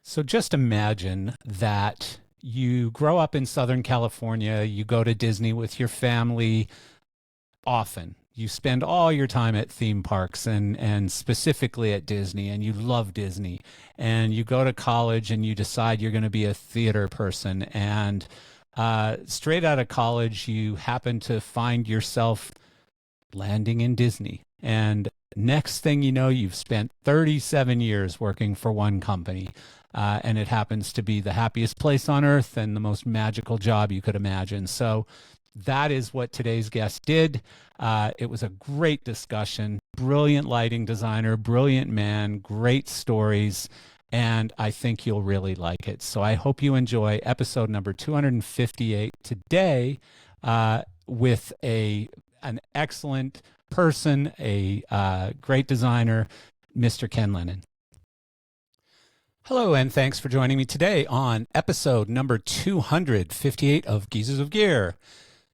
So just imagine that you grow up in Southern California, you go to Disney with your family often. You spend all your time at theme parks and specifically at Disney, and you love Disney. And you go to college and you decide you're going to be a theater person. And straight out of college, you happen to find yourself landing in Disney. And next thing you know, you've spent 37 years working for one company. And it happens to be the happiest place on earth and the most magical job you could imagine. So that is what today's guest did. It was a great discussion, brilliant lighting designer, brilliant man, great stories, and I think you'll really like it. So I hope you enjoy episode number 258 today with an excellent person, a great designer, Mr. Ken Lennon. Hello, and thanks for joining me today on episode number 258 of Geezers of Gear.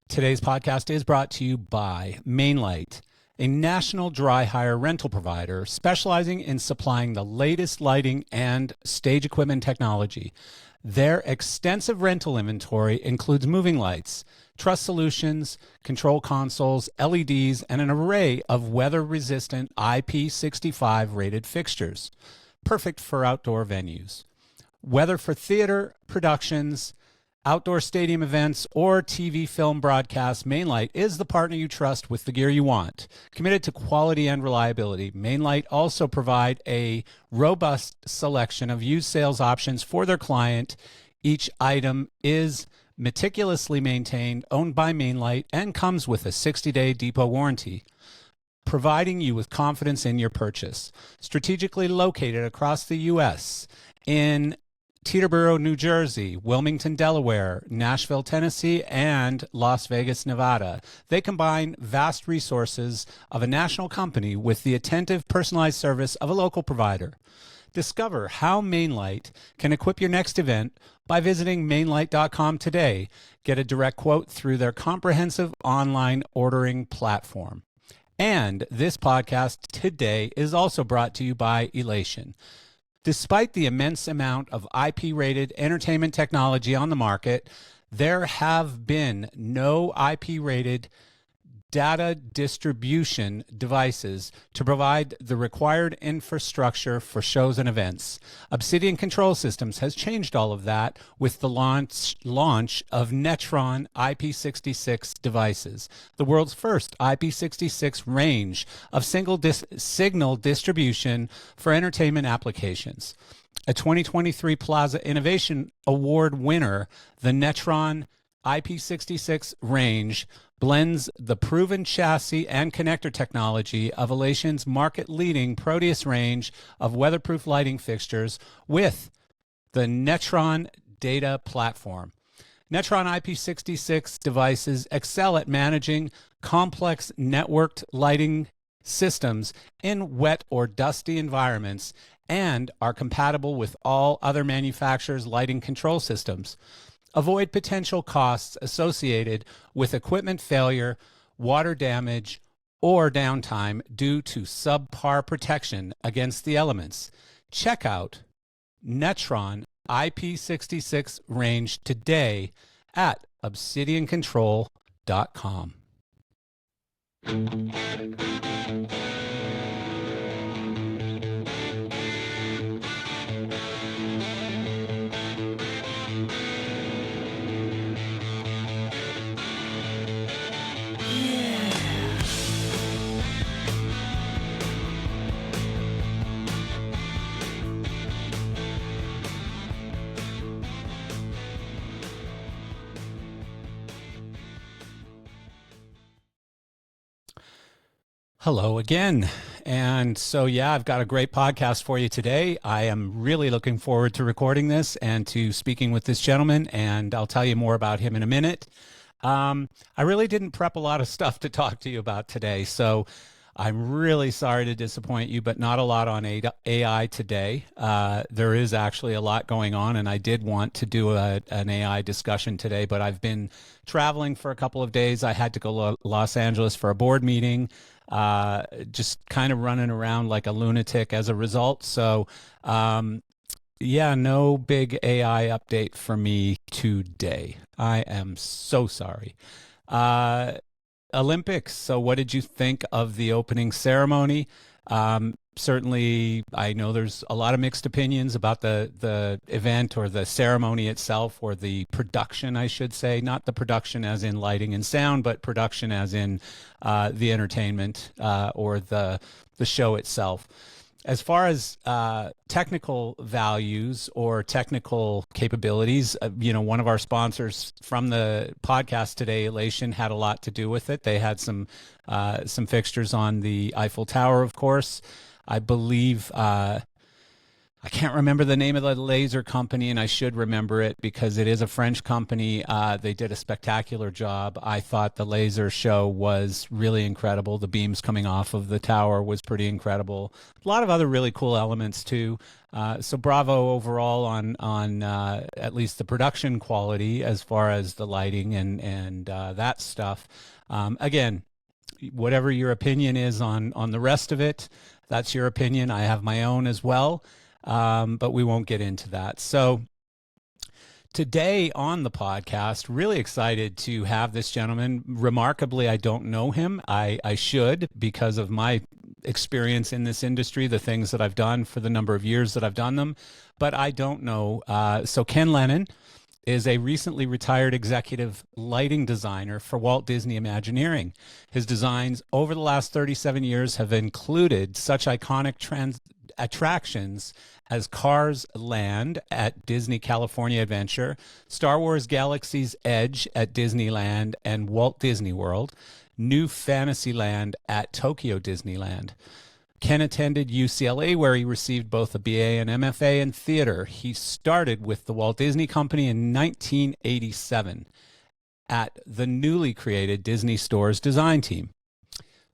Today's podcast is brought to you by Mainlight, a national dry hire rental provider specializing in supplying the latest lighting and stage equipment technology. Their extensive rental inventory includes moving lights, truss solutions, control consoles, LEDs, and an array of weather-resistant IP65 rated fixtures, perfect for outdoor venues. Whether for theater productions, outdoor stadium events, or TV film broadcasts, Mainlight is the partner you trust with the gear you want. Committed to quality and reliability, Mainlight also provide a robust selection of used sales options for their client. Each item is meticulously maintained, owned by Mainlight, and comes with a 60-day depot warranty, providing you with confidence in your purchase. Strategically located across the U.S. in Teterboro, New Jersey, Wilmington, Delaware, Nashville, Tennessee, and Las Vegas, Nevada. They combine vast resources of a national company with the attentive, personalized service of a local provider. Discover how Mainlight can equip your next event by visiting mainlight.com today. Get a direct quote through their comprehensive online ordering platform. And this podcast today is also brought to you by Elation. Despite the immense amount of IP-rated entertainment technology on the market, there have been no IP-rated data distribution devices to provide the required infrastructure for shows and events. Obsidian Control Systems has changed all of that with the launch of Netron IP66 devices, the world's first IP66 range of signal distribution for entertainment applications. A 2023 Plaza Innovation Award winner, the Netron IP66 range blends the proven chassis and connector technology of Elation's market-leading Proteus range of weatherproof lighting fixtures with the Netron data platform. Netron IP66 devices excel at managing complex networked lighting systems in wet or dusty environments and are compatible with all other manufacturers' lighting control systems. Avoid potential costs associated with equipment failure, water damage, or downtime due to subpar protection against the elements. Check out Netron IP66 range today at obsidiancontrol.com. Hello again. And so, I've got a great podcast for you today. I am really looking forward to recording this and to speaking with this gentleman, and I'll tell you more about him in a minute. I really didn't prep a lot of stuff to talk to you about today, so I'm really sorry to disappoint you, but not a lot on AI today. There is actually a lot going on, and I did want to do an AI discussion today, but I've been traveling for a couple of days. I had to go to Los Angeles for a board meeting. Just kind of running around like a lunatic as a result. So Yeah, no big AI update for me today. I am so sorry. Uh, Olympics. So, what did you think of the opening ceremony? Certainly, I know there's a lot of mixed opinions about the event or the ceremony itself or the production, I should say, not the production as in lighting and sound, but production as in the entertainment or the show itself. As far as technical values or technical capabilities, one of our sponsors from the podcast today, Elation, had a lot to do with it. They had some fixtures on the Eiffel Tower, of course. I believe I can't remember the name of the laser company, and I should remember it because it is a French company. They did a spectacular job. I thought the laser show was really incredible. The beams coming off of the tower was pretty incredible. A lot of other really cool elements too. So bravo overall on at least the production quality as far as the lighting and that stuff. Again, whatever your opinion is on the rest of it, that's your opinion. I have my own as well. But we won't get into that. So today on the podcast, really excited to have this gentleman. Remarkably, I don't know him. I should because of my experience in this industry, the things that I've done for the number of years that I've done them, but I don't know. So Ken Lennon is a recently retired executive lighting designer for Walt Disney Imagineering. His designs over the last 37 years have included such iconic attractions as Cars Land at Disney California Adventure, Star Wars Galaxy's Edge at Disneyland and Walt Disney World, New Fantasyland at Tokyo Disneyland. Ken attended UCLA, where he received both a BA and MFA in theater. He started with the Walt Disney Company in 1987 at the newly created Disney Stores design team.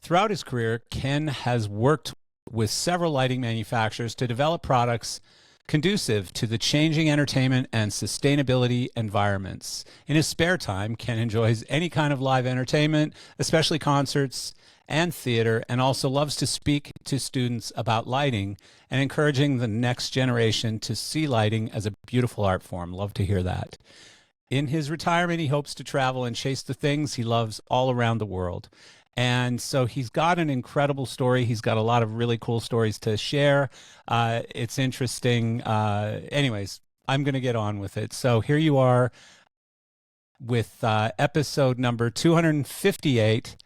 Throughout his career, Ken has worked with several lighting manufacturers to develop products conducive to the changing entertainment and sustainability environments. In his spare time, Ken enjoys any kind of live entertainment, especially concerts and theater, and also loves to speak to students about lighting and encouraging the next generation to see lighting as a beautiful art form. Love to hear that. In his retirement, he hopes to travel and chase the things he loves all around the world. And so he's got an incredible story. He's got a lot of really cool stories to share. It's interesting. Anyways, I'm going to get on with it. So here you are with episode number 258,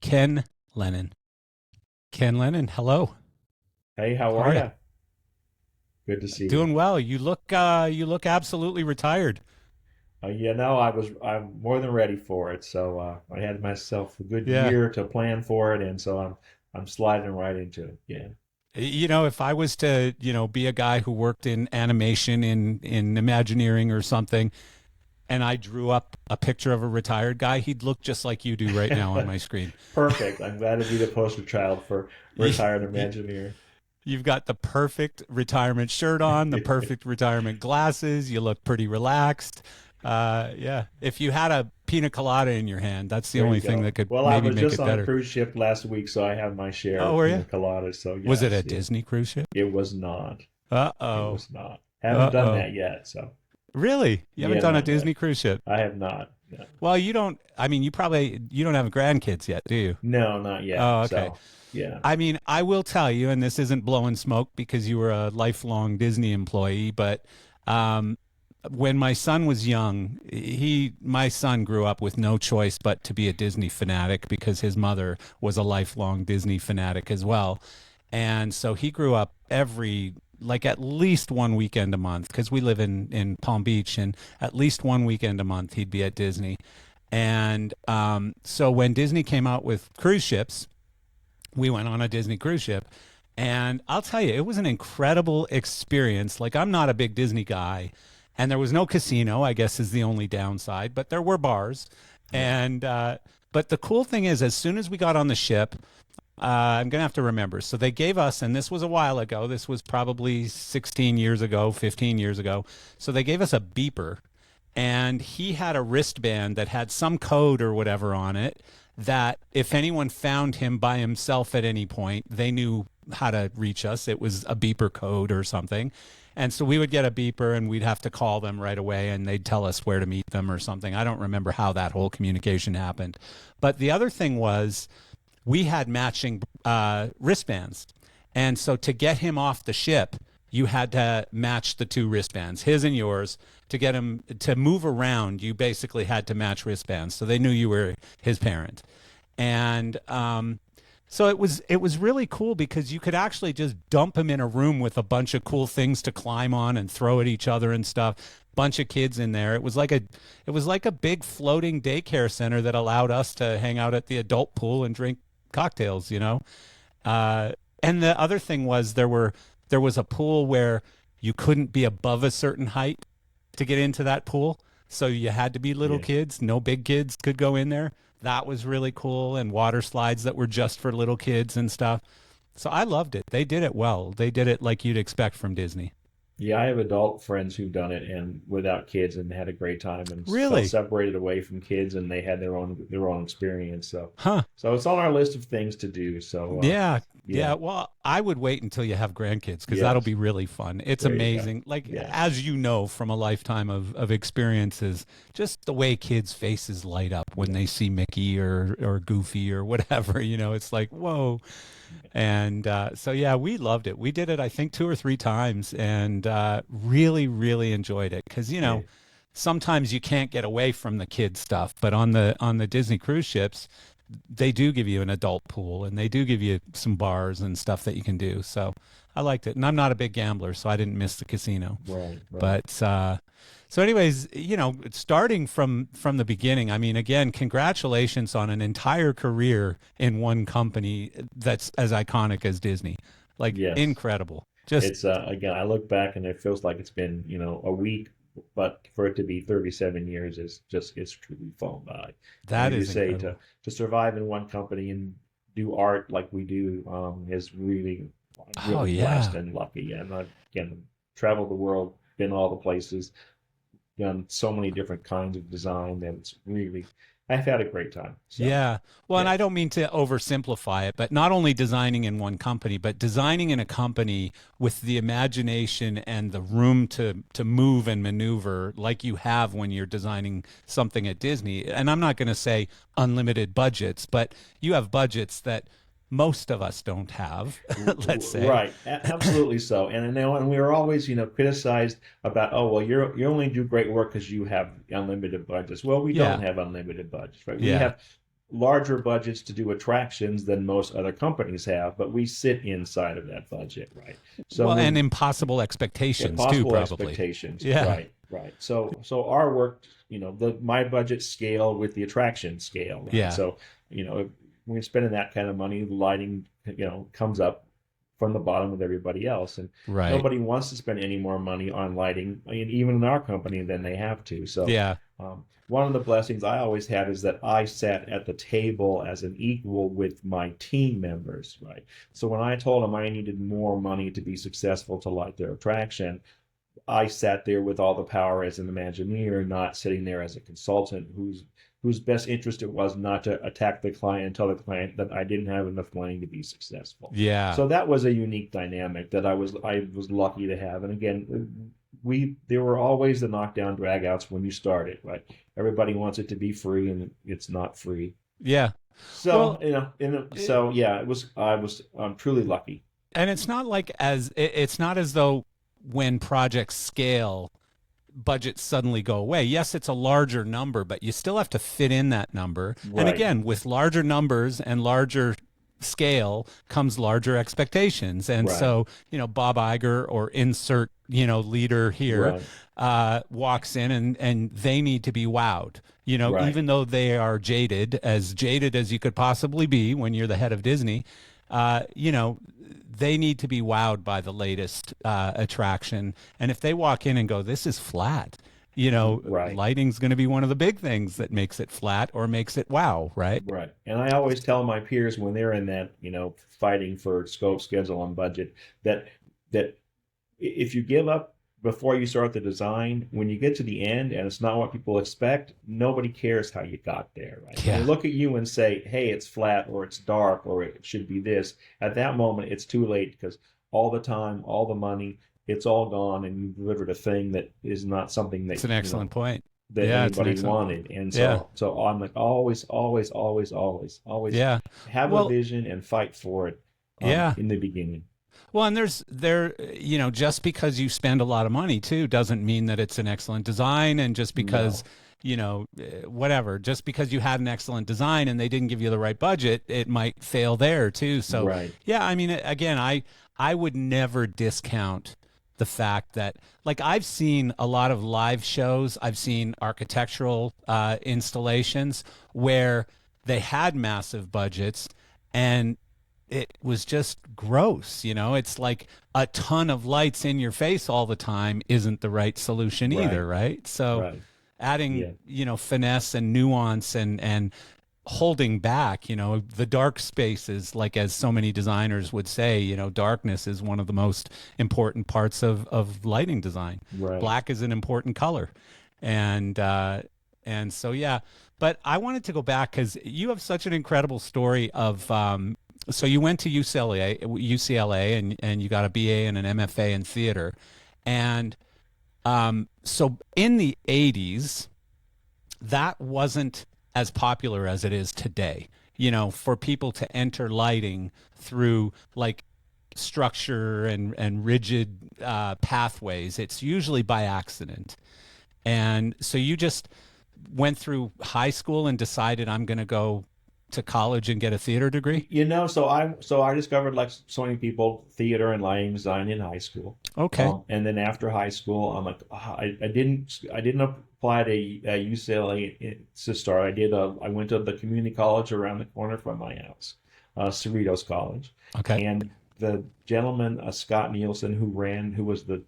Ken Lennon. Ken Lennon, hello. Hey, how are you? Good to see you. Doing well. You look absolutely retired. I'm more than ready for it. So I had myself a good Yeah. year to plan for it, and so I'm sliding right into it. Yeah. If I was to, be a guy who worked in animation in Imagineering or something, and I drew up a picture of a retired guy, he'd look just like you do right now on my screen. Perfect. I'm glad to be the poster child for retired Imagineer. You've got the perfect retirement shirt on, the perfect retirement glasses. You look pretty relaxed. Yeah. If you had a pina colada in your hand, that's the There only you thing go. that could Well, I maybe was make just it on a better. cruise ship last week, so I have my share Oh, of were pina you? coladas. So Was it a yes, yeah. Disney cruise ship? It was not. It Uh-oh. was not. Haven't done Uh-oh. that yet. So Really? You haven't yeah, done a not yet. Disney cruise ship? I have not. No, Well, you don't, I mean, you don't have grandkids yet, do you? no, not yet. Oh, okay. So yeah. I mean, I will tell you, and this isn't blowing smoke because you were a lifelong Disney employee, but um, when my son was young, my son grew up with no choice but to be a Disney fanatic because his mother was a lifelong Disney fanatic as well. And so he grew up like at least one weekend a month because we live in Palm Beach, and at least one weekend a month he'd be at Disney. And so when Disney came out with cruise ships, we went on a Disney cruise ship. And I'll tell you, it was an incredible experience. Like, I'm not a big Disney guy, and there was no casino, I guess is the only downside, but there were bars. And, but the cool thing is, as soon as we got on the ship, I'm going to have to remember. So they gave us, and this was a while ago, this was probably 16 years ago, 15 years ago. So they gave us a beeper, and he had a wristband that had some code or whatever on it that if anyone found him by himself at any point, they knew how to reach us. It was a beeper code or something. And so we would get a beeper and we'd have to call them right away and they'd tell us where to meet them or something. I don't remember how that whole communication happened. But the other thing was we had matching wristbands. And so to get him off the ship, you had to match the two wristbands, his and yours. To get him to move around, you basically had to match wristbands. So they knew you were his parent. And so it was really cool because you could actually just dump him in a room with a bunch of cool things to climb on and throw at each other and stuff. Bunch of kids in there. It was like a big floating daycare center that allowed us to hang out at the adult pool and drink cocktails, you know. And the other thing was there was a pool where you couldn't be above a certain height to get into that pool. So you had to be little kids. No big kids could go in there. That was really cool. And water slides that were just for little kids and stuff. So I loved it. They did it well. They did it like you'd expect from Disney. Yeah, I have adult friends who've done it and without kids and had a great time and Really? felt separated away from kids and they had their own experience. So Huh. so it's on our list of things to do. So Yeah. Well, I would wait until you have grandkids because that'll be really fun. It's There you go. amazing. Like, as you know from a lifetime of experiences, just the way kids' faces light up when they see Mickey or Goofy or whatever, you know, it's like, whoa. And so, yeah, we loved it. We did it, I think, 2 or 3 times and really, really enjoyed it because, you know, sometimes you can't get away from the kid stuff, but on the Disney cruise ships, they do give you an adult pool and they do give you some bars and stuff that you can do. So I liked it. And I'm not a big gambler, so I didn't miss the casino. Right. But so anyways, you know, starting from the beginning, I mean, again, congratulations on an entire career in one company that's as iconic as Disney. Like incredible. Just It's again, I look back and it feels like it's been, you know, a week, but for it to be 37 years it's truly flown by. that And you is say incredible. to survive in one company and do art like we do is really Oh, really yeah. blessed and lucky. And I've again traveled the world, been all the places, done so many different kinds of design that it's really I've had a great time. So, Yeah. Well, and yeah. I don't mean to oversimplify it, but not only designing in one company, but designing in a company with the imagination and the room to move and maneuver like you have when you're designing something at Disney. And I'm not going to say unlimited budgets, but you have budgets that most of us don't have, let's say. Right, absolutely so. And we were always, you know, criticized about, oh, well, you only do great work because you have unlimited budgets. Well, we Yeah. don't have unlimited budgets, right? We Yeah. have larger budgets to do attractions than most other companies have, but we sit inside of that budget, right? So Well, when- and impossible expectations too, impossible probably. expectations, Yeah. right. So our work, you know, my budget scale with the attraction scale, right? Yeah. So, you know, if we're spending that kind of money, the lighting, you know, comes up from the bottom with everybody else, and Right. nobody wants to spend any more money on lighting, I mean, even in our company, than they have to. So, Yeah. one of the blessings I always had is that I sat at the table as an equal with my team members, right? So when I told them I needed more money to be successful to light their attraction, I sat there with all the power as an Imagineer, not sitting there as a consultant whose best interest it was not to attack the client and tell the client that I didn't have enough money to be successful. Yeah. So that was a unique dynamic that I was lucky to have. And again, there were always the knockdown dragouts when you started, right? Everybody wants it to be free, and it's not free. Yeah. So Well, I'm truly lucky. And it's not like it's not as though when projects scale, budgets suddenly go away. Yes, it's a larger number, but you still have to fit in that number. And Right. again, with larger numbers and larger scale comes larger expectations. And Right. so, you know, Bob Iger or insert, you know, leader here walks in and they need to be wowed. You know, Right. even though they are jaded as you could possibly be when you're the head of Disney, you know, they need to be wowed by the latest attraction. And if they walk in and go, this is flat, you know, Right. lighting's going to be one of the big things that makes it flat or makes it wow, right? Right. And I always tell my peers when they're in that, you know, fighting for scope, schedule, and budget, that if you give up before you start the design, when you get to the end and it's not what people expect, nobody cares how you got there, right? Yeah. When they look at you and say, hey, it's flat or it's dark or it should be this, at that moment, it's too late because all the time, all the money, it's all gone, and you delivered a thing that is not something that It's an excellent point. that Yeah, it's an anybody excellent. wanted. And Yeah, so I'm like, always yeah. have a Well, vision and fight for it yeah. in the beginning. Well, and just because you spend a lot of money too doesn't mean that it's an excellent design. And just because, No. whatever, just because you had an excellent design and they didn't give you the right budget, it might fail there too. So, Right. yeah, I mean, again, I would never discount the fact that, like, I've seen a lot of live shows, I've seen architectural installations where they had massive budgets and it was just gross. It's like a ton of lights in your face all the time isn't the right solution Right. either, right? So Right. adding, Yeah. finesse and nuance and holding back, the dark spaces, like as so many designers would say, darkness is one of the most important parts of lighting design. Right. Black is an important color. And so, yeah, but I wanted to go back because you have such an incredible story of, so you went to UCLA and you got a BA and an MFA in theater. And so in the 80s, that wasn't as popular as it is today, for people to enter lighting through like structure and rigid pathways. It's usually by accident. And so you just went through high school and decided I'm going to go to college and get a theater degree? So I discovered, like so many people, theater and lighting design in high school. Okay. And then after high school, I'm like, I didn't apply to UCLA to start. I went to the community college around the corner from my house, Cerritos College. Okay. And the gentleman, Scott Nielsen, who was the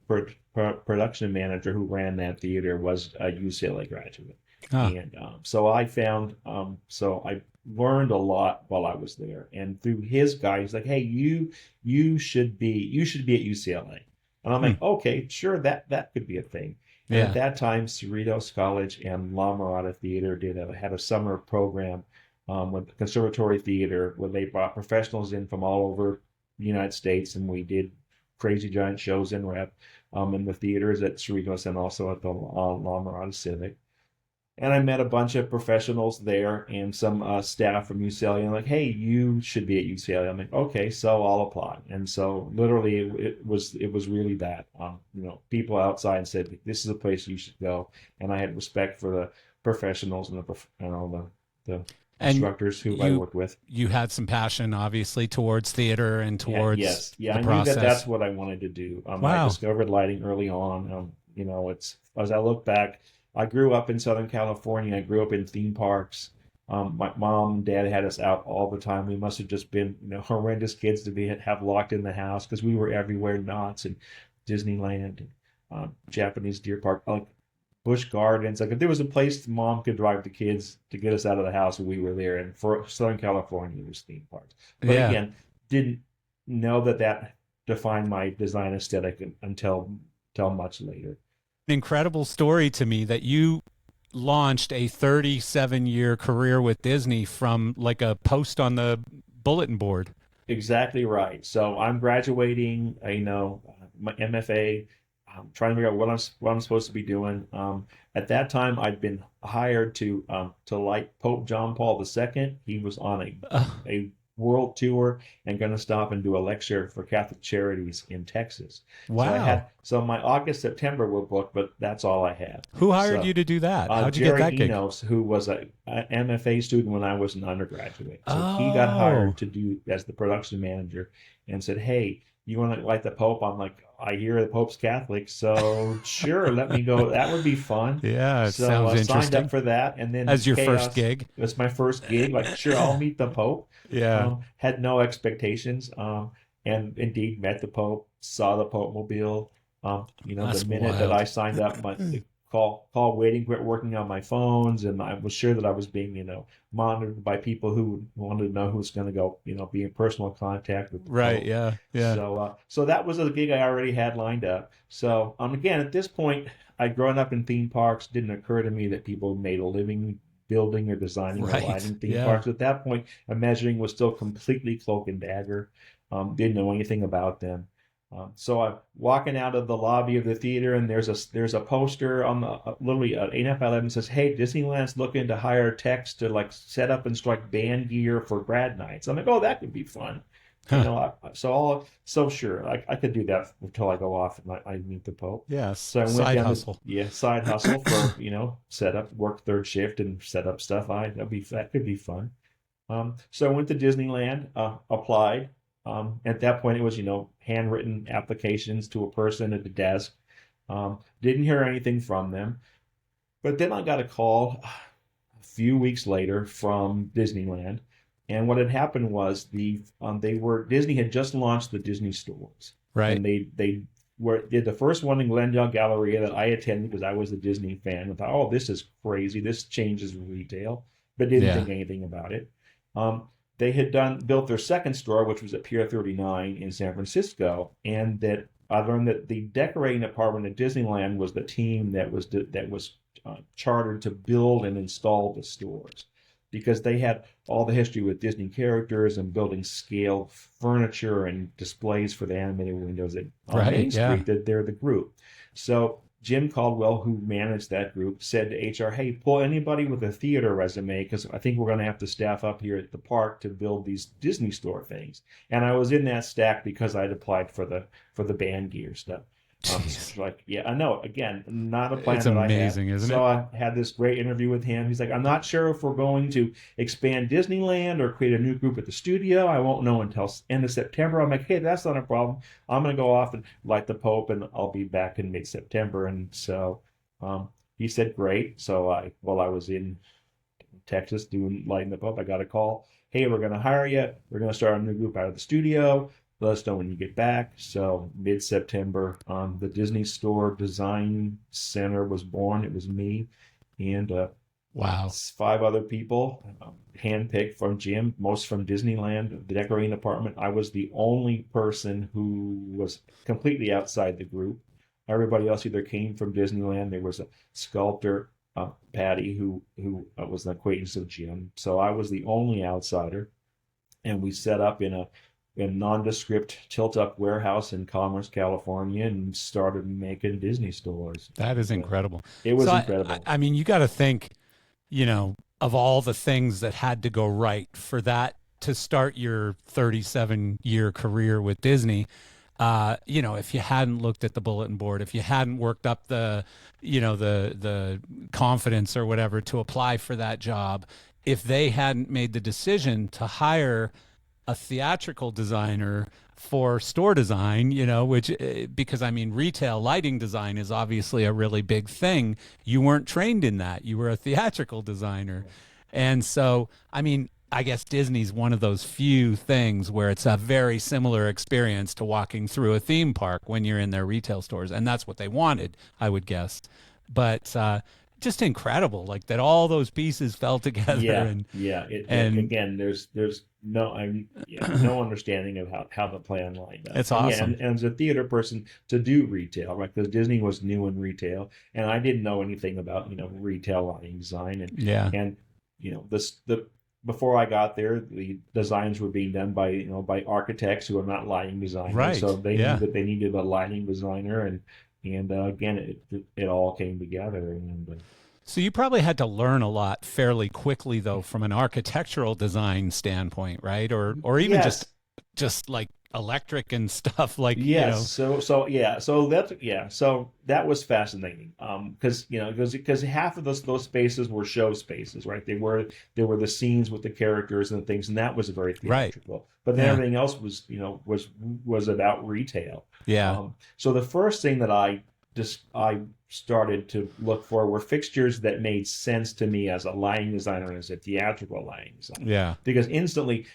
production manager who ran that theater, was a UCLA graduate. Ah. And so I learned a lot while I was there. And through his guy, he's like, "Hey, you should be at UCLA." And I'm like, "Okay, sure, that could be a thing." And Yeah. at that time, Cerritos College and La Mirada Theater had a summer program with the Conservatory Theater, where they brought professionals in from all over the United States, and we did Crazy Giant shows in rep in the theaters at Cerritos and also at the La Mirada Civic. And I met a bunch of professionals there and some staff from UCLA. And like, "Hey, you should be at UCLA." I'm like, "Okay, so I'll apply." And so literally, it was really that. People outside said, "This is a place you should go," and I had respect for the professionals and the And instructors who I worked with. you had some passion, obviously, towards theater and towards Yes, yeah, the I knew process. that's what I wanted to do. I Wow. discovered lighting early on. It's as I look back, I grew up in Southern California. I grew up in theme parks. My mom and dad had us out all the time. We must have just been, horrendous kids to have locked in the house because we were everywhere, Knott's and Disneyland, and Japanese Deer Park, like Busch Gardens. Like if there was a place mom could drive the kids to get us out of the house, we were there. And for Southern California, it was theme parks. But Yeah. again, didn't know that defined my design aesthetic until much later. Incredible story to me that you launched a 37-year career with Disney from like a post on the bulletin board. Exactly right. So I'm graduating, my MFA. I'm trying to figure out what I'm supposed to be doing. At that time, I'd been hired to light Pope John Paul II. He was on a world tour and going to stop and do a lecture for Catholic Charities in Texas. Wow. So my August, September were booked, but that's all I had. Who hired you to do that? How'd you Jerry get that gig? Enos, who was an MFA student when I was an undergraduate. So he got hired to do as the production manager and said, "Hey, you want to light the Pope?" I'm like, "I hear the Pope's Catholic, so sure, let me go. That would be fun." Yeah, it So sounds I interesting. signed up for that, and then As your chaos. first gig? It was my first gig. Like, sure, I'll meet the Pope. Yeah. Had no expectations, and indeed met the Pope. Saw the Pope mobile. That's the minute wild. that I signed up, my call waiting, quit working on my phones, and I was sure that I was being, monitored by people who wanted to know who was going to go, be in personal contact with the Right. Pope. Yeah. Yeah. So that was a gig I already had lined up. So again, at this point, I'd grown up in theme parks. Didn't occur to me that people made a living building or designing Right. or lighting theme Yeah. parks. At that point, imagining was still completely cloak and dagger. Didn't know anything about them. So I'm walking out of the lobby of the theater, and there's a poster on the literally 8 says, "Hey, Disneyland's looking to hire techs to like set up and strike band gear for grad nights." I'm like, "Oh, that could be fun." You Huh. know, so sure, I could do that until I go off and I meet the Pope. Yes. So I went Side down hustle. side hustle for set up, work third shift and set up stuff. That could be fun. So I went to Disneyland, applied. At that point, it was handwritten applications to a person at the desk. Didn't hear anything from them, but then I got a call a few weeks later from Disneyland, and what had happened was Disney had just launched the Disney stores, Right. and they did the first one in Glendale Galleria that I attended because I was a Disney fan. I thought, oh, this is crazy. This changes retail, but didn't Yeah. think anything about it. They had built their second store, which was at Pier 39 in San Francisco, and that I learned that the decorating department at Disneyland was the team that was chartered to build and install the stores, because they had all the history with Disney characters and building scale furniture and displays for the animated windows on Main Street. That they're the group. So Jim Caldwell, who managed that group, said to HR, "Hey, pull anybody with a theater resume, because I think we're going to have to staff up here at the park to build these Disney store things." And I was in that stack because I'd applied for the band gear stuff. Like, yeah, I know. Again, not a plan It's that amazing, I had. isn't So it? I had this great interview with him. He's like, "I'm not sure if we're going to expand Disneyland or create a new group at the studio. I won't know until end of September." I'm like, "Hey, that's not a problem. I'm going to go off and light the Pope, and I'll be back in mid-September." And so he said, "Great." So while I was in Texas lighting the Pope, I got a call. "Hey, we're going to hire you. We're going to start a new group out of the studio. Let us know when you get back." So mid-September, the Disney Store Design Center was born. It was me and Wow. 5 other people, handpicked from Jim, most from Disneyland, the decorating department. I was the only person who was completely outside the group. Everybody else either came from Disneyland. There was a sculptor, Patty, who was an acquaintance of Jim. So I was the only outsider, and we set up in a nondescript tilt-up warehouse in Commerce, California, and started making Disney stores. That is incredible. It was So incredible. I mean, you got to think, of all the things that had to go right for that to start your 37-year career with Disney. If you hadn't looked at the bulletin board, if you hadn't worked up the confidence or whatever to apply for that job, if they hadn't made the decision to hire a theatrical designer for store design, which, because I mean, retail lighting design is obviously a really big thing. You weren't trained in that. You were a theatrical designer. And so, I mean, I guess Disney's one of those few things where it's a very similar experience to walking through a theme park when you're in their retail stores. And that's what they wanted, I would guess. But just incredible, like that all those pieces fell together. Again, there's no understanding of how the plan lined up. It's awesome. And as a theater person, to do retail, right? Because Disney was new in retail, and I didn't know anything about retail lighting design, and before I got there, the designs were being done by architects who are not lighting designers. Right. So they needed a lighting designer, and again, it all came together. And so you probably had to learn a lot fairly quickly, though, from an architectural design standpoint, right? Or even yes. just like electric and stuff, like yes. So that was fascinating. Because half of those spaces were show spaces, right? There were the scenes with the characters and the things, and that was very theatrical. Right. But then everything else was about retail. Yeah. So the first thing that I started to look for were fixtures that made sense to me as a lighting designer and as a theatrical lighting designer. Yeah. Because instantly,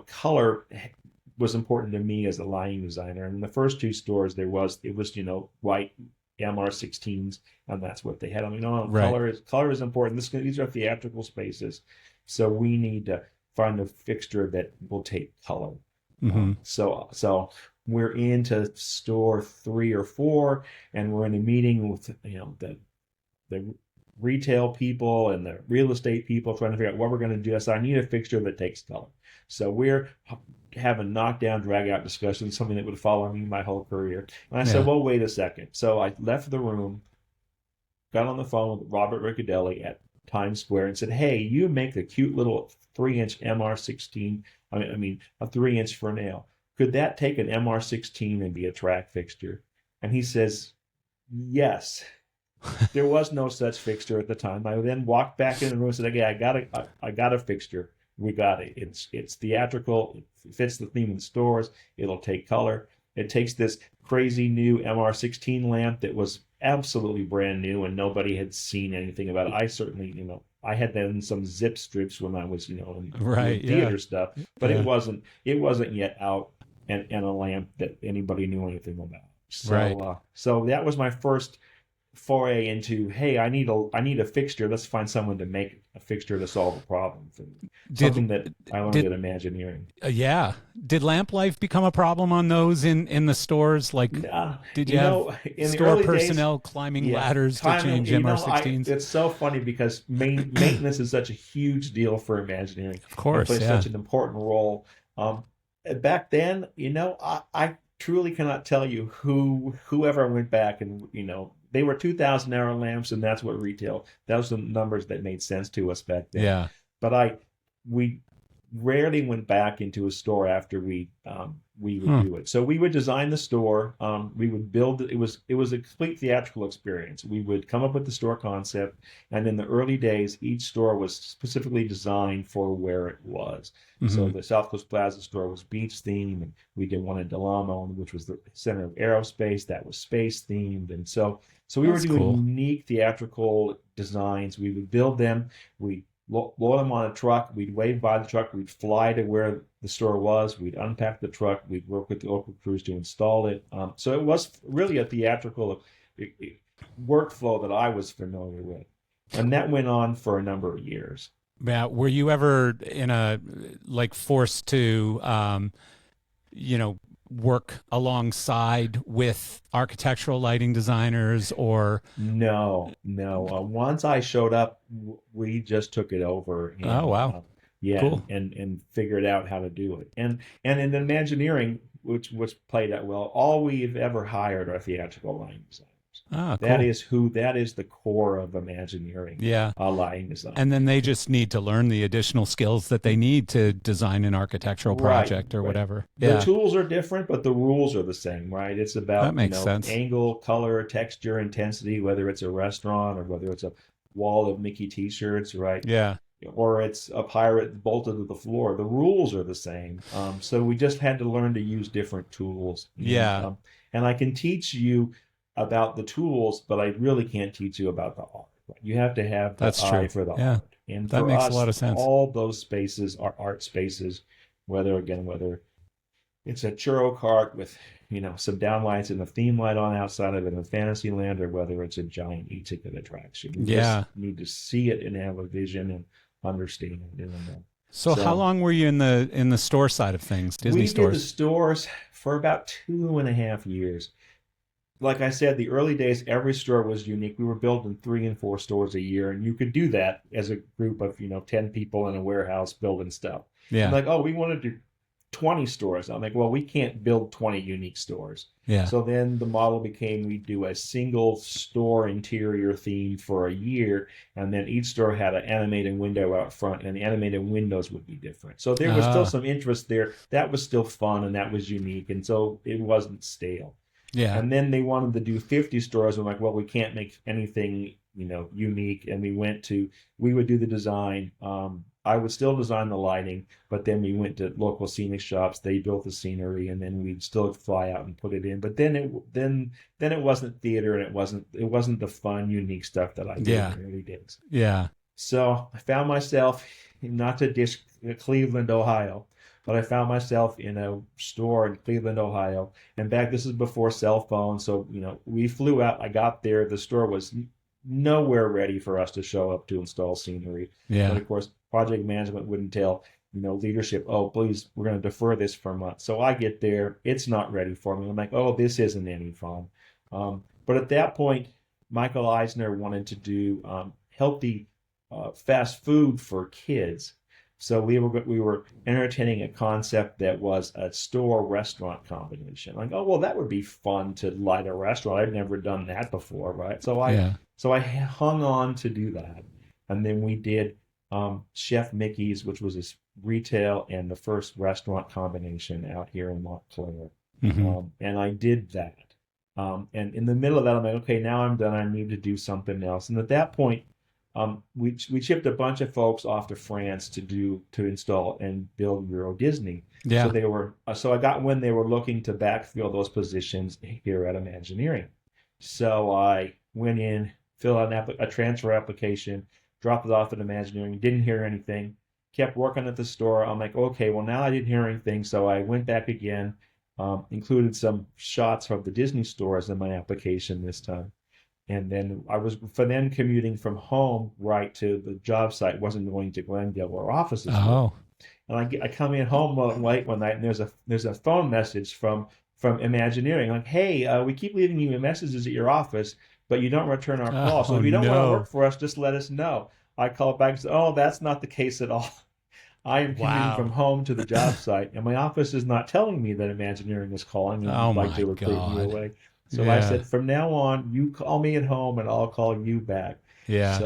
color was important to me as a lighting designer. And in the first 2 stores, it was white MR16s, and that's what they had. I mean, right. color is important. These are theatrical spaces, so we need to find a fixture that will take color. Mm-hmm. So we're into store 3 or 4, and we're in a meeting with the retail people and the real estate people trying to figure out what we're going to do. So I need a fixture that takes color. So we're having knockdown, drag out discussions, something that would follow me my whole career. And I said, well, wait a second. So I left the room, got on the phone with Robert Riccadelli at Times Square and said, hey, you make a cute little 3-inch MR16, I mean a 3-inch Fresnel. Could that take an MR16 and be a track fixture? And he says, yes. There was no such fixture at the time. I then walked back in the room and said, okay, I got a fixture. We got it. It's theatrical. It fits the theme of the stores. It'll take color. It takes this crazy new MR16 lamp that was absolutely brand new and nobody had seen anything about it. I certainly, I had then some zip strips when I was, in theater stuff, but it wasn't yet out and a lamp that anybody knew anything about. So, so that was my first foray into, hey, I need a fixture. Let's find someone to make a fixture to solve a problem for me. Something that I learned at Imagineering. Did lamp life become a problem on those in the stores? Like, did you have store personnel climbing ladders to change MR16s? It's so funny because maintenance is such a huge deal for Imagineering. Of course, it plays such an important role. Back then, I truly cannot tell you whoever went back and, they were 2,000-hour lamps, and that's what retail. That was the numbers that made sense to us back then. Yeah. But we rarely went back into a store after we would do it. So we would design the store. We would build it. It was a complete theatrical experience. We would come up with the store concept, and in the early days, each store was specifically designed for where it was. Mm-hmm. So the South Coast Plaza store was beach themed, and we did one in Del Amo, which was the center of aerospace, that was space themed, and so we were doing unique theatrical designs. We would build them. We load them on a truck. We'd wave by the truck. We'd fly to where the store was. We'd unpack the truck. We'd work with the local crews to install it. So it was really a theatrical workflow that I was familiar with. And that went on for a number of years. Yeah. Were you ever forced to, work alongside with architectural lighting designers or? No. Once I showed up, we just took it over. And, oh, wow. Cool. and figured out how to do it. And in Imagineering, which played out well, all we've ever hired are theatrical lighting designers. Ah, cool. That is the core of Imagineering. Yeah. Lighting design. And then they just need to learn the additional skills that they need to design an architectural project or whatever. The tools are different, but the rules are the same, right? It's about that makes sense. Angle, color, texture, intensity, whether it's a restaurant or whether it's a wall of Mickey t-shirts, right? Yeah. Or it's a pirate bolted to the floor. The rules are the same. So we just had to learn to use different tools. Yeah. And I can teach you about the tools, but I really can't teach you about the art. You have to have the eye for the art. And that makes a lot of sense. All those spaces are art spaces, whether it's a churro cart with, some downlights and a theme light on outside of it in Fantasyland, or whether it's a giant e-ticket attraction. You just need to see it and have a vision and understand it. So how long were you in the store side of things, Disney stores? We did the stores for about 2.5 years. Like I said, the early days, every store was unique. We were building 3 and 4 stores a year, and you could do that as a group of 10 people in a warehouse building stuff. Yeah. Like, oh, we want to do 20 stores. I'm like, well, we can't build 20 unique stores. Yeah. So then the model became we do a single store interior theme for a year, and then each store had an animated window out front, and the animated windows would be different. So there was still some interest there. That was still fun, and that was unique, and so it wasn't stale. Yeah. And then they wanted to do 50 stores. I'm like, well, we can't make anything, unique. And we would do the design. I would still design the lighting, but then we went to local scenic shops. They built the scenery, and then we'd still fly out and put it in. But then it wasn't theater, and it wasn't the fun, unique stuff that I did in the early days. Yeah. So I found myself, not to dish Cleveland, Ohio, but I found myself in a store in Cleveland, Ohio. And this is before cell phones. So, we flew out. I got there. The store was nowhere ready for us to show up to install scenery. Yeah. But of course, project management wouldn't tell, leadership, oh, please, we're going to defer this for a month. So I get there. It's not ready for me. I'm like, oh, this isn't any fun. But at that point, Michael Eisner wanted to do healthy fast food for kids. So we were entertaining a concept that was a store restaurant combination. Like, oh well, that would be fun to light a restaurant. I'd never done that before, right? So I hung on to do that, and then we did Chef Mickey's, which was this retail and the first restaurant combination out here in Montclair. And I did that. And in the middle of that, I'm like, okay, now I'm done. I need to do something else. And at that point, we shipped a bunch of folks off to France to install and build Euro Disney. Yeah. So I got when they were looking to backfill those positions here at Imagineering. So I went in, filled out a transfer application, dropped it off at Imagineering, didn't hear anything, kept working at the store. I'm like, okay, well now I didn't hear anything, so I went back again, included some shots of the Disney stores in my application this time. And then I was commuting from home right to the job site, wasn't going to Glendale where offices were. And I come in home late one night, and there's a phone message from Imagineering, like, hey, we keep leaving you messages at your office, but you don't return our call. So if you don't want to work for us, just let us know. I called back and said, oh, that's not the case at all. I am commuting from home to the job site, and my office is not telling me that Imagineering is calling and like they were putting me away. So I said, from now on, you call me at home, and I'll call you back. Yeah.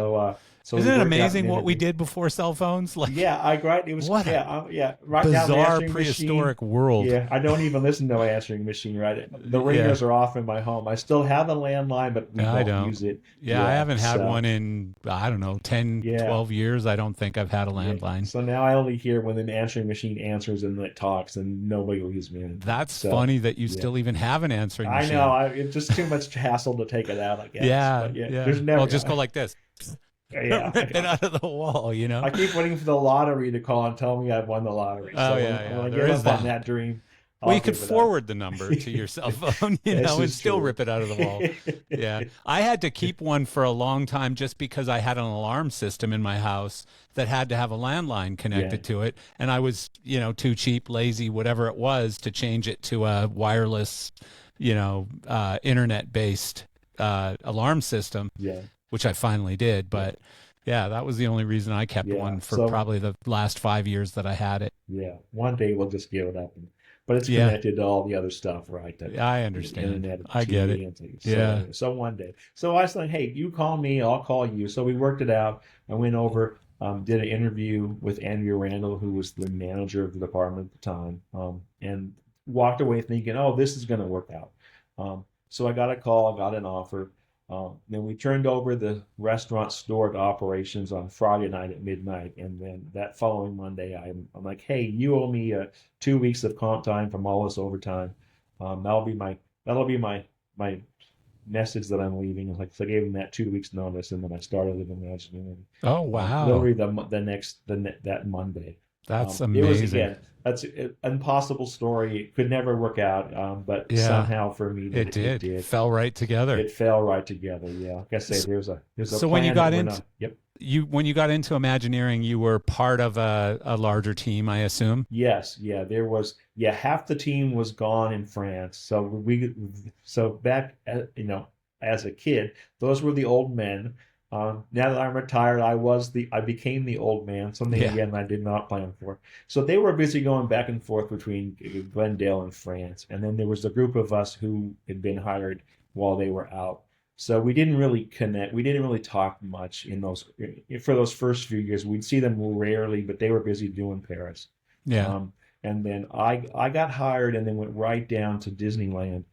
So isn't it amazing what we did before cell phones? Like, it was what right bizarre now prehistoric world. Yeah, I don't even listen to my answering machine. Right, the ringers are off in my home. I still have a landline, but we don't use it. Yeah, I haven't had one in 10, 12 years. I don't think I've had a landline. So now I only hear when the answering machine answers and it talks, and nobody leaves me in. That's funny that you still even have an answering machine. I know. It's just too much hassle to take it out, I guess. Yeah, but there's never. I'll just go like this. Rip it out of the wall, I keep waiting for the lottery to call and tell me I've won the lottery. So when I give up on that dream, you could forward the number to your cell phone, and still rip it out of the wall. Yeah. I had to keep one for a long time just because I had an alarm system in my house that had to have a landline connected to it. And I was, too cheap, lazy, whatever it was, to change it to a wireless, internet-based alarm system. Yeah. Which I finally did, but that was the only reason I kept one for probably the last 5 years that I had it. Yeah, one day we'll just give it up, but it's connected to all the other stuff, right? I understand. Internet, I get it. And things. So one day. So I was like, hey, you call me, I'll call you. So we worked it out. I went over, did an interview with Andrea Randall, who was the manager of the department at the time, and walked away thinking, oh, this is going to work out. So I got a call, I got an offer. Then we turned over the restaurant store to operations on Friday night at midnight, and then that following Monday, I'm like, "Hey, you owe me 2 weeks of comp time from all this overtime. That'll be my message that I'm leaving." So I gave him that 2 weeks notice, and then I started at Imagineering. Oh wow! Literally that Monday. That's amazing. It was that's an impossible story. It could never work out, but somehow for me it did. It fell right together. It fell right together. Yeah, like I say, there's a. So when you got into when you got into Imagineering, you were part of a larger team, I assume. Yes, there was. Half the team was gone in France. So back, as a kid, those were the old men. Now that I'm retired, I became the old man, something again I did not plan for. So they were busy going back and forth between Glendale and France, and then there was a group of us who had been hired while they were out. So we didn't really connect. We didn't really talk much for those first few years. We'd see them rarely, but they were busy doing Paris. Yeah. And then I got hired and then went right down to Disneyland.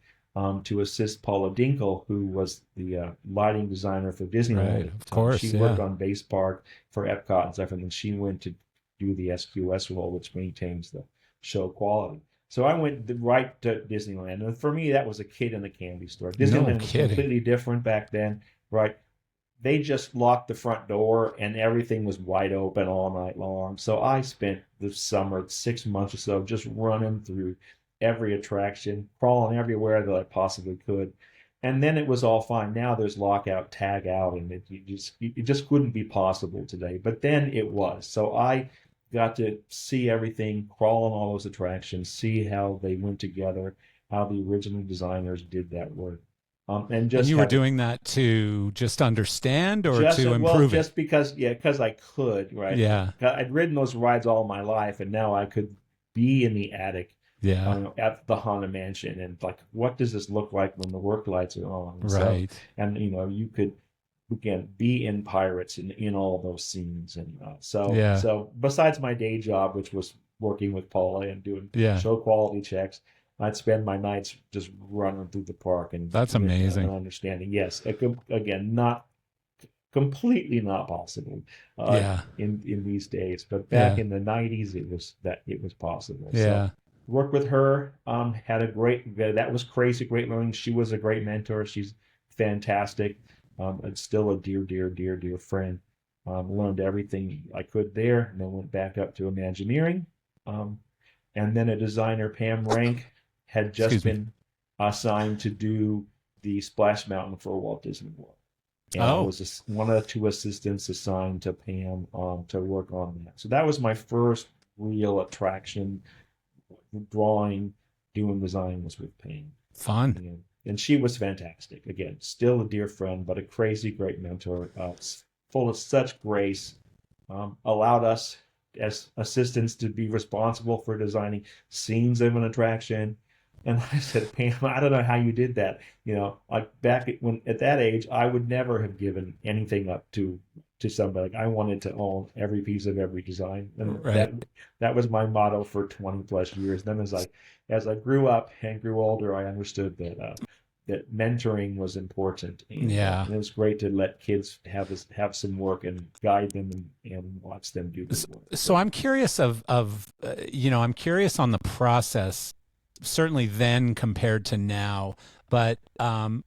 To assist Paula Dinkle, who was the lighting designer for Disneyland. Right, of course, she worked on Base Park for Epcot and stuff, and then she went to do the SQS role, which maintains the show quality. So I went right to Disneyland, and for me, that was a kid in a candy store. Disneyland was completely different back then, right? They just locked the front door, and everything was wide open all night long. So I spent the summer, 6 months or so, just running through every attraction, crawling everywhere that I possibly could. And then it was all fine. Now there's lockout, tag out, and it just wouldn't be possible today. But then it was. So I got to see everything, crawl on all those attractions, see how they went together, how the original designers did that work. And you were doing that to just understand or to improve just because I could, right? Yeah. I'd ridden those rides all my life, and now I could be in the attic, at the Haunted Mansion, and like, what does this look like when the work lights are on? Right. And you could again be in Pirates in all those scenes, and so besides my day job, which was working with Paula and doing show quality checks, I'd spend my nights just running through the park, and that's amazing. And understanding, yes, again, not completely not possible in these days, but back in the 90s, it was possible. Yeah. So worked with her, had a that was crazy, great learning. She was a great mentor. She's fantastic. And still a dear friend. Learned everything I could there, and then went back up to Imagineering. And then a designer, Pam Rank, had just been assigned to do the Splash Mountain for Walt Disney World. And I was one of the two assistants assigned to Pam to work on that. So that was my first real attraction. Drawing, doing design was with Pam. Fun. And she was fantastic. Again, still a dear friend, but a crazy great mentor, full of such grace. Allowed us as assistants to be responsible for designing scenes of an attraction. And I said, Pam, I don't know how you did that. Like at that age, I would never have given anything up to somebody. I wanted to own every piece of every design. And that was my motto for 20 plus years. Then as I grew up and grew older, I understood that mentoring was important. And it was great to let kids have some work and guide them and watch them do the work. So I'm curious I'm curious on the process, certainly then compared to now, but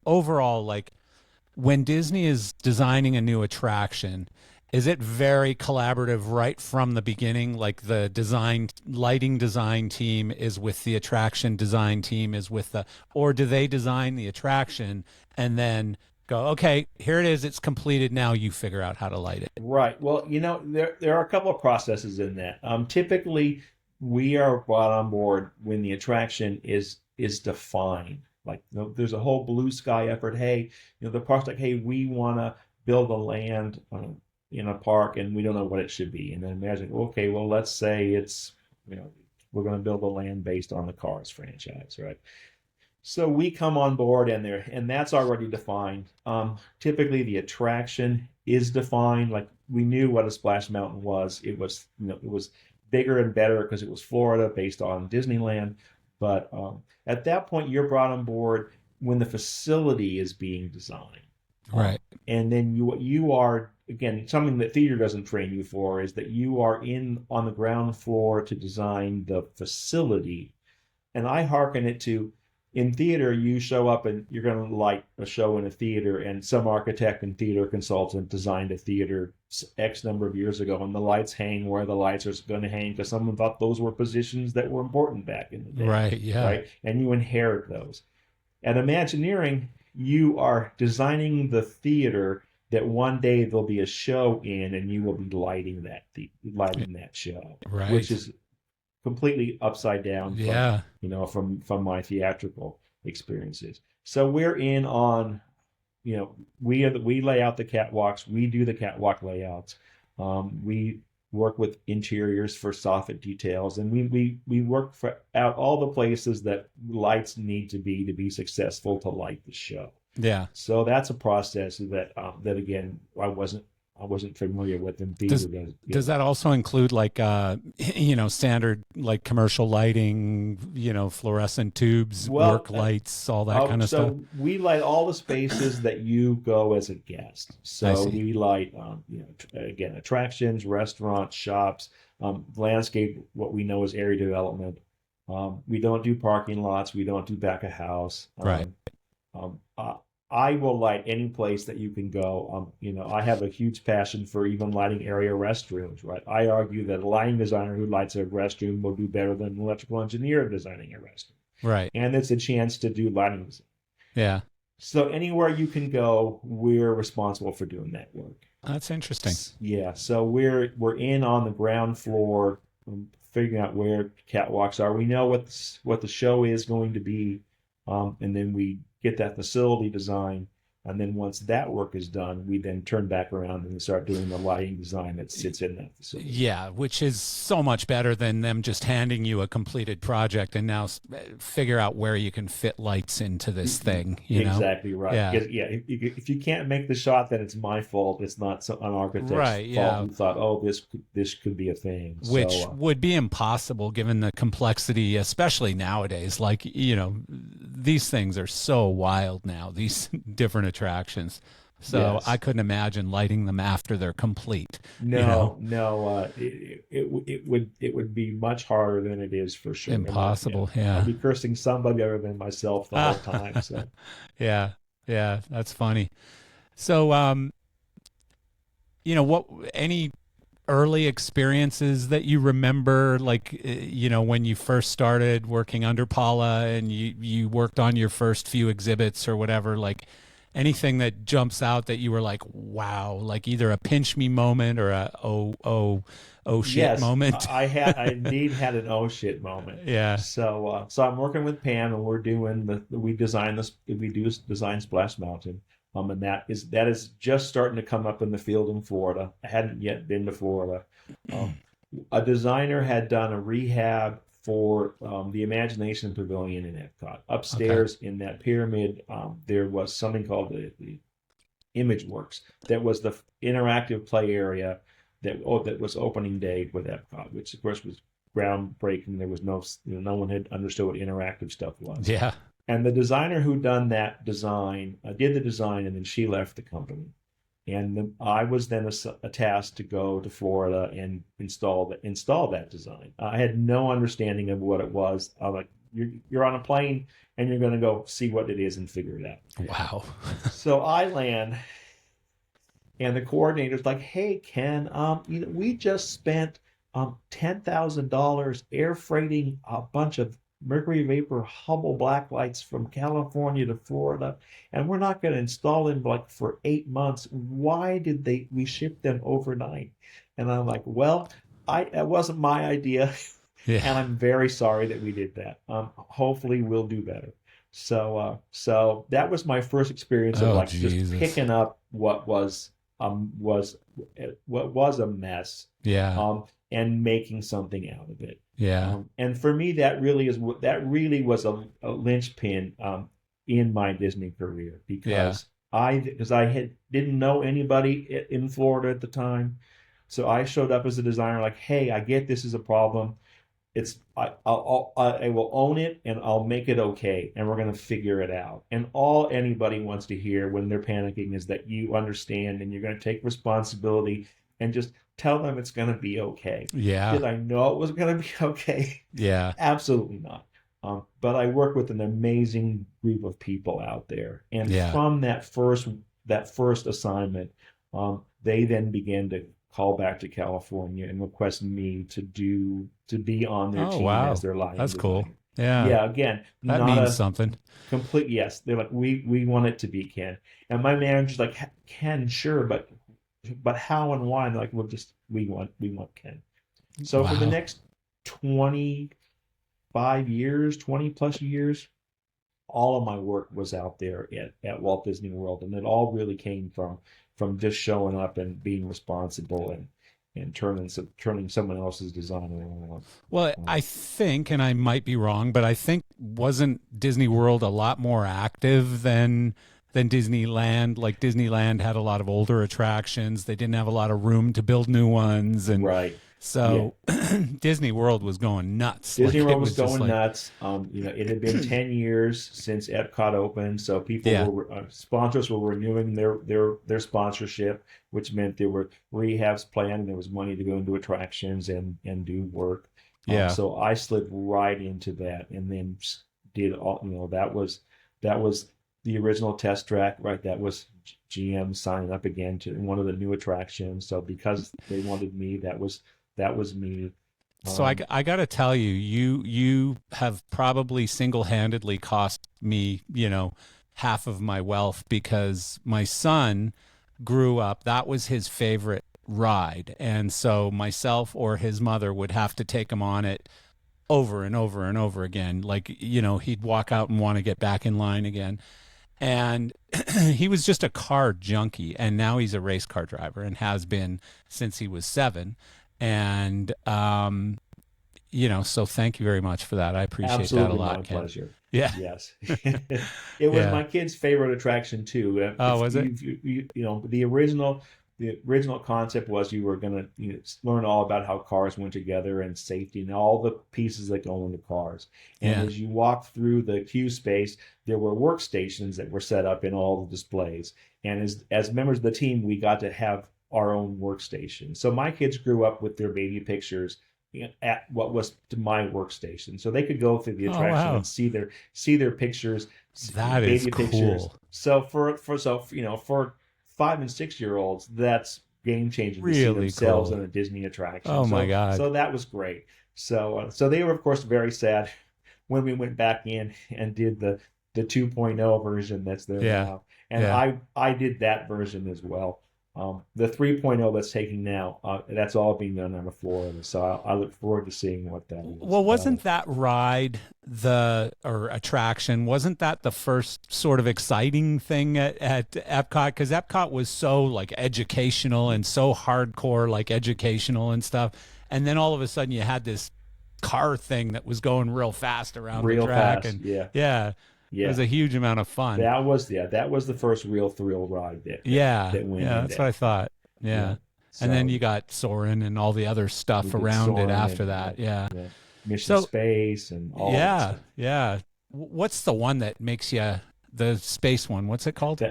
overall, like when Disney is designing a new attraction, is it very collaborative right from the beginning? Like the lighting design team is with the attraction design team or do they design the attraction and then go, okay, here it is, it's completed, now you figure out how to light it? Right. Well, there are a couple of processes in that. Typically, we are brought on board when the attraction is defined. Like there's a whole blue sky effort. Hey, the park's like, hey, we want to build a land in a park, and we don't know what it should be. And then imagine, okay, well, let's say it's, we're going to build a land based on the Cars franchise, right? So we come on board, and that's already defined. Typically, the attraction is defined. Like we knew what a Splash Mountain was. It was, it was bigger and better because it was Florida, based on Disneyland. But at that point, you're brought on board when the facility is being designed. Right. And then you are, again, something that theater doesn't train you for is that you are on the ground floor to design the facility. And I hearken it to, in theater, you show up and you're going to light a show in a theater, and some architect and theater consultant designed a theater X number of years ago, and the lights hang where the lights are going to hang because someone thought those were positions that were important back in the day. Right, yeah. Right? And you inherit those. At Imagineering, you are designing the theater that one day there'll be a show in, and you will be lighting that show, right? Which is completely upside down from my theatrical experiences. So we're in on, we lay out the catwalks, we do the catwalk layouts, we work with interiors for soffit details, and we work out all the places that lights need to be successful to light the show. Yeah. So that's a process that again I wasn't familiar with in theater. Does that also include like standard like commercial lighting, fluorescent tubes, work lights, all that kind of stuff? So we light all the spaces that you go as a guest. So we light again, attractions, restaurants, shops, landscape, what we know as area development. We don't do parking lots, we don't do back of house. Right. I will light any place that you can go. I have a huge passion for even lighting area restrooms, right? I argue that a lighting designer who lights a restroom will do better than an electrical engineer designing a restroom. Right. And it's a chance to do lighting design. Yeah. So anywhere you can go, we're responsible for doing that work. That's interesting. Yeah. So we're in on the ground floor, figuring out where catwalks are. We know what the show is going to be, and then we get that facility design. And then once that work is done, we then turn back around and start doing the lighting design that sits in that facility. Yeah, which is so much better than them just handing you a completed project and now figure out where you can fit lights into this thing. You know? Exactly right. Yeah. If you can't make the shot, then it's my fault. It's not an architect's fault who thought, oh, this could be a thing. Which would be impossible given the complexity, especially nowadays. Like, you know, these things are so wild now, these different attractions. So I couldn't imagine lighting them after they're complete. No. It would be much harder than it is for sure. Impossible. I'd be cursing somebody other than myself the whole time. So yeah, that's funny. So, you know, any early experiences that you remember, like, you know, when you first started working under Paula and you worked on your first few exhibits or whatever, like anything that jumps out that you were like, wow, like either a pinch me moment or a oh shit moment? I indeed had an oh shit moment. Yeah. So I'm working with Pam and we do design Splash Mountain. And that is just starting to come up in the field in Florida. I hadn't yet been to Florida. A designer had done a rehab for the Imagination Pavilion in Epcot. Upstairs in that pyramid, there was something called the ImageWorks. That was the interactive play area that was opening day with Epcot, which of course was groundbreaking. There was no one had understood what interactive stuff was. Yeah. And the designer who done that design did the design, and then she left the company. And I was then tasked to go to Florida and install that design. I had no understanding of what it was. I'm like, you're on a plane and you're going to go see what it is and figure it out. Wow. So I land, and the coordinator's like, "Hey, Ken, we just spent $10,000 air freighting a bunch of mercury vapor Hubble blacklights from California to Florida, and we're not going to install them like for 8 months. Why did we ship them overnight?" And I'm like, well, it wasn't my idea. Yeah. And I'm very sorry that we did that. Hopefully we'll do better. So that was my first experience of just picking up what was a mess. Yeah. And making something out of it. Yeah. And for me, that really was a linchpin in my Disney career, because I didn't know anybody in Florida at the time. So I showed up as a designer, like, hey, I get this is a problem. I will own it and I'll make it okay, and we're going to figure it out. And all anybody wants to hear when they're panicking is that you understand and you're going to take responsibility and just tell them it's going to be okay. Yeah. Did I know it was going to be okay? Yeah. Absolutely not. But I work with an amazing group of people out there, and from that first assignment, they then began to call back to California and request me to be on their team as their lighting That's designer. Cool. Yeah. Yeah. Again, that means something. Complete. Yes. They're like, we want it to be Ken, and my manager's like, Ken, sure, but how and why? And like, we want Ken. So for the next 20 plus years, all of my work was out there at Walt Disney World, and it all really came from just showing up and being responsible and turning someone else's design around. Well, I think, and I might be wrong, but I think wasn't Disney World a lot more active than Disneyland? Like, Disneyland had a lot of older attractions. They didn't have a lot of room to build new ones. And right. So Disney World was going nuts. Disney World was going nuts. It had been 10 years since Epcot opened, so sponsors were renewing their sponsorship, which meant there were rehabs planned and there was money to go into attractions and do work. So I slid right into that, and then did all. That was the original test track, right? That was GM signing up again to one of the new attractions. So because they wanted me, that was me. So I got to tell you, you have probably single-handedly cost me, half of my wealth, because my son grew up, that was his favorite ride. And so myself or his mother would have to take him on it over and over and over again. Like, he'd walk out and want to get back in line again. And he was just a car junkie, and now he's a race car driver and has been since he was 7. And so thank you very much for that. I appreciate Absolutely, that a lot, my Ken. pleasure. Yeah. Yes. It was my kid's favorite attraction too. Oh, was it? The original concept was you were going to learn all about how cars went together and safety and all the pieces that go into cars. And as you walk through the queue space, there were workstations that were set up in all the displays. And as members of the team, we got to have our own workstation. So my kids grew up with their baby pictures at what was to my workstation, so they could go through the attraction and see their pictures. That is cool. Pictures. So for 5 and 6 year olds, that's game changing to see Really themselves cool. in a Disney attraction. Oh my God! So that was great. So they were of course very sad when we went back in and did the 2.0 version that's there now, and I did that version as well. The 3.0 that's taking now, that's all being done on Florida. So I look forward to seeing what that is. Well, wasn't that ride or attraction, wasn't that the first sort of exciting thing at Epcot? Because Epcot was so like educational and so hardcore, like educational and stuff. And then all of a sudden you had this car thing that was going real fast around the track. Fast, and yeah. It was a huge amount of fun. That was the first real thrill ride that went that's what I thought. Yeah. So, and then you got Soarin' and all the other stuff around it after that. Yeah. Mission Space and all that stuff. Yeah. What's the one that makes you the space one? What's it called?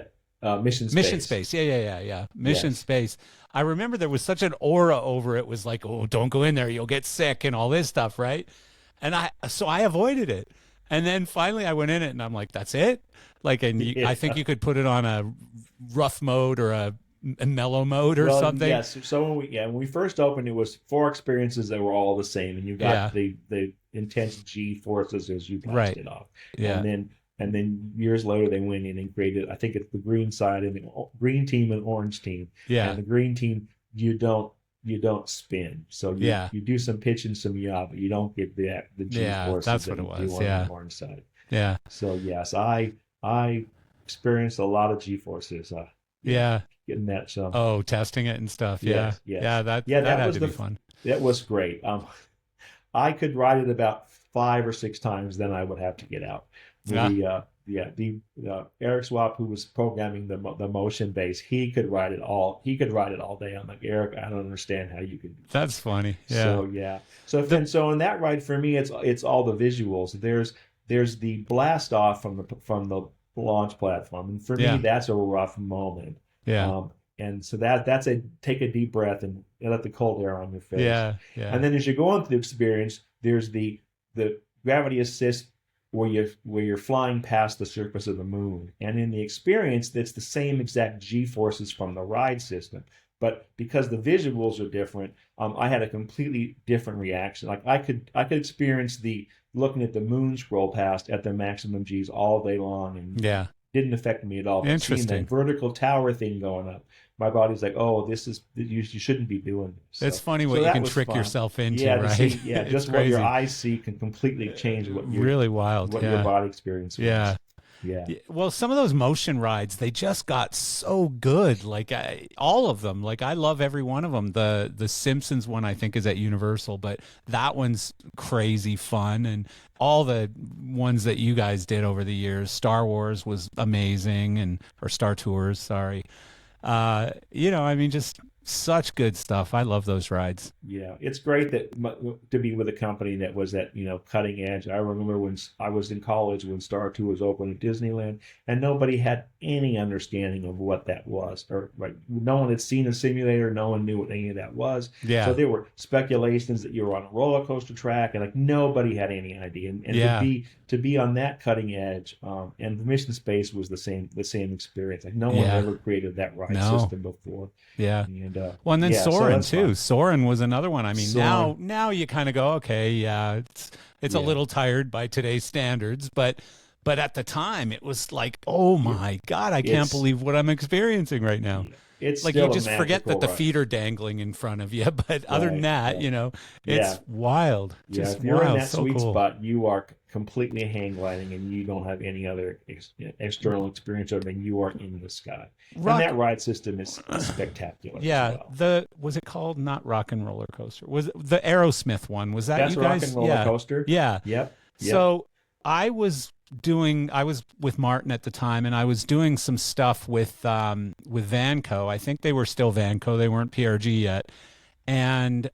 Mission Space. Mission Space. Yeah. Mission Space. I remember there was such an aura over it. Was like, oh, don't go in there, you'll get sick and all this stuff, right? And I avoided it. And then finally I went in it and I'm like, that's it? Like, and I think you could put it on a rough mode or a mellow mode or something. Yes. So when we first opened, it was 4 experiences that were all the same. And you got the intense G forces as you blasted it off. Yeah. And then years later they went in and created, I think it's the green side and the green team and orange team. Yeah. And the green team, you don't spin, so you do some pitch and some yaw, but you don't get the G forces. That's what it was. On the orange side. Yeah. So yes, I experienced a lot of G forces. Getting that. So testing it and stuff. Yes. That had to be fun. That was great. I could ride it about 5 or 6 times, then I would have to get out. Eric Swap, who was programming the motion base, he could ride it all. He could ride it all day. I'm like, Eric, I don't understand how you could do that. That's funny. Yeah. So in that ride for me, it's all the visuals. There's the blast off from the launch platform, and for me, that's a rough moment. Yeah. And so that's take a deep breath and let the cold air on your face. Yeah. And then as you go on through the experience, there's the gravity assist where you're flying past the surface of the moon. And in the experience, that's the same exact G forces from the ride system. But because the visuals are different, I had a completely different reaction. Like I could experience looking at the moon scroll past at the maximum Gs all day long, and didn't affect me at all. Interesting. Seeing that vertical tower thing going up, my body's like, oh, you shouldn't be doing this. It's funny what you can trick yourself into, right? Just what your eyes see can completely change what really wild. What your body experiences. Yeah. Yeah. Well, some of those motion rides, they just got so good. Like all of them. Like I love every one of them. The Simpsons one I think is at Universal, but that one's crazy fun, and all the ones that you guys did over the years. Star Wars was amazing, or Star Tours, sorry. Just such good stuff. I love those rides. Yeah, it's great to be with a company that was at cutting edge. I remember when I was in college when Star Tours was open at Disneyland, and nobody had any understanding of what that was, or like no one had seen a simulator, no one knew what any of that was. Yeah. So there were speculations that you were on a roller coaster track, and like nobody had any idea. And to be on that cutting edge, and the Mission Space was the same experience. Like no one ever created that ride system before. Yeah. And then Soarin' too. Fun. Soarin' was another one. I mean, now you kind of go, okay, it's a little tired by today's standards, but at the time it was like, oh my God, I can't believe what I'm experiencing right now. it's like still you a just forget that magical the ride. feet are dangling in front of you. But other than that, Right. Yeah. it's wild, Yeah, just if you're in wild, that so sweet cool. spot, you are completely hang gliding and you don't have any other external experience other than you are in the sky. And Rock, that ride system is spectacular as yeah. well. Was it called not Rock and Roller Coaster? Was it the Aerosmith one? Was that That's you Rock and guys? Roller Yeah, Coaster. yeah. Yep. Yep. So I was with Martin at the time, and I was doing some stuff with Vanco. I think they were still Vanco; they weren't PRG yet, and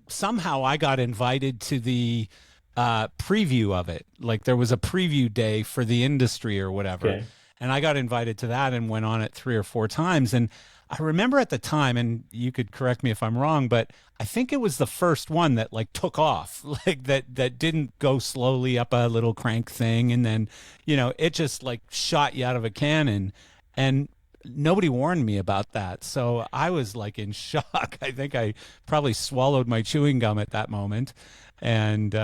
somehow I got invited to the preview of it. Like there was a preview day for the industry or whatever, Okay. and I got invited to that and went on it 3 or 4 times. And I remember at the time, and you could correct me if I'm wrong, but I think it was the first one that like took off, like that didn't go slowly up a little crank thing, and then it just like shot you out of a cannon, and nobody warned me about that. So I was like in shock. I think I probably swallowed my chewing gum at that moment, and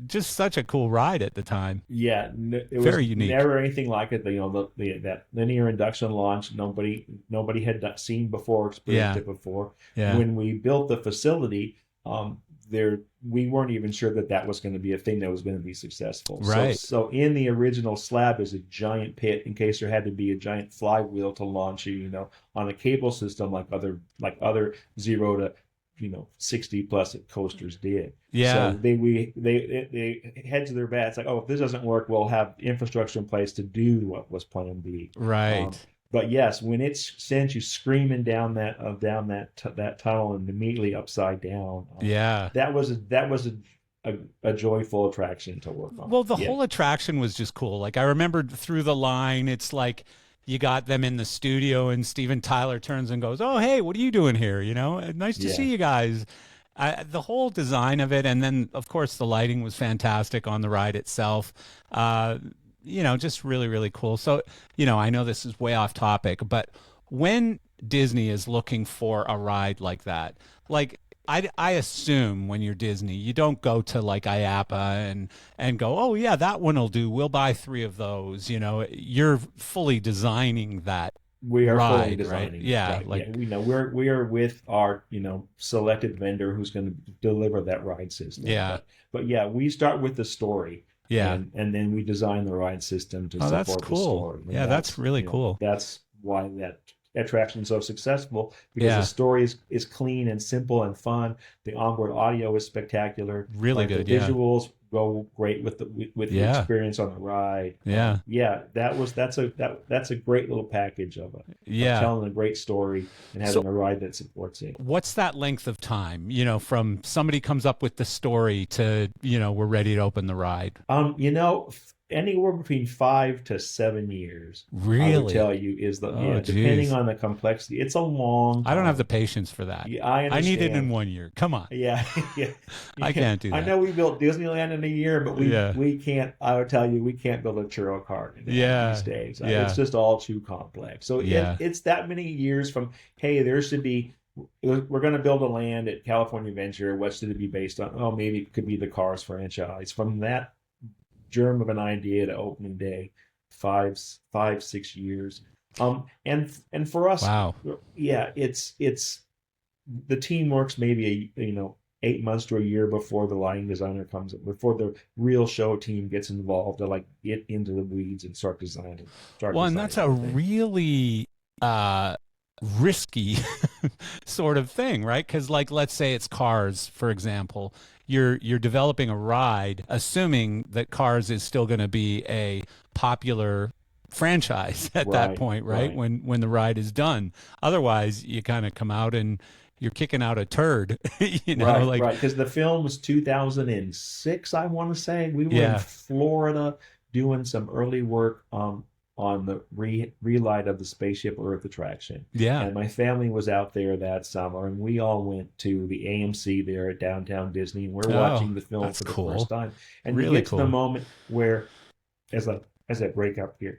just such a cool ride at the time. Yeah, it was Very unique. never anything like it. That linear induction launch, nobody had seen before, experienced Yeah, it before. yeah, When we built the facility, there we weren't even sure that that was going to be a thing that was going to be successful. So right. so in the original slab is a giant pit in case there had to be a giant flywheel to launch you, on a cable system like other 0 to 60 plus coasters did. Yeah, So they head to their bats like, oh, if this doesn't work, we'll have infrastructure in place to do what was Plan B. Um, right. but yes, when it sends you screaming down that tunnel and immediately upside down, Yeah. that was a joyful attraction to work on. Well, the Yeah, whole attraction was just cool. Like I remembered through the line, it's like you got them in the studio, and Steven Tyler turns and goes, "Oh, hey, what are you doing here? Nice to yeah. see you guys." The whole design of it, and then of course the lighting was fantastic on the ride itself. Uh, just really, really cool. So, I know this is way off topic, but when Disney is looking for a ride like that, like I assume when you're Disney, you don't go to like IAPA and go, oh yeah, that one will do. We'll buy 3 of those. You're fully designing that We are fully ride, right? designing it, Yeah, right? like Yeah, we are with our selected vendor who's going to deliver that ride system. yeah, But yeah, we start with the story, yeah. and then we design the ride system to Oh, that's support the cool. story. And Yeah, that's really cool. that's why that attraction is so successful because the Yeah, story is clean and simple and fun. The onboard audio is spectacular. really Like the good. Yeah, visuals go great with the yeah, experience on the ride. yeah, Yeah, that's a great little package of yeah. telling a great story and having So a ride that supports it. what's that length of time, from somebody comes up with the story to, we're ready to open the ride? Anywhere between 5 to 7 years, I would tell Really? you is Oh, depending geez. on the complexity. It's a long I don't have the time. patience for that. Yeah, I I need it in understand. 1 year. Come on. Yeah, yeah, I yeah. can't do I that. know we built Disneyland in a year, but we Yeah. we can't. I would tell you, we can't build a churro cart these Yeah. days. It's Yeah. just all too complex. So Yeah. it's that many years from, hey, there should be. We're going to build a land at California Adventure. What should it be based on? Oh, maybe it could be the Cars franchise. From that germ of an idea to opening day, 6 years. And for us, Wow. yeah, it's the team works maybe 8 months to a year before the lighting designer comes up, before the real show team gets involved to like get into the weeds and start Well, and that's designing a everything. really risky sort of thing, right? Because, like, let's say it's Cars, for example. You're developing a ride, assuming that Cars is still going to be a popular franchise at that Right, point, right? right. When the ride is done. Otherwise, you kind of come out and you're kicking out a turd, Right, like right. Because the film was 2006, I want to say. We were in yeah, Florida doing some early work on the relight of the Spaceship Earth attraction. yeah. And my family was out there that summer, and we all went to the AMC there at Downtown Disney, and we're Oh, watching the film that's for the cool. first time. And you Really get to the cool. moment where, as I break up here,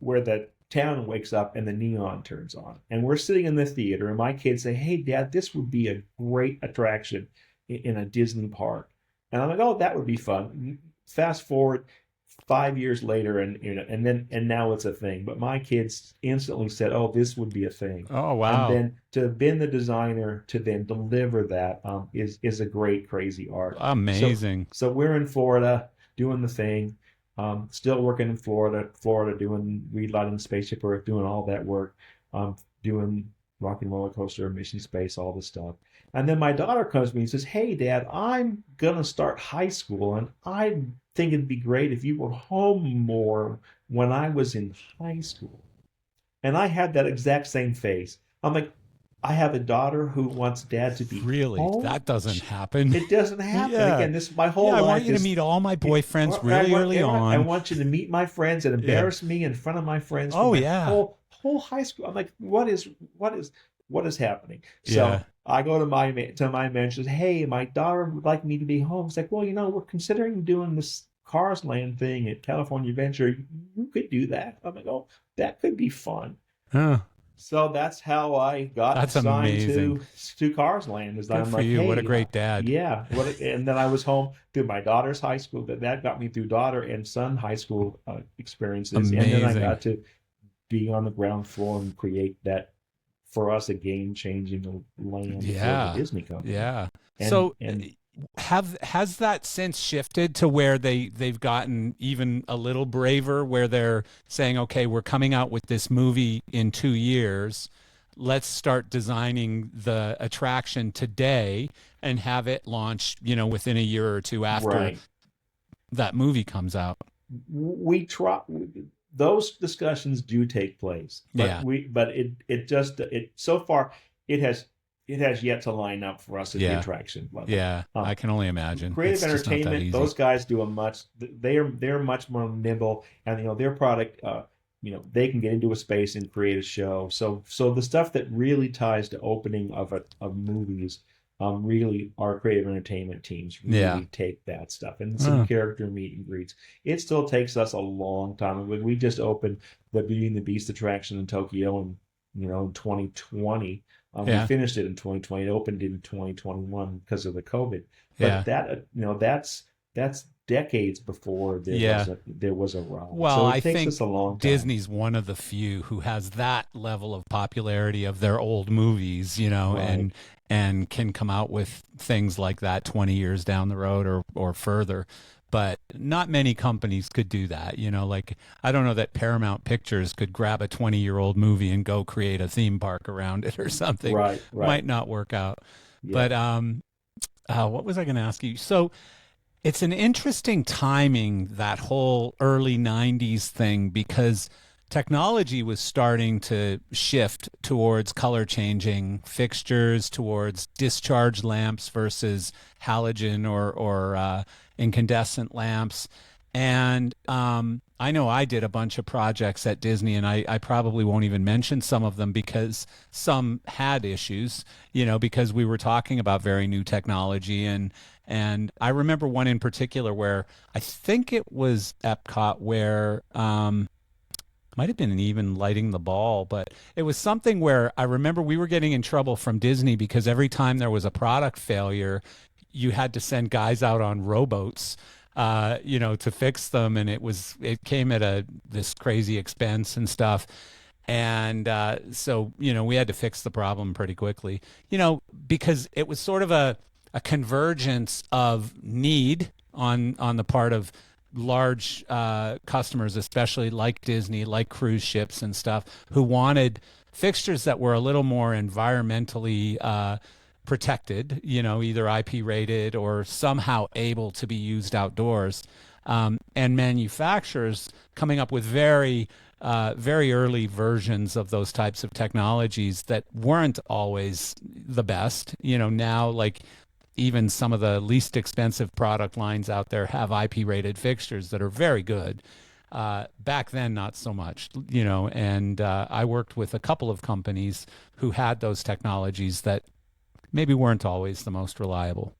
where the town wakes up and the neon turns on, and we're sitting in the theater, and my kids say, "Hey, Dad, this would be a great attraction in a Disney park." And I'm like, "Oh, that would be fun." Fast forward 5 years later, and now it's a thing. But my kids instantly said, "Oh, this would be a thing." Oh, And wow. then to have been the designer to then deliver that is a great, crazy art. Amazing. So we're in Florida doing the thing, still working in Florida doing relighting Spaceship Earth, doing all that work, doing Rock and Roller Coaster, Mission Space, all this stuff. And then my daughter comes to me and says, "Hey, Dad, I'm gonna start high school, and I think it'd be great if you were home more when I was in high school." And I had that exact same face. I'm like, I have a daughter who wants Dad to be Really? home. That doesn't happen. It doesn't happen. Yeah. Again, this my whole Yeah, I life want you to is- meet all my boyfriends I really want- early I on. want you to meet my friends and embarrass me in front of my friends. Oh, for my yeah. whole high school. I'm like, what is happening? So Yeah. I go to my manager, says, "Hey, my daughter would like me to be home." It's like, "Well, we're considering doing this Cars Land thing at California Adventure. You could do that." I'm like, "Oh, that could be fun." Huh. So that's how I got That's assigned amazing. to Cars Land. Is that Good I'm for like, you. "Hey, What a great dad. yeah." And then I was home through my daughter's high school. That got me through daughter and son high school experiences. And then I Amazing. got to be on the ground floor and create that, for us, a game-changing land Yeah. for the Disney Company. Yeah. And- So and- has that since shifted to where they've gotten even a little braver, where they're saying, okay, we're coming out with this movie in 2 years. Let's start designing the attraction today and have it launched, within a year or two after Right. that movie comes out. We try. Those discussions do take place, but Yeah. so far it has yet to line up for us at the Yeah. attraction level. Yeah, I can only imagine. Creative It's just not that entertainment, easy. those guys do they're much more nimble, and their product, they can get into a space and create a show. So the stuff that really ties to opening of movies, really our creative entertainment teams really Yeah. take that stuff, and some character meet and greets. It still takes us a long time. We just opened the Beauty and the Beast attraction in Tokyo in 2020. Yeah. We finished it in 2020. It opened in 2021 because of the COVID. But Yeah. that's decades before there was a ride. Well, so it I takes think us a long time. Disney's one of the few who has that level of popularity of their old movies, and can come out with things like that 20 years down the road or further. But not many companies could do that. Like, I don't know that Paramount Pictures could grab a 20-year-old movie and go create a theme park around it or something. Right. Might not work out. Yeah. But what was I going to ask you? So it's an interesting timing, that whole early 90s thing, because technology was starting to shift towards color changing fixtures, towards discharge lamps versus halogen or incandescent lamps. And I know I did a bunch of projects at Disney, and I probably won't even mention some of them because some had issues, because we were talking about very new technology. And I remember one in particular where I think it was Epcot, where might have been even Lighting the Ball, but it was something where I remember we were getting in trouble from Disney because every time there was a product failure, you had to send guys out on rowboats, to fix them, and it came at this crazy expense and stuff. And so we had to fix the problem pretty quickly, because it was sort of a convergence of need on the part of large customers, especially like Disney, like cruise ships and stuff, who wanted fixtures that were a little more environmentally protected, either IP rated or somehow able to be used outdoors. And manufacturers coming up with very early versions of those types of technologies that weren't always the best. Now, like, even some of the least expensive product lines out there have IP rated fixtures that are very good. Back then, not so much, and I worked with a couple of companies who had those technologies that maybe weren't always the most reliable.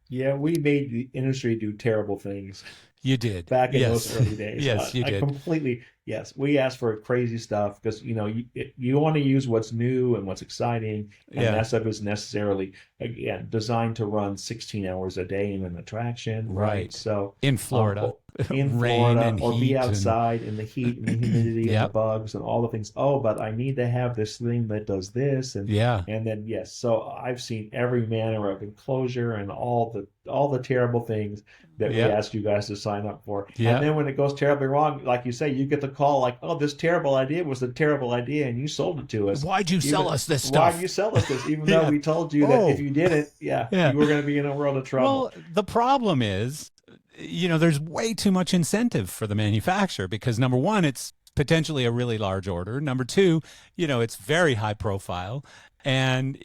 Yeah, we made the industry do terrible things. You did. Back in Yes. those early days. Yes, you did. Yes, we asked for crazy stuff because, you want to use what's new and what's exciting, and Yeah. that stuff is necessarily, again, designed to run 16 hours a day in an attraction. Right. So In Florida. in rain Florida and or heat be outside in the heat and the humidity and the Yep. bugs and all the things. Oh, but I need to have this thing that does this Yeah. and then yes. So I've seen every manner of enclosure and all the terrible things that we Yeah. ask you guys to sign up for. And Yeah. then when it goes terribly wrong, like you say, you get the call like, "Oh, this terrible idea was a terrible idea, and you sold it to us. Why'd you sell Even us this why did stuff? you sell us this? Even though Yeah. we told you that if Oh, you didn't, yeah, yeah. you were going to be in a world of trouble." Well, the problem is, there's way too much incentive for the manufacturer because number one, it's potentially a really large order. Number two, it's very high profile. And,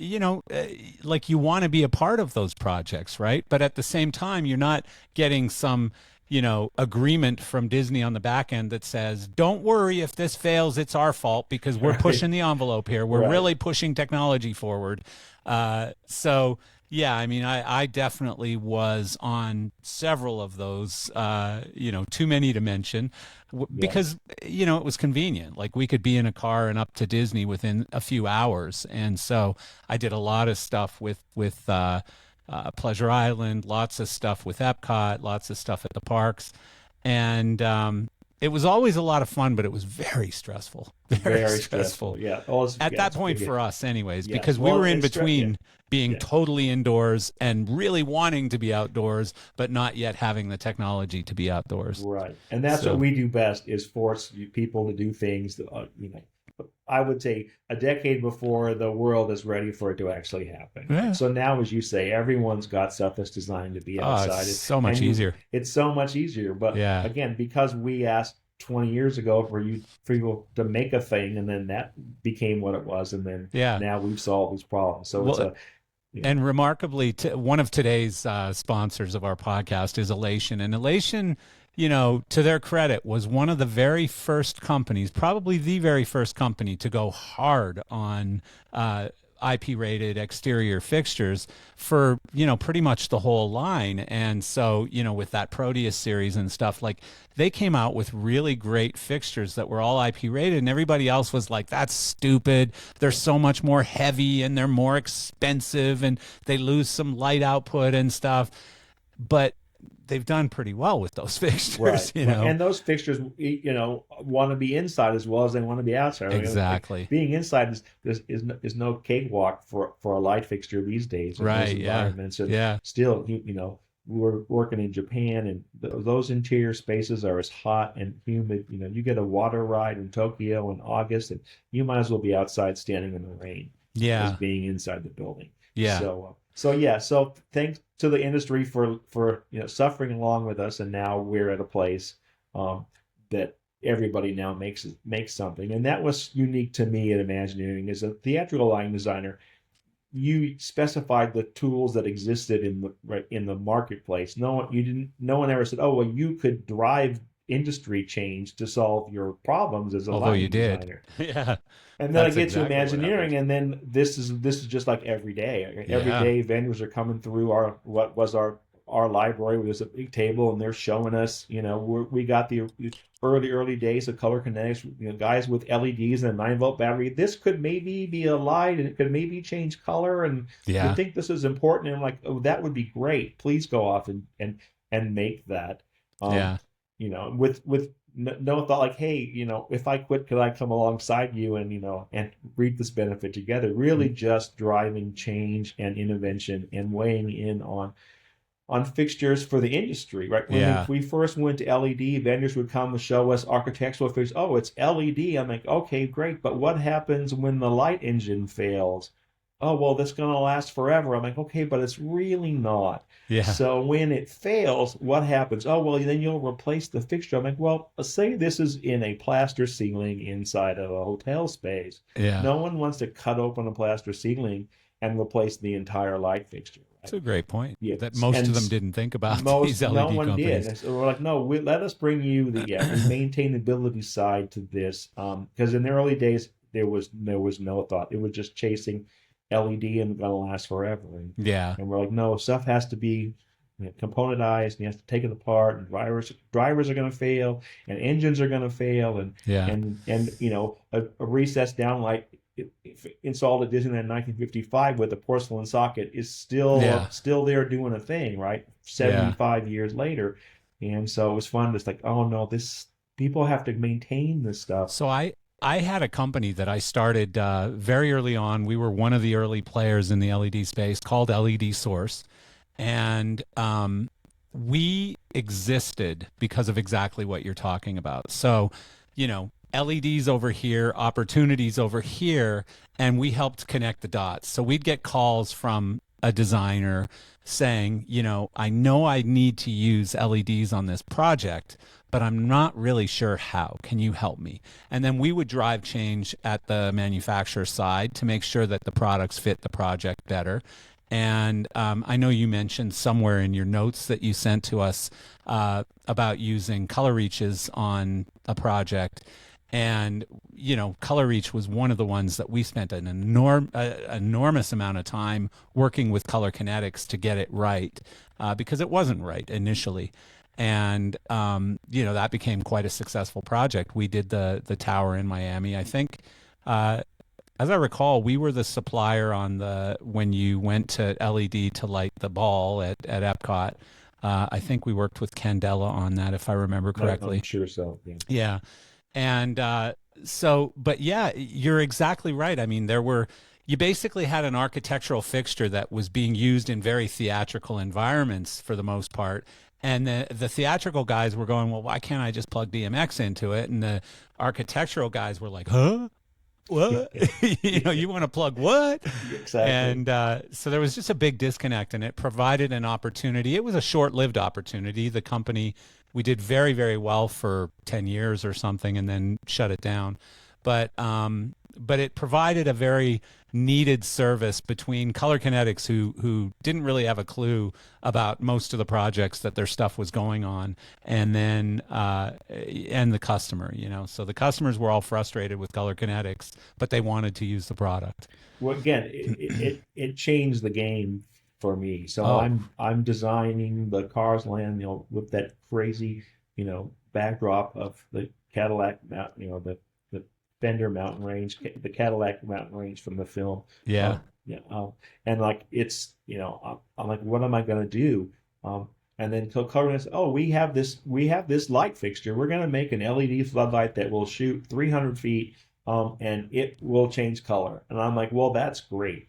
like you want to be a part of those projects, right? But at the same time, you're not getting some, agreement from Disney on the back end that says, don't worry if this fails, it's our fault because we're Right. pushing the envelope here. We're Right. really pushing technology forward. So, yeah, I mean, I definitely was on several of those, too many to mention because, it was convenient. Like we could be in a car and up to Disney within a few hours. And so I did a lot of stuff with Pleasure Island, lots of stuff with Epcot, lots of stuff at the parks. And it was always a lot of fun, but it was very stressful. Very stressful. Yeah. At that point for us anyways, Yeah. because we Well, were in it's between being Yeah. totally indoors and really wanting to be outdoors, but not yet having the technology to be outdoors. Right. And that's So- what we do best is force people to do things that, I would say a decade before the world is ready for it to actually happen. Yeah. So now, as you say, everyone's got stuff that's designed to be outside. It's so much easier. It's so much easier. But Yeah. again, because we asked 20 years ago for people to make a thing, and then that became what it was, and then now we've solved these problems. So And remarkably, one of today's sponsors of our podcast is Elation. And Elation, to their credit, was one of the very first companies, probably the very first company to go hard on IP-rated exterior fixtures for, pretty much the whole line. And so, with that Proteus series and stuff, like they came out with really great fixtures that were all IP-rated and everybody else was like, that's stupid. They're so much more heavy and they're more expensive and they lose some light output and stuff. But they've done pretty well with those fixtures, right. And those fixtures, want to be inside as well as they want to be outside. Exactly. Being inside is no cakewalk for a light fixture these days. In those environments. And still, we're working in Japan, and those interior spaces are as hot and humid. You get a water ride in Tokyo in August, and you might as well be outside standing in the rain. As being inside the building. Yeah. So thanks to the industry for suffering along with us, and now we're at a place that everybody now makes something, and that was unique to me at Imagineering as a theatrical lighting designer. You specified the tools that existed in the marketplace. No one ever said, "Oh, well, you could drive industry change to solve your problems as a lighting designer." Yeah. And then I get to Imagineering, and then this is just like every day. Every day, vendors are coming through our library with a big table, and they're showing us. We got the early days of color kinetics. Guys with LEDs and a 9-volt battery. This could maybe be a light, and it could maybe change color. And you think this is important, and I'm like, oh, that would be great. Please go off and make that. With no thought like, hey, if I quit, could I come alongside you and reap this benefit together? Really just driving change and intervention and weighing in on fixtures for the industry, right? When we first went to LED, vendors would come and show us architectural fixtures. Oh, it's LED. I'm like, okay, great. But what happens when the light engine fails? Oh, well, that's going to last forever. I'm like, okay, but it's really not. Yeah. So when it fails, what happens? Oh, well, then you'll replace the fixture. I'm like, well, say this is in a plaster ceiling inside of a hotel space. Yeah. No one wants to cut open a plaster ceiling and replace the entire light fixture. Right? That's a great point. Yeah. That most of them didn't think about these LED no one companies. did. So we're like, no, let us bring you the maintainability side to this. Because in the early days, there was no thought. It was just chasing LED and going to last forever. And we're like, no, stuff has to be componentized, and you have to take it apart, and drivers are going to fail, and engines are going to fail, and a recessed downlight installed at Disneyland in 1955 with a porcelain socket is still there doing a thing, right? 75 years later. And so it was fun. It's like, oh no, this people have to maintain this stuff. So I had a company that I started very early on. We were one of the early players in the LED space called LED Source, and we existed because of exactly what you're talking about. So, LEDs over here, opportunities over here, and we helped connect the dots. So we'd get calls from a designer saying, I know I need to use LEDs on this project, but I'm not really sure how. Can you help me? And then we would drive change at the manufacturer side to make sure that the products fit the project better. And I know you mentioned somewhere in your notes that you sent to us about using color reaches on a project. And, Color Reach was one of the ones that we spent an enormous amount of time working with Color Kinetics to get it right because it wasn't right initially. And, that became quite a successful project. We did the tower in Miami. I think, as I recall, we were the supplier when you went to LED to light the ball at Epcot. I think we worked with Candela on that, if I remember correctly. I'm sure so. Yeah. Yeah. And but yeah, you're exactly right. I mean, you basically had an architectural fixture that was being used in very theatrical environments for the most part. And the theatrical guys were going, well, why can't I just plug BMX into it? And the architectural guys were like, huh? What? You want to plug what? Exactly. And so there was just a big disconnect, and it provided an opportunity. It was a short-lived opportunity. The company, we did very, very well for 10 years or something and then shut it down. But it provided a very needed service between Color Kinetics, who didn't really have a clue about most of the projects that their stuff was going on, and then and the customer. So the customers were all frustrated with Color Kinetics, but they wanted to use the product. Well, again, it changed the game for me. So I'm designing the Cars Land, with that crazy, backdrop of the Cadillac, the Fender mountain range, the Cadillac mountain range from the film. Yeah. And like it's, I'm like, what am I going to do? And then Color says, oh, we have this light fixture. We're going to make an LED floodlight that will shoot 300 feet, and it will change color. And I'm like, well, that's great.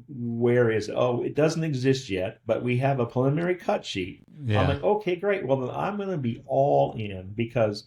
Where is it? Oh, it doesn't exist yet, but we have a preliminary cut sheet. Yeah. I'm like, okay, great. Well, then I'm going to be all in because,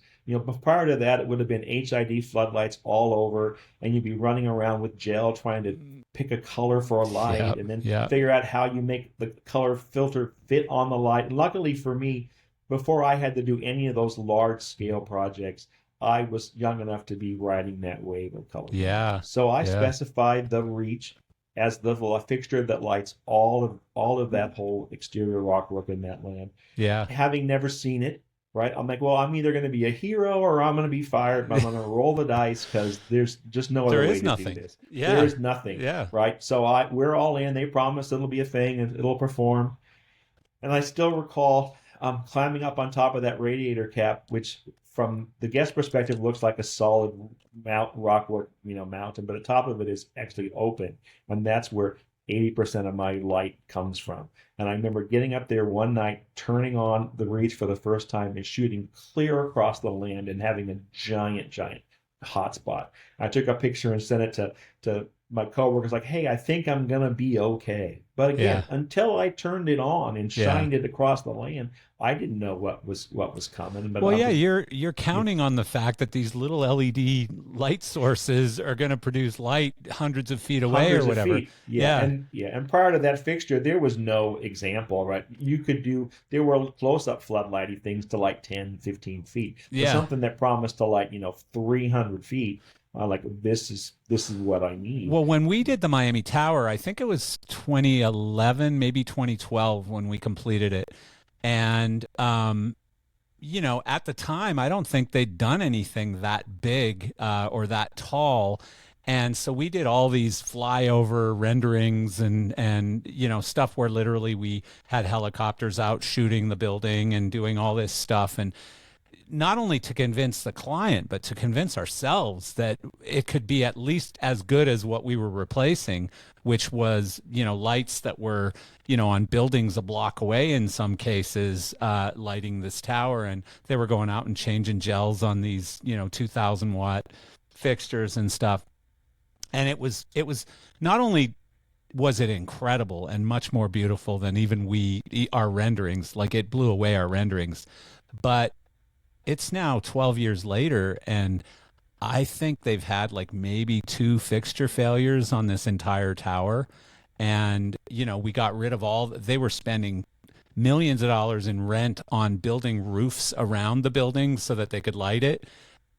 prior to that, it would have been HID floodlights all over, and you'd be running around with gel trying to pick a color for a light and then figure out how you make the color filter fit on the light. Luckily for me, before I had to do any of those large scale projects, I was young enough to be riding that wave of color. Yeah. So I specified the reach as the fixture that lights all of that whole exterior rockwork in that land. Yeah. Having never seen it, right? I'm like, well, I'm either going to be a hero or I'm going to be fired, but I'm going to roll the dice because there's just no other way to do this. Yeah. There is nothing. Yeah. Right? So we're all in. They promised it'll be a thing and it'll perform. And I still recall climbing up on top of that radiator cap, which from the guest perspective looks like a solid rockwork, mountain, but the top of it is actually open, and that's where 80% of my light comes from. And I remember getting up there one night, turning on the reach for the first time and shooting clear across the land and having a giant hotspot. I took a picture and sent it to my coworkers, like, hey, I think I'm gonna be okay. But again, until I turned it on and shined it across the land, I didn't know what was coming. But you're counting on the fact that these little LED light sources are going to produce light hundreds of feet away or whatever. And prior to that fixture, there was no example, right? There were close-up floodlighty things to like 10, 15 feet. But something that promised to light 300 feet. Like this is what I need. Well, when we did the Miami Tower, I think it was 2011, maybe 2012 when we completed it. And, at the time, I don't think they'd done anything that big or that tall. And so we did all these flyover renderings and stuff where literally we had helicopters out shooting the building and doing all this stuff. And not only to convince the client, but to convince ourselves that it could be at least as good as what we were replacing, which was, lights that were, on buildings a block away in some cases, lighting this tower. And they were going out and changing gels on these, 2,000-watt fixtures and stuff. And it was not only was it incredible and much more beautiful than even our renderings, like it blew away our renderings, but it's now 12 years later, and I think they've had like maybe 2 fixture failures on this entire tower. And, we got rid of they were spending millions of dollars in rent on building roofs around the building so that they could light it.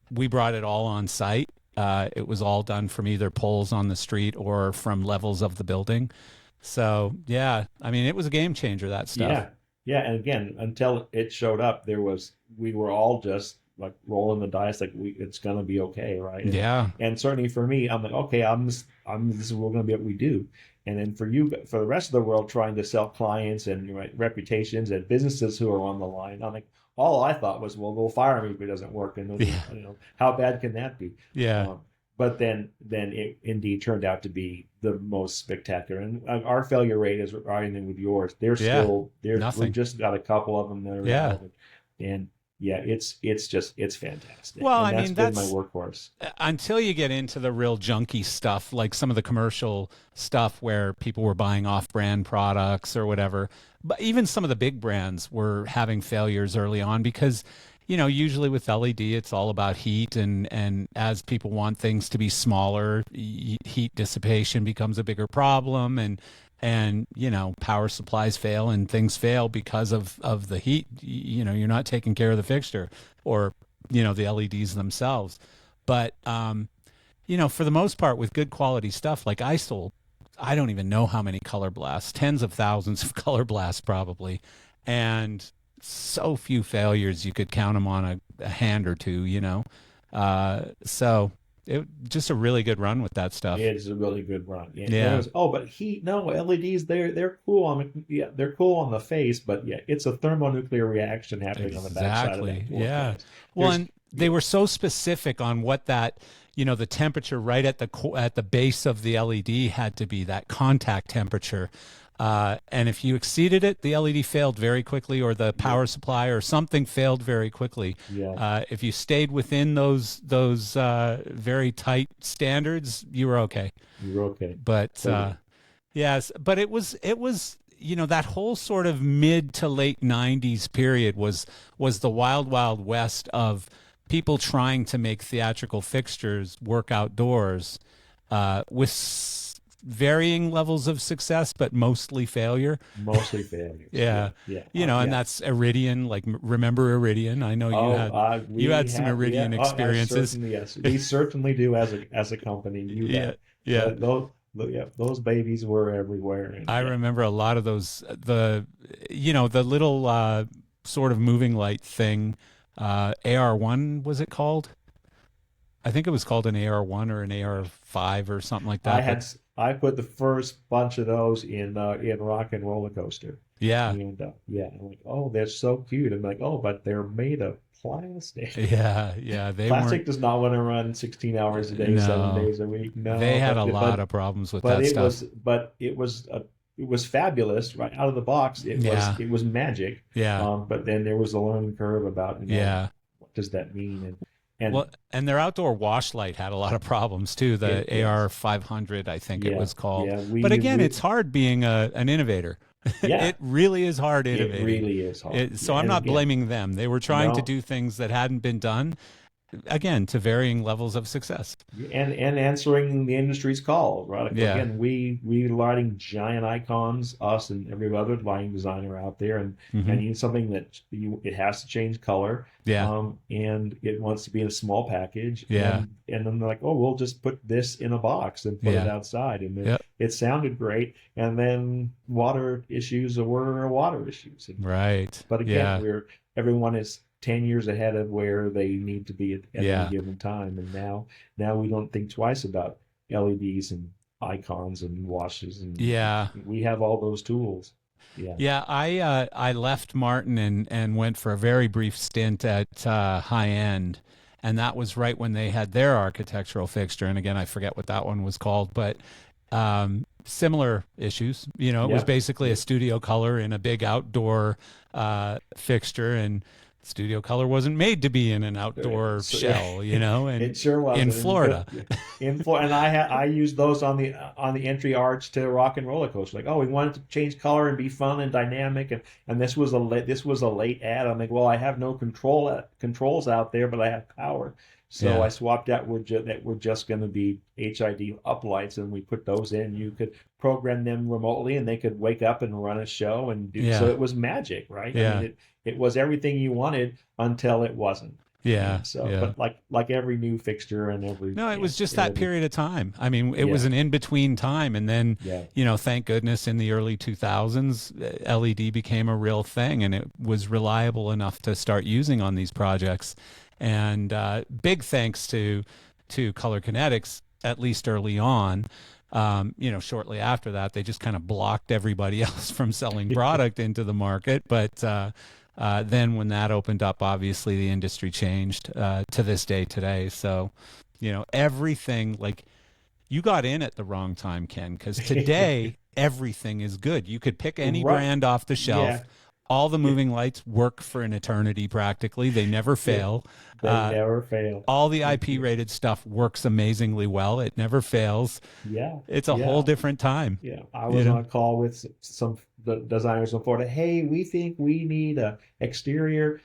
We brought it all on site. It was all done from either poles on the street or from levels of the building. So, yeah, I mean, it was a game changer, that stuff. Yeah. Yeah, and again, until it showed up, we were all just like rolling the dice, like it's gonna be okay, right? Yeah. And certainly for me, I'm like, okay, this is what we're gonna be what we do. And then for the rest of the world, trying to sell clients and reputations and businesses who are on the line, I'm like, all I thought was, well, they'll fire me if it doesn't work, and how bad can that be? Yeah. But then it indeed turned out to be the most spectacular. And our failure rate is right in with yours. We've just got a couple of them that are relevant. And yeah, it's fantastic. Well, and that's been my workhorse. Until you get into the real junky stuff, like some of the commercial stuff where people were buying off-brand products or whatever. But even some of the big brands were having failures early on because, usually with LED, it's all about heat. And as people want things to be smaller, heat dissipation becomes a bigger problem. And power supplies fail and things fail because of the heat. You're not taking care of the fixture or, the LEDs themselves. But, for the most part, with good quality stuff, like I don't even know how many color blasts, tens of thousands of color blasts probably. And so few failures, you could count them on a hand or two, so it just a really good run with that stuff. It's a really good run. Yeah. But LEDs, they're cool they're cool on the face, but yeah, it's a thermonuclear reaction happening on the backside of that. Yeah. Well, and they were so specific on what that, the temperature right at the base of the LED had to be, that contact temperature. And if you exceeded it, the LED failed very quickly, or the power supply or something failed very quickly. Yeah. If you stayed within those very tight standards, you were okay. You were okay. But yes, but it was that whole sort of mid to late 90s period was the wild, wild west of people trying to make theatrical fixtures work outdoors, with varying levels of success, but mostly failure. Mostly failure. Yeah. And that's Iridian. Like, remember Iridian? I know you had some Iridian experiences. Yes, we certainly do as a company. Those babies were everywhere. I remember a lot of those. The little sort of moving light thing. AR1 was it called? I think it was called an AR1 or an AR5 or something like that. I put the first bunch of those in Rock and Roller Coaster. Yeah. And I'm like, oh, they're so cute. I'm like, oh, but they're made of plastic. Yeah. Plastic does not want to run 16 hours a day, 7 days a week. No, they had a lot of problems with that stuff. It was fabulous right out of the box. It was magic. Yeah. But then there was a learning curve about what does that mean? And their outdoor wash light had a lot of problems too. The AR 500, I think it was called. Yeah, but again, it's hard being an innovator. Yeah. It really is hard innovating. It really is hard. So I'm not blaming them. They were trying to do things that hadn't been done, again, to varying levels of success. And answering the industry's call, right? Again, we lighting giant icons, us and every other lighting designer out there, and need something that it has to change color. Yeah. And it wants to be in a small package. Yeah. And then they're like, oh, we'll just put this in a box and put it outside. And then it sounded great. And then water issues were water issues. Right. But again, everyone is 10 years ahead of where they need to be at any given time. And now we don't think twice about LEDs and icons and washes. And we have all those tools. Yeah. Yeah, I left Martin and went for a very brief stint at High End, and that was right when they had their architectural fixture. And again, I forget what that one was called, but similar issues. You know, it was Yeah. basically a studio color in a big outdoor fixture, and studio color wasn't made to be in an outdoor So, shell. You know, and it sure was in Florida. In Florida, and I used those on the entry arch to Rock and Roller Coaster. Like, oh, we wanted to change color and be fun and dynamic, and this was a late ad. I'm like, well, I have no controls out there, but I have power. So Yeah. I swapped out that were just going to be HID uplights, and we put those in. You could program them remotely, and they could wake up and run a show and do. Yeah. So it was magic, right? Yeah. I mean, it was everything you wanted until it wasn't. Yeah. So, Yeah. but like every new fixture and every No, it was just that period of time. I mean, it Yeah. was an in-between time. And then, Yeah. you know, thank goodness in the early 2000s, LED became a real thing and it was reliable enough to start using on these projects. And big thanks to Color Kinetics, at least early on. You know, shortly after that, they just kind of blocked everybody else from selling product into the market. But then when that opened up, obviously the industry changed to this day today. So, you know, everything, like, you got in at the wrong time, Ken, because today everything is good. You could pick any Right. brand off the shelf. Yeah. All the moving lights work for an eternity practically. They never fail. They never fail. All the IP rated stuff works amazingly well. It never fails. Yeah. It's a Yeah. whole different time. Yeah. I was on a call with some designers in Florida. Hey, we think we need a exterior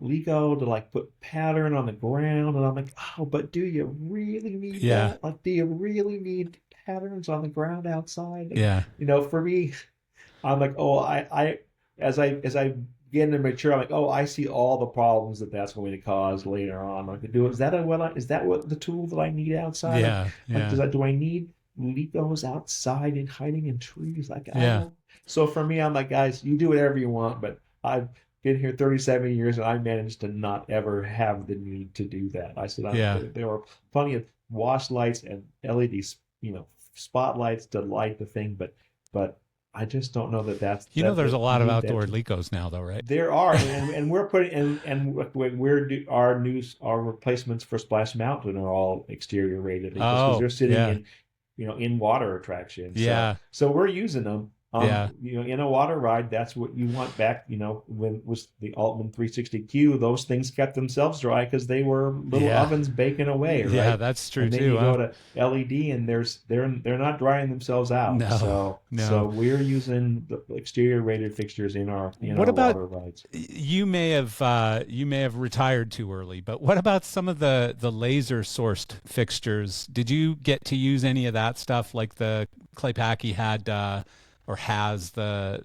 Lego to like put pattern on the ground. And I'm like, oh, but do you really need Yeah. that? Like, do you really need patterns on the ground outside? Yeah. You know, for me, I'm like, oh, as I get to mature, I'm like, oh, I see all the problems that's going to cause later on. Like, is that what the tool that I need outside? Yeah. Like, Yeah. do I need Legos outside and hiding in trees? Like, I Yeah. don't. So for me, I'm like, guys, you do whatever you want, but I've been here 37 years and I managed to not ever have the need to do that. I said, Yeah. there were plenty of wash lights and LEDs, you know, spotlights to light the thing, but I just don't know that's. You know, there's a lot of need that outdoor to- Legos now, though, right? There are, and we're putting our replacements for Splash Mountain are all exterior rated because Oh, they're sitting yeah. in, you know, in water attractions. Yeah. So we're using them. Yeah. You know, in a water ride, that's what you want back. You know, when it was the Altman 360Q, those things kept themselves dry because they were little Yeah. ovens baking away, right? Yeah, that's true And then too. you huh? go to LED, and they're not drying themselves out. No, no. So we're using the exterior rated fixtures in our What about- water rides. You may have retired too early, but what about some of the laser sourced fixtures? Did you get to use any of that stuff? Like the Claypaky had or has the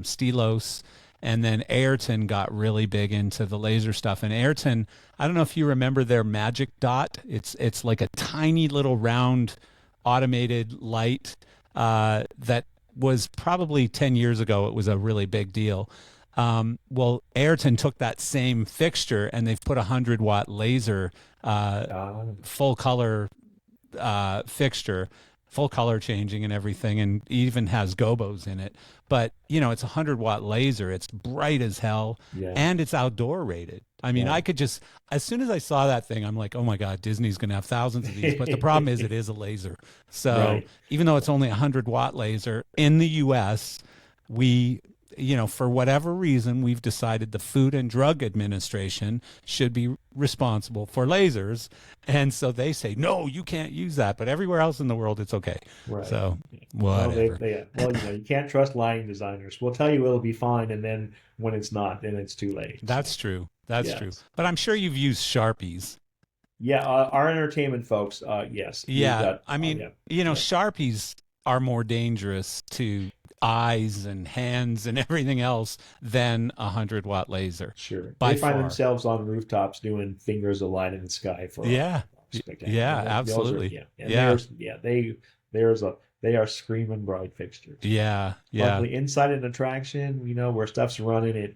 Stelos, and then Ayrton got really big into the laser stuff. And Ayrton, I don't know if you remember their Magic Dot. It's like a tiny little round automated light that was probably 10 years ago. It was a really big deal. Well, Ayrton took that same fixture and they've put a 100-watt laser full color fixture, full color changing and everything, and even has gobos in it. But you know, it's a 100-watt laser. It's bright as hell, Yeah. and it's outdoor rated. I mean, Yeah. I could just, as soon as I saw that thing, I'm like, oh my God, Disney's going to have thousands of these. But the problem is, it is a laser. So Right. even though it's only a 100-watt laser in the U.S., we, you know, for whatever reason, we've decided the Food and Drug Administration should be responsible for lasers. And so they say, no, you can't use that. But everywhere else in the world, it's okay. Right. So Well, whatever. well, you know, you can't trust lying designers. We'll tell you it'll be fine, and then when it's not, then it's too late. That's true. That's Yes. true. But I'm sure you've used Sharpies. Yeah, our entertainment folks, yes. We've Yeah. got- I mean, yeah. you know, Yeah. Sharpies are more dangerous to eyes and hands and everything else than a 100-watt laser. Sure. By They find far. themselves on rooftops doing fingers of light in the sky for Yeah. spectacular. Yeah, Those are- absolutely. yeah. And Yeah. they are screaming bright fixtures. Yeah. Yeah. Luckily, inside an attraction, you know, where stuff's running at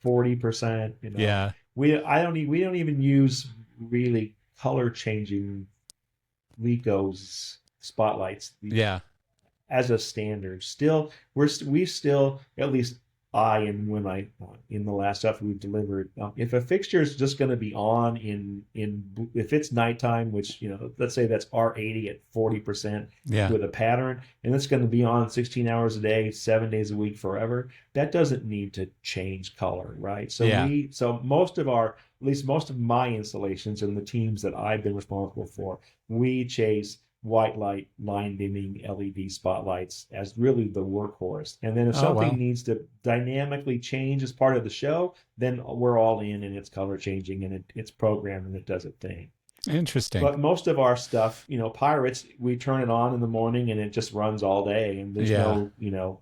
40%, you know. Yeah. We don't even use really color changing Legos spotlights. Yeah. as a standard. Still, we still, at least I, and when I in the last stuff we've delivered, if a fixture is just going to be on if it's nighttime, which let's say that's R80 at 40% Yeah. with a pattern, and it's going to be on 16 hours a day, 7 days a week, forever. That doesn't need to change color, right? So Yeah. so most of our, at least most of my installations and the teams that I've been responsible for, we chase white light, line dimming LED spotlights as really the workhorse. And then if Oh, something wow. needs to dynamically change as part of the show, then we're all in, and it's color changing, and it's programmed, and it does its thing. Interesting. But most of our stuff, Pirates, we turn it on in the morning and it just runs all day, and there's Yeah. no,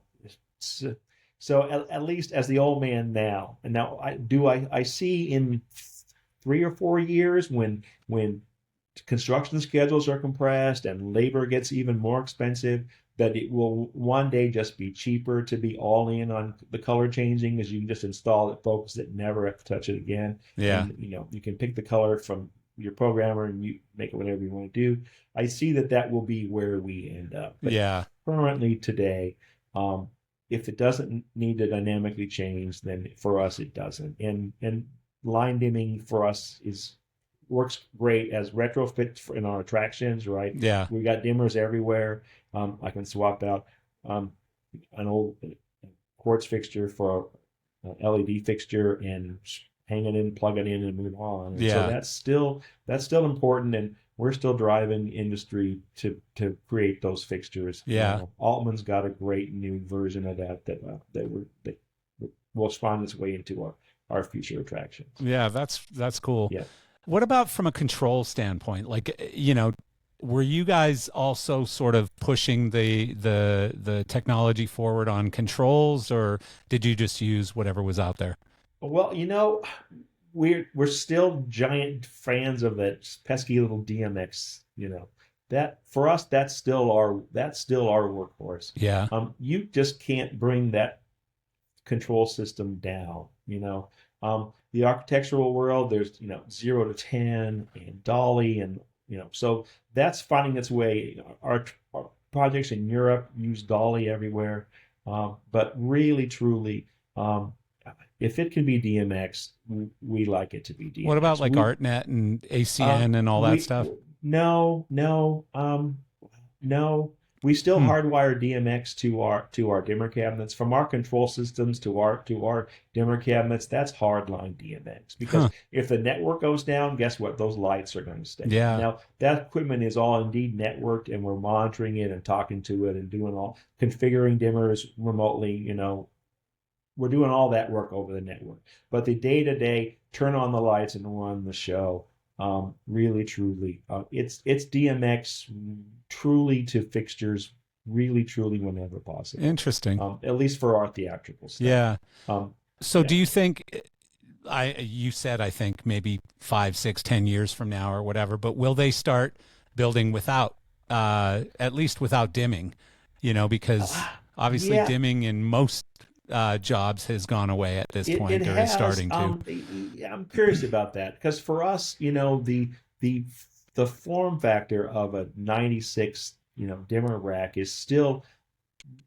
so at least as the old man now, and now I see in 3 or 4 years when construction schedules are compressed and labor gets even more expensive, that it will one day just be cheaper to be all in on the color changing, as you can just install it, focus it, never have to touch it again. Yeah. And you can pick the color from your programmer and you make it whatever you want to do. I see that will be where we end up. But Yeah. currently today, if it doesn't need to dynamically change, then for us it doesn't. And line dimming for us works great as retrofit in our attractions, right? Yeah. We got dimmers everywhere. I can swap out an old quartz fixture for an LED fixture and hang it in, plug it in, and move on. And so that's still important, and we're still driving industry to create those fixtures. Yeah. Altman's got a great new version of that will find its way into our future attractions. Yeah, that's cool. Yeah. What about from a control standpoint? Like, were you guys also sort of pushing the technology forward on controls, or did you just use whatever was out there? Well, we're still giant fans of that pesky little DMX. That for us, that's still our workhorse. Yeah. You just can't bring that control system down. The architectural world, there's 0 to 10 and Dolly, and so that's finding its way. Our projects in Europe use Dolly everywhere, but really truly, if it can be DMX, we like it to be DMX. What about like ArtNet and ACN and all that stuff? No. We still hardwire DMX to our dimmer cabinets. From our control systems to our dimmer cabinets, that's hardline DMX. Because if the network goes down, guess what? Those lights are going to stay. Yeah. Now, that equipment is all indeed networked, and we're monitoring it and talking to it and configuring dimmers remotely. We're doing all that work over the network. But the day-to-day, turn on the lights and run the show, really, truly, it's DMX truly to fixtures, really, truly whenever possible. Interesting. At least for our theatrical stuff. Yeah. So yeah. do you think, you said, I think maybe 5, 6, 10 years from now or whatever, but will they start building without, at least without dimming, because obviously dimming in most jobs has gone away at this point, or is starting to. I'm curious about that, because for us, the form factor of a 96 dimmer rack is still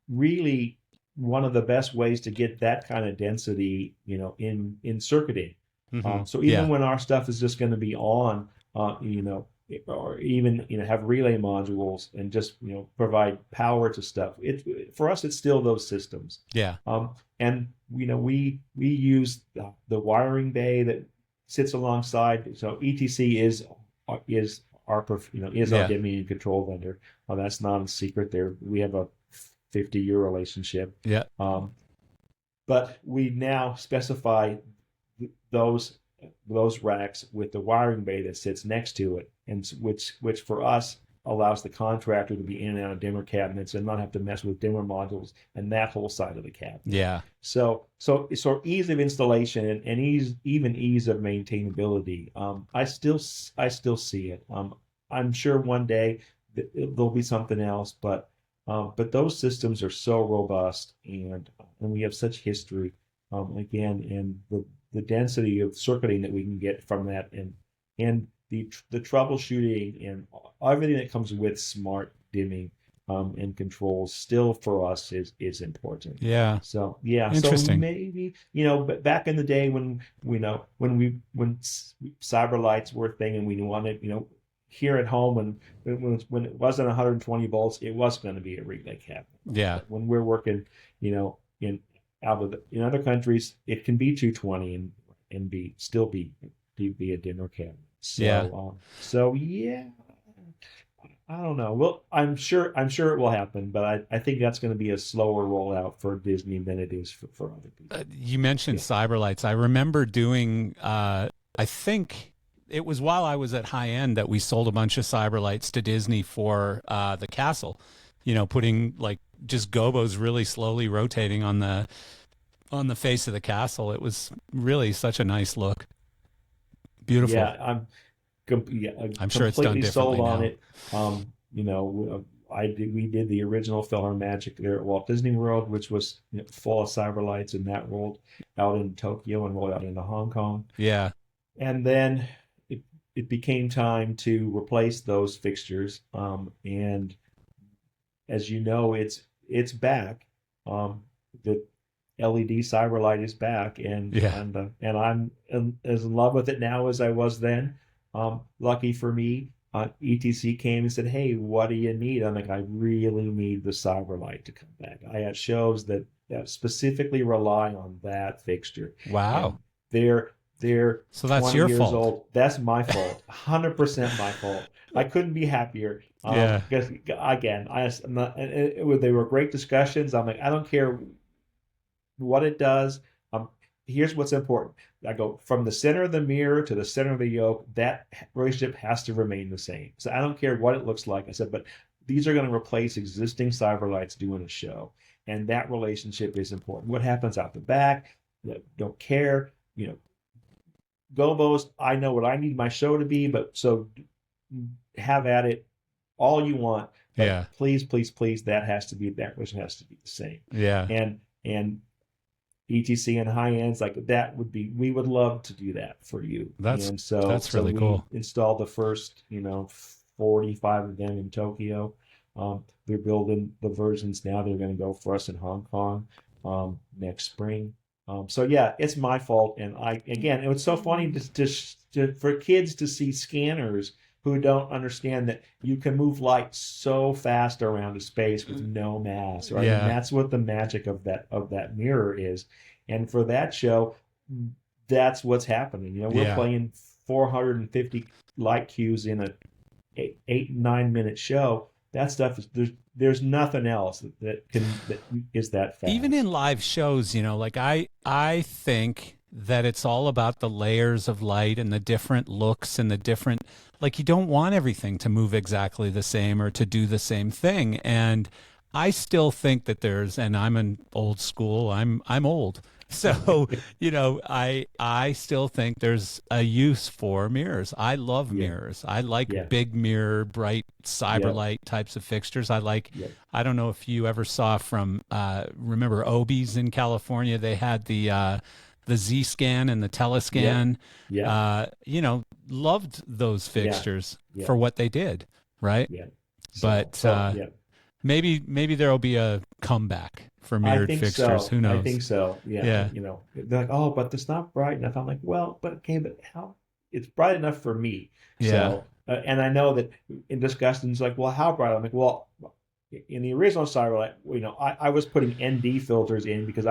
really one of the best ways to get that kind of density in circuiting. Mm-hmm. So even when our stuff is just going to be on, or even have relay modules and just provide power to stuff, for us it's still those systems. Yeah. And we use the wiring bay that sits alongside. So ETC is our dimming and control vendor. Well, that's not a secret. We have a 50-year relationship. Yeah. But we now specify those racks with the wiring bay that sits next to it, and which for us allows the contractor to be in and out of dimmer cabinets and not have to mess with dimmer modules and that whole side of the cabinet. Yeah. So ease of installation and ease of maintainability. I still see it. I'm sure one day there'll be something else, but those systems are so robust, and we have such history. Again, and the density of circuiting that we can get from that, and the troubleshooting and everything that comes with smart dimming, and controls still for us is important. Yeah. So yeah, so Interesting. maybe but back in the day when when cyber lights were a thing and we wanted here at home when it wasn't 120 volts, it was going to be a relay cabinet. Yeah. But when we're working, in in other countries, it can be 220 and still be a dinner cabinet. So Yeah. So yeah, I don't know. Well, I'm sure it will happen, but I think that's going to be a slower rollout for Disney than it is for other people. You mentioned Yeah. Cyberlights. I remember doing, I think it was while I was at High End that we sold a bunch of Cyberlights to Disney for the castle, putting like just gobos really slowly rotating on the face of the castle. It was really such a nice look. Beautiful. Yeah, I'm sure it's done completely differently sold on now. it. We did the original PhilharMagic there at Walt Disney World, which was full of cyberlights, and that rolled out in Tokyo and rolled out into Hong Kong. Yeah. And then it became time to replace those fixtures. And as you know, it's back. The LED Cyberlight is back, and Yeah. and I'm as in love with it now as I was then. Lucky for me, ETC came and said, "Hey, what do you need?" I'm like, "I really need the Cyberlight to come back." I have shows that specifically rely on that fixture. Wow. And they're So that's 20 your years fault. old. That's my fault. 100% my fault. I couldn't be happier. Yeah. Because again, I'm not, they were great discussions. I'm like, I don't care what it does. Here's what's important. I go from the center of the mirror to the center of the yoke. That relationship has to remain the same. So I don't care what it looks like. I said, but these are going to replace existing Cyberlights doing a show, and that relationship is important. What happens out the back? Don't care. Gobos, I know what I need my show to be, but so have at it all you want. But Yeah. please, please, please, that relationship has to be the same. Yeah. And ETC and high ends like that we would love to do that for you. That's really we cool. Installed the first 45 of them in Tokyo. They're building the versions now. They're going to go for us in Hong Kong next spring. So yeah, it's my fault. And it was so funny for kids to see scanners who don't understand that you can move light so fast around a space with no mass, right? Yeah. And that's what the magic of that mirror is. And for that show, that's what's happening. We're playing 450 light cues in a 8-9 minute show. That stuff there's nothing else that is that fast. Even in live shows, like I think that it's all about the layers of light and the different looks and the different, like, you don't want everything to move exactly the same or to do the same thing. And I still think that and I'm an old school, I'm old. So, I still think there's a use for mirrors. I love mirrors. I like big mirror, bright cyberlight types of fixtures. I don't know if you ever saw from, remember Obi's in California? They had the Z-Scan and the Telescan. Loved those fixtures for what they did, right? Yeah. Maybe there'll be a comeback for mirrored fixtures. Who knows? I think so. Yeah. They're like, "Oh, but it's not bright enough." I'm like, "Well, but how? It's bright enough for me." Yeah. So, and I know that in discussions, like, "Well, how bright?" I'm like, "Well, in the original Cyberlight, I was putting ND filters in because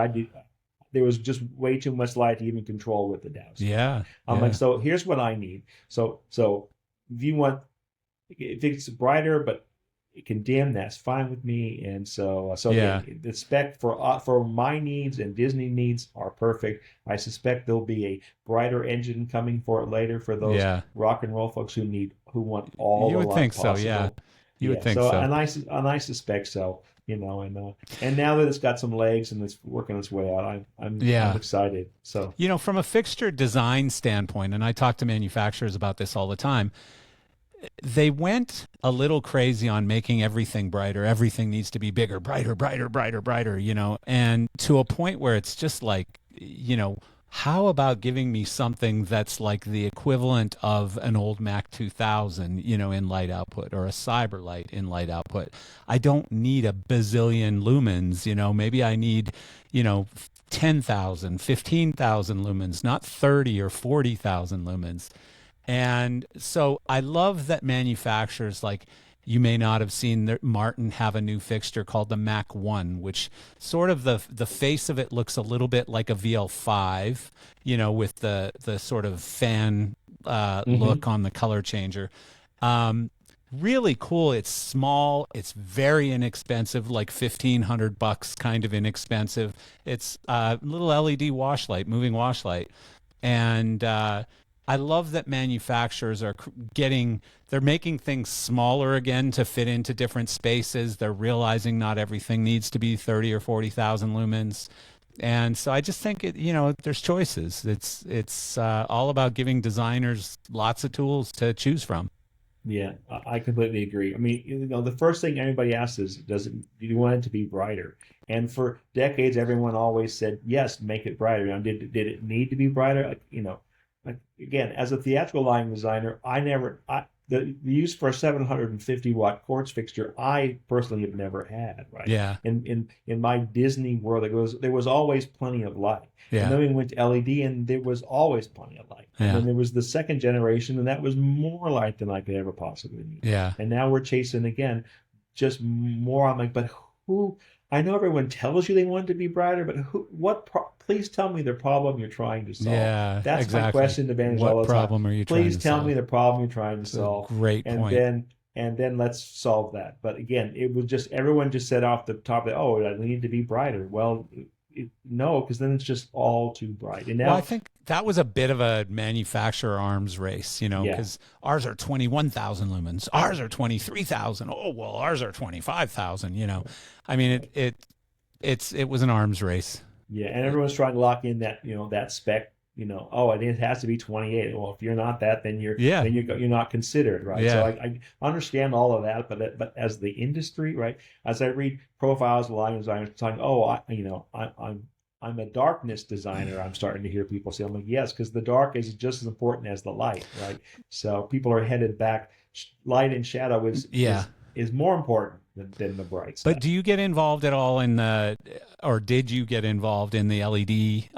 there was just way too much light to even control with the douse." Yeah. I'm like, "So here's what I need. So if it's brighter, but it can dim, that's fine with me." And so the spec for my needs and Disney needs are perfect. I suspect there'll be a brighter engine coming for it later for those rock and roll folks who want all the light possible. You would think so, yeah. You would think so. And I suspect so. And now that it's got some legs and it's working its way out, I'm excited. So from a fixture design standpoint, and I talk to manufacturers about this all the time, they went a little crazy on making everything brighter. Everything needs to be bigger, brighter, and to a point where it's just like, how about giving me something that's like the equivalent of an old Mac 2000, in light output, or a Cyberlight in light output? I don't need a bazillion lumens, maybe I need, you know, 10,000, 15,000 lumens, not 30 or 40,000 lumens. And so I love that manufacturers like, you may not have seen Martin have a new fixture called the Mac 1, which sort of the face of it looks a little bit like a VL5, with the sort of fan Hmm. look on the color changer. Um, Really cool. It's small. It's very inexpensive, like $1,500 kind of inexpensive. It's a little LED washlight, moving washlight. And I love that manufacturers are they're making things smaller again to fit into different spaces. They're realizing not everything needs to be 30 or 40,000 lumens. And so I just think there's choices. It's all about giving designers lots of tools to choose from. Yeah, I completely agree. I mean, the first thing anybody asks is, do you want it to be brighter? And for decades, everyone always said, yes, make it brighter. Did it need to be brighter? Like, again, as a theatrical lighting designer, the use for a 750-watt quartz fixture, I personally have never had, right? Yeah. In my Disney world, there was always plenty of light. And Yeah. then we went to LED, and there was always plenty of light. And Yeah. then there was the second generation, and that was more light than I could ever possibly need. Yeah. And now we're chasing again, just more. I'm like, but who? I know everyone tells you they want it to be brighter, but who? Please tell me the problem you're trying to solve. Yeah, That's my exactly. question to managers all What the time. problem are you trying Please to tell me solve? the problem you're trying to It's a solve, great and point. then let's solve that. But again, it was just everyone just said off the top that, oh, I need to be brighter. Well, no, because then it's just all too bright. And Well, I now, think that was a bit of a manufacturer arms race, yeah, because ours are 21,000 lumens, ours are 23,000. Oh, well, ours are 25,000, I mean, it was an arms race. yeah, and everyone's trying to lock in that spec. Oh, it has to be 28. Well, if you're not that, then Yeah. you're not considered, right? So Yeah. I understand all of that, but as the industry, right? As I read profiles of lighting designers talking, oh, I'm a darkness designer. I'm starting to hear people say, I'm like, yes, because the dark is just as important as the light, right? So people are headed back. Light and shadow Yeah. is more important than the bright But stuff. do you get involved at all or did you get involved in the LED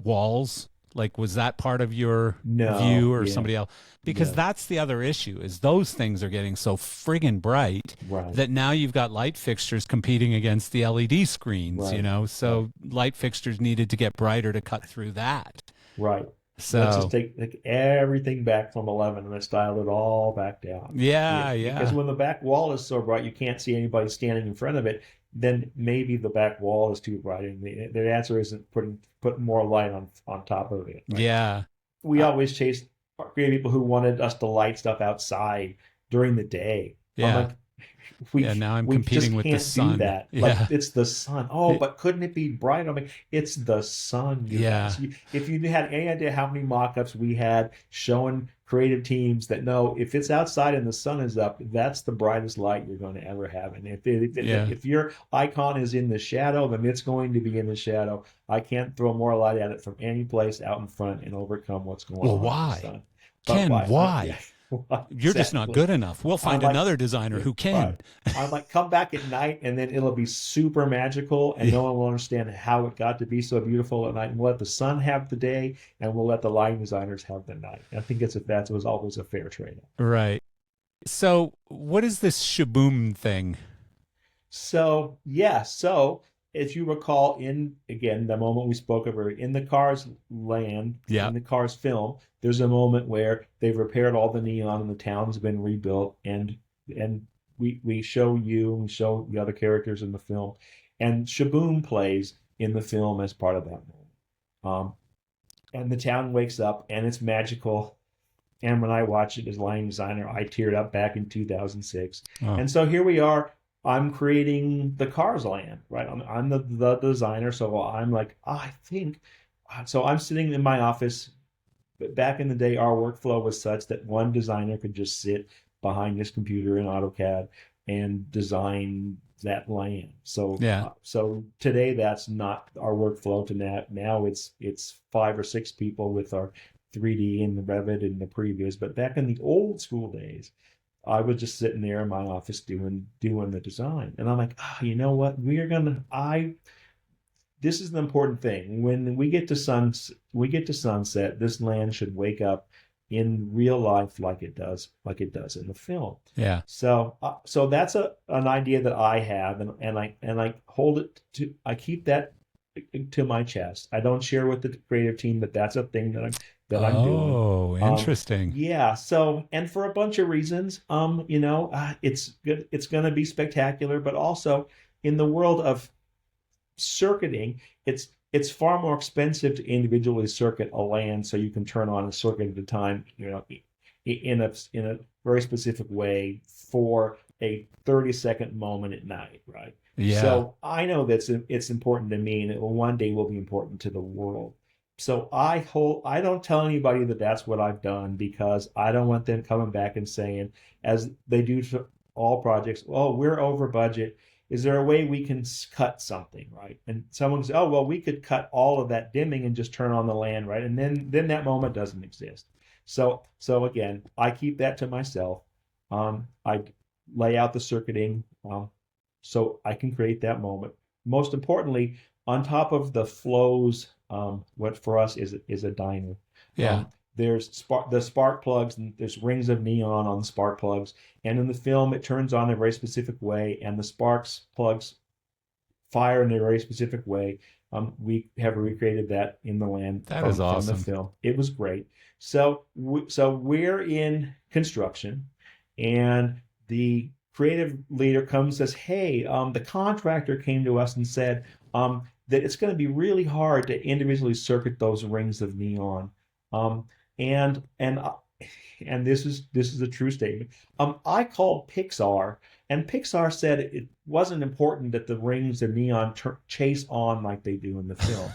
walls? Like, was that part of your No, view or yeah, somebody else? Because no, that's the other issue is those things are getting so friggin' bright right, that now you've got light fixtures competing against the LED screens, right, right. So light fixtures needed to get brighter to cut through that. Right. Let's just So take everything back from 11 and let's dial it all back down. Yeah, yeah, because yeah. when the back wall is so bright you can't see anybody standing in front of it, then maybe the back wall is too bright, and the answer isn't putting more light on top of it. Right? Yeah. We Uh, always chased creative people who wanted us to light stuff outside during the day. I'm yeah. like, we Yeah, now I'm we just competing with the can't do sun. that. Like, Yeah. it's the sun. Oh, It- but couldn't it be bright? I mean, it's the sun, you yeah. guys. If you had any idea how many mock-ups we had showing creative teams that know if it's outside and the sun is up, that's the brightest light you're going to ever have. And Yeah. if your icon is in the shadow, then it's going to be in the shadow. I can't throw more light at it from any place out in front and overcome what's going Well, on in the why? sun. But Ken, why? why? Yeah, why? You're just not Exactly. good enough. We'll I'm find like, another designer yeah, who can. right. I'm like, come back at night, and then it'll be super magical, and Yeah. no one will understand how it got to be so beautiful at night. And we'll let the sun have the day, and we'll let the lighting designers have the night. I think that was always a fair trade-off. Right. So, what is this shaboom thing? So yeah, so if you recall, in again the moment we spoke of, in the Cars land, Yeah. in the Cars film, there's a moment where they've repaired all the neon and the town's been rebuilt, and we show you and we show the other characters in the film, and Shaboom plays in the film as part of that moment. And the town wakes up and it's magical. And when I watched it as lighting designer, I teared up back in 2006. Oh, And so here we are. I'm creating the Cars land, right? I'm the designer. So I'm like, I think. So I'm sitting in my office. But back in the day, our workflow was such that one designer could just sit behind his computer in AutoCAD and design that land. So Yeah. so today that's not our workflow. To now it's 5 or 6 people with our 3D and the Revit and the previews. But back in the old school days, I was just sitting there in my office doing the design, and I'm like, you know what? This is the important thing. When we get to sunset, this land should wake up in real life like it does in the film. Yeah. So that's an idea that I have, and I hold it to, I keep that to my chest. I don't share with the creative team that that's a thing that I'm doing. Oh, interesting. Yeah. So, and for a bunch of reasons, it's good. It's going to be spectacular, but also in the world of circuiting, it's far more expensive to individually circuit a land, so you can turn on a circuit at a time, in a very specific way for a 30-second moment at night, right? Yeah. So I know that it's important to me, and it will one day will be important to the world. So I don't tell anybody that that's what I've done, because I don't want them coming back and saying, as they do to all projects, "Oh, we're over budget. Is there a way we can cut something," right? And someone says, "Oh, well, we could cut all of that dimming and just turn on the land," right? And then that moment doesn't exist. So again, I keep that to myself. I lay out the circuiting so I can create that moment. Most importantly, on top of the flows, what for us is a diner. Yeah. There's the spark plugs, and there's rings of neon on the spark plugs. And in the film, it turns on in a very specific way, and the sparks plugs fire in a very specific way. We have recreated that in the land That is awesome. from the film. It was great. So we're in construction, and the creative leader comes and says, "Hey, the contractor came to us and said that it's going to be really hard to individually circuit those rings of neon." And this is a true statement. I called Pixar, and Pixar said it wasn't important that the rings of neon chase on like they do in the film.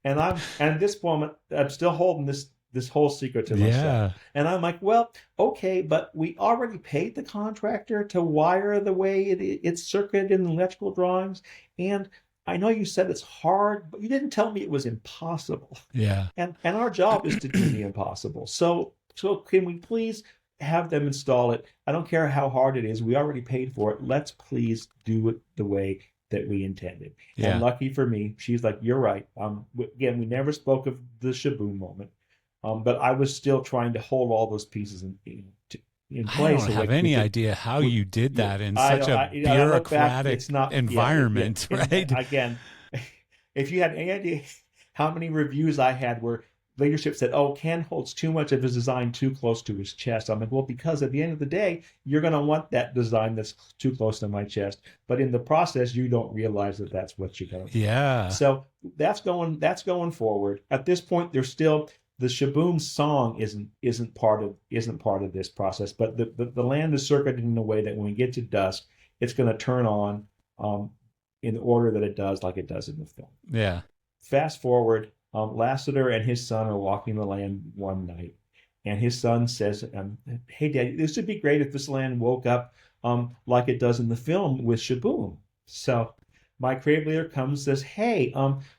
and at this moment, I'm still holding this whole secret to myself. Yeah. And I'm like, well, okay, but we already paid the contractor to wire the way it's circuited in the electrical drawings, and I know you said it's hard, but you didn't tell me it was impossible. Yeah. And our job is to do the impossible. So can we please have them install it? I don't care how hard it is. We already paid for it. Let's please do it the way that we intended. Yeah. And lucky for me, she's like, "You're right." Again, we never spoke of the Shaboom moment, but I was still trying to hold all those pieces in place. I don't have any idea how you did that in such a bureaucratic environment, right? Again, if you had any idea how many reviews I had where leadership said, "Oh, Ken holds too much of his design too close to his chest." I'm like, well, because at the end of the day, you're going to want that design that's too close to my chest. But in the process, you don't realize that that's what you're going to do. Yeah. So that's going forward. At this point, there's still the Shaboom song isn't part of this process, but the land is circuited in a way that when we get to dusk, it's going to turn on in the order that it does, like it does in the film. Yeah. Fast forward, Lassiter and his son are walking the land one night, and his son says, "Hey, Daddy, this would be great if this land woke up like it does in the film with Shaboom." So my creative leader comes and says, "Hey,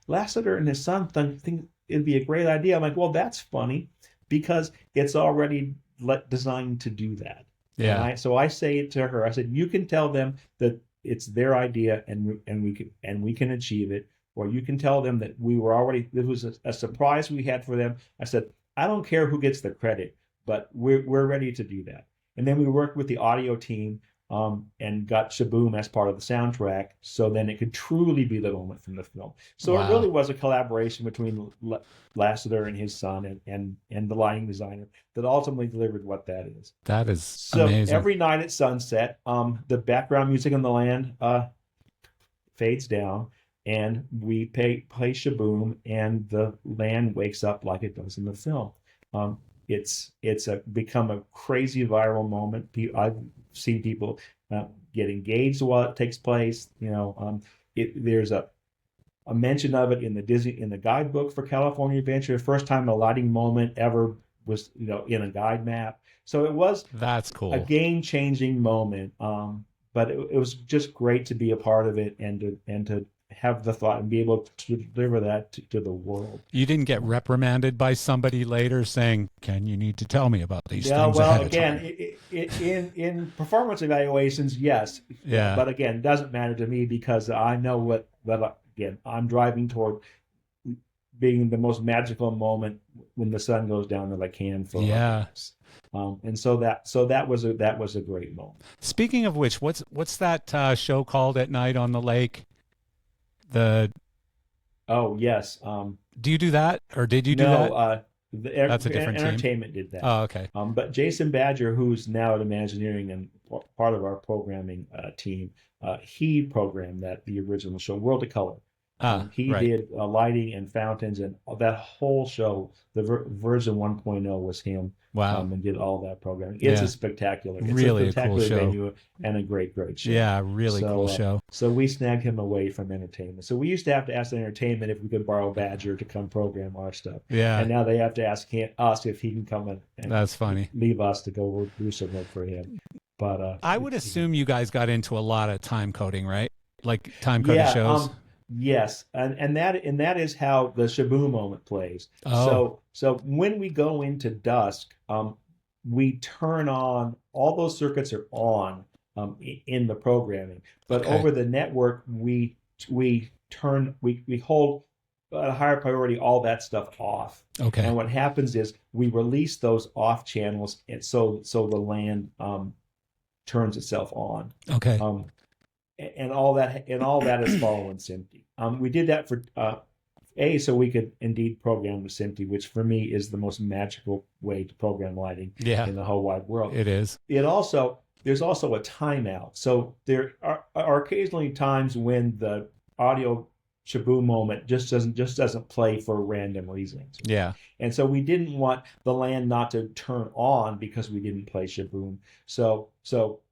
Lassiter and his son think it'd be a great idea." I'm like, well, that's funny, because it's already designed to do that. Yeah. So I say it to her. I said, "You can tell them that it's their idea, and we can achieve it, or you can tell them that it was a surprise we had for them." I said, "I don't care who gets the credit, but we're ready to do that." And then we worked with the audio team and got Shaboom as part of the soundtrack, so then it could truly be the moment from the film. So Wow. It really was a collaboration between Lassiter and his son and the lighting designer that ultimately delivered what that is. That is So amazing. every night at sunset, the background music on the land fades down, and we play Shaboom, and the land wakes up like it does in the film. It's become a crazy viral moment. I've seen people get engaged while it takes place. There's a mention of it in the guidebook for California Adventure. First time a lighting moment ever was in a guide map. So it was That's cool. a game-changing moment. but it was just great to be a part of it and to have the thought and be able to deliver that to the world. You didn't get reprimanded by somebody later saying, "Ken, you need to tell me about these things Well, ahead of again, time." in performance evaluations, yes. Yeah. But again, it doesn't matter to me because I know what again, I'm driving toward being the most magical moment when the sun goes down that I can for us. And so that was a great moment. Speaking of which, what's that show called at night on the lake? Oh yes. Do you do that, or did you do that? No, That's a different team. Entertainment did that. Oh, okay. But Jason Badger, who's now at Imagineering and part of our programming team, he programmed the original show, World of Color. He did lighting and fountains and that whole show. The version 1.0 was him. Wow. And did all that programming. It's a spectacular cool show. venue and a great show. Yeah, really cool show. So we snagged him away from entertainment. So we used to have to ask the entertainment if we could borrow Badger to come program our stuff. Yeah. And now they have to ask us if he can come and that's funny. Leave us to go do some work for him. But I would assume you guys got into a lot of time coding, right? Like time coded shows. Yes, and that is how the Shaboom moment plays. Oh. So when we go into dusk, we turn on all those circuits are on in the programming, but over the network we hold at a higher priority all that stuff off. Okay. And what happens is we release those off channels, and so the land turns itself on. Okay. And all that is following SMPTE. We did that for so we could indeed program with SMPTE, which for me is the most magical way to program lighting in the whole wide world. It is. There's also a timeout. So there are occasionally times when the audio Shaboom moment just doesn't play for random reasons. Yeah. And so we didn't want the land not to turn on because we didn't play Shaboom. So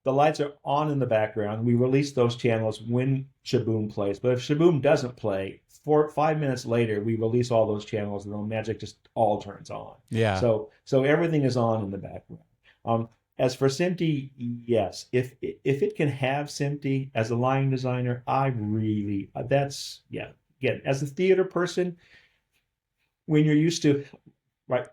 the lights are on in the background. We release those channels when Shaboom plays. But if Shaboom doesn't play, 5 minutes later, we release all those channels and the magic just all turns on. Yeah. So everything is on in the background. As for SMPTE, yes. If it can have SMPTE as a lighting designer, I really Again, as a theater person, when you're used to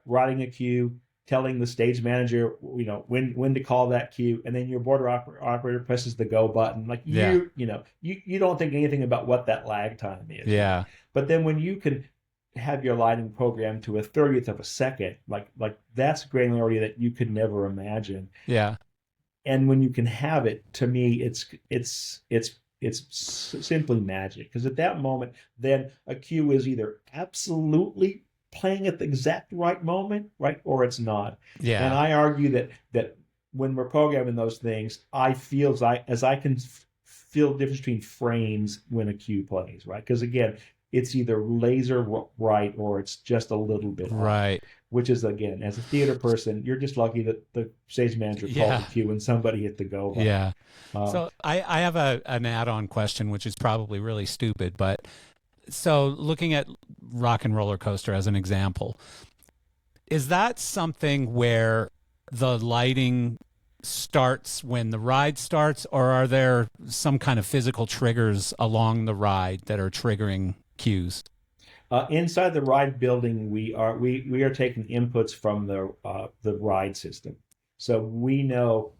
writing a cue, telling the stage manager, when to call that cue, and then your board operator presses the go button, you don't think anything about what that lag time is. Yeah. But then when you can have your lighting program to a 30th of a second, like that's granularity that you could never imagine. Yeah. And when you can have it, to me, it's simply magic. Because at that moment, then a cue is either absolutely playing at the exact right moment, right, or it's not. Yeah. And I argue that when we're programming those things, I feel as I can feel the difference between frames when a cue plays, right? Because again, it's either laser right or it's just a little bit right. off, which is, again, as a theater person, you're just lucky that the stage manager called the cue and somebody hit the go button. Yeah. So I have an add-on question, which is probably really stupid, but so looking at Rock and Roller Coaster as an example, is that something where the lighting starts when the ride starts, or are there some kind of physical triggers along the ride that are triggering cues? Inside the ride building, we are taking inputs from the ride system. So we know.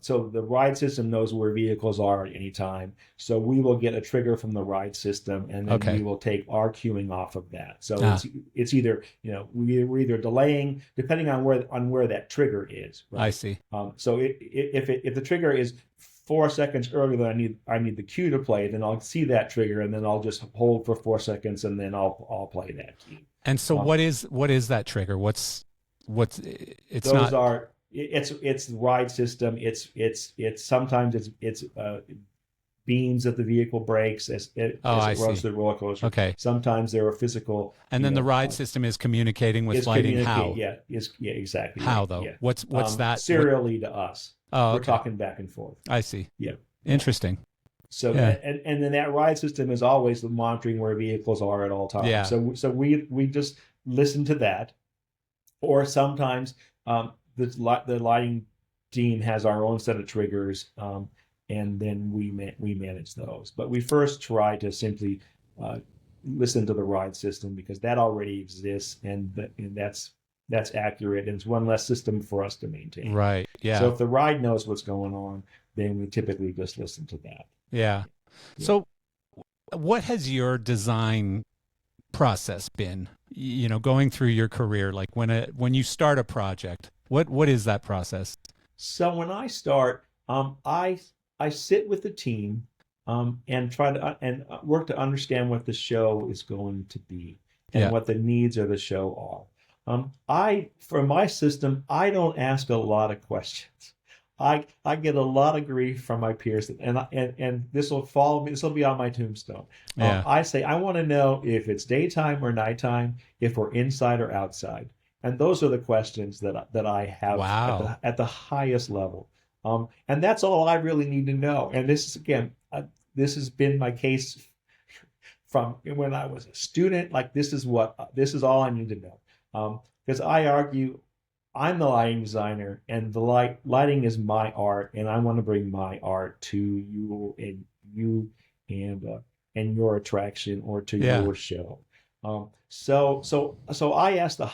So the ride system knows where vehicles are at any time. So we will get a trigger from the ride system, and then we will take our cueing off of that. So it's either we're either delaying depending on where that trigger is. Right? I see. So if the trigger is 4 seconds earlier than I need the cue to play, then I'll see that trigger, and then I'll just hold for 4 seconds, and then I'll play that cue. And so what is that trigger? It's those not. It's the ride system. It's sometimes it's beams that the vehicle breaks as it runs the roller coaster. Okay. Sometimes there are physical. And then the ride system is communicating with lighting. How? Yeah. Exactly. How though? Yeah. What's that? Serially to us. Oh, okay. We're talking back and forth. I see. Yeah. Interesting. So and then that ride system is always monitoring where vehicles are at all times. Yeah. So we just listen to that, or sometimes the lighting team has our own set of triggers. and then we manage those. But we first try to simply listen to the ride system, because that already exists, and that's accurate, and it's one less system for us to maintain. Right. Yeah. So if the ride knows what's going on, then we typically just listen to that. Yeah. So what has your design process been, going through your career? Like when you start a project, what is that process? So when I start, I sit with the team, and try to work to understand what the show is going to be and what the needs of the show are. For my system, I don't ask a lot of questions. I get a lot of grief from my peers, and this will follow me. This will be on my tombstone. I say, I want to know if it's daytime or nighttime, if we're inside or outside, and those are the questions that I have at the highest level. And that's all I really need to know. And this is, again, this has been my case from when I was a student. Like, this is all I need to know. Because I argue, I'm the lighting designer, and the lighting is my art, and I want to bring my art to you and your attraction, or to your show. So I ask the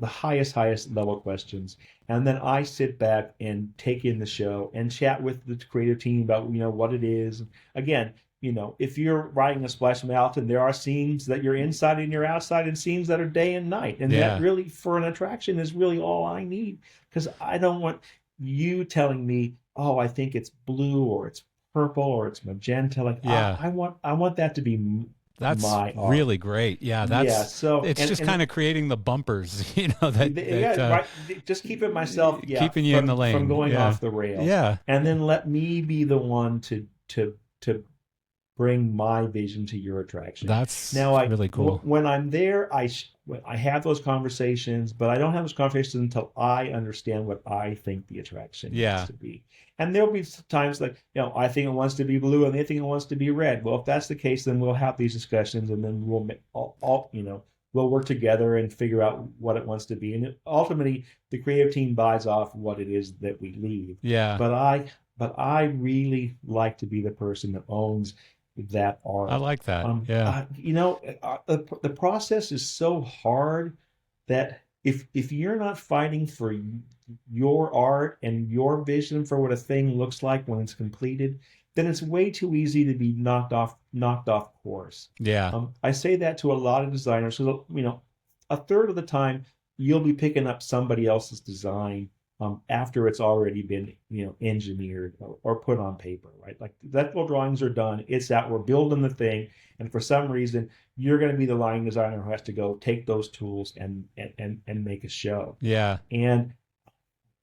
highest level questions, and then I sit back and take in the show and chat with the creative team about what it is. Again, if you're riding a Splash Mountain, there are scenes that you're inside and you're outside, and scenes that are day and night. And that really, for an attraction, is really all I need, because I don't want you telling me, oh, I think it's blue, or it's purple, or it's magenta. Like, I want that to be that's my art. Really great. Yeah, so it's just kind of creating the bumpers, right. Just keeping myself, keeping you in the lane from going off the rails. Yeah, and then let me be the one to bring my vision to your attraction. That's really cool. When I'm there, I have those conversations, but I don't have those conversations until I understand what I think the attraction needs to be. And there'll be times like, I think it wants to be blue, and they think it wants to be red. Well, if that's the case, then we'll have these discussions, and then we'll we'll work together and figure out what it wants to be. And ultimately, the creative team buys off what it is that we leave. Yeah. But I really like to be the person that owns that art. I like that. The process is so hard that if you're not fighting for your art and your vision for what a thing looks like when it's completed, then it's way too easy to be knocked off course. Yeah. I say that to a lot of designers. So, a third of the time you'll be picking up somebody else's design after it's already been, engineered or put on paper, right? Like, electrical drawings are done. It's out. We're building the thing, and for some reason, you're going to be the lighting designer who has to go take those tools and make a show. Yeah.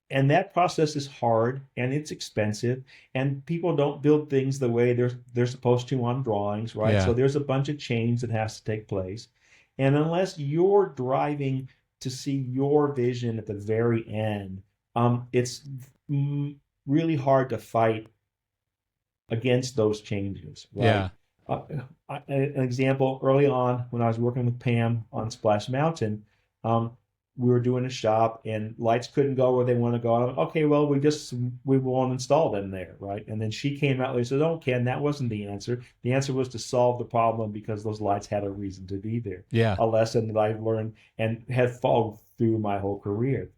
And that process is hard, and it's expensive, and people don't build things the way they're supposed to on drawings, right? Yeah. So there's a bunch of change that has to take place, and unless you're driving to see your vision at the very end, it's really hard to fight against those changes, right? Yeah. An example, early on when I was working with Pam on Splash Mountain, we were doing a shop, and lights couldn't go where they want to go. Okay, well, we won't install them there, right? And then she came out and said, "Oh, Ken, that wasn't the answer. The answer was to solve the problem, because those lights had a reason to be there." Yeah. A lesson that I've learned and have followed through my whole career.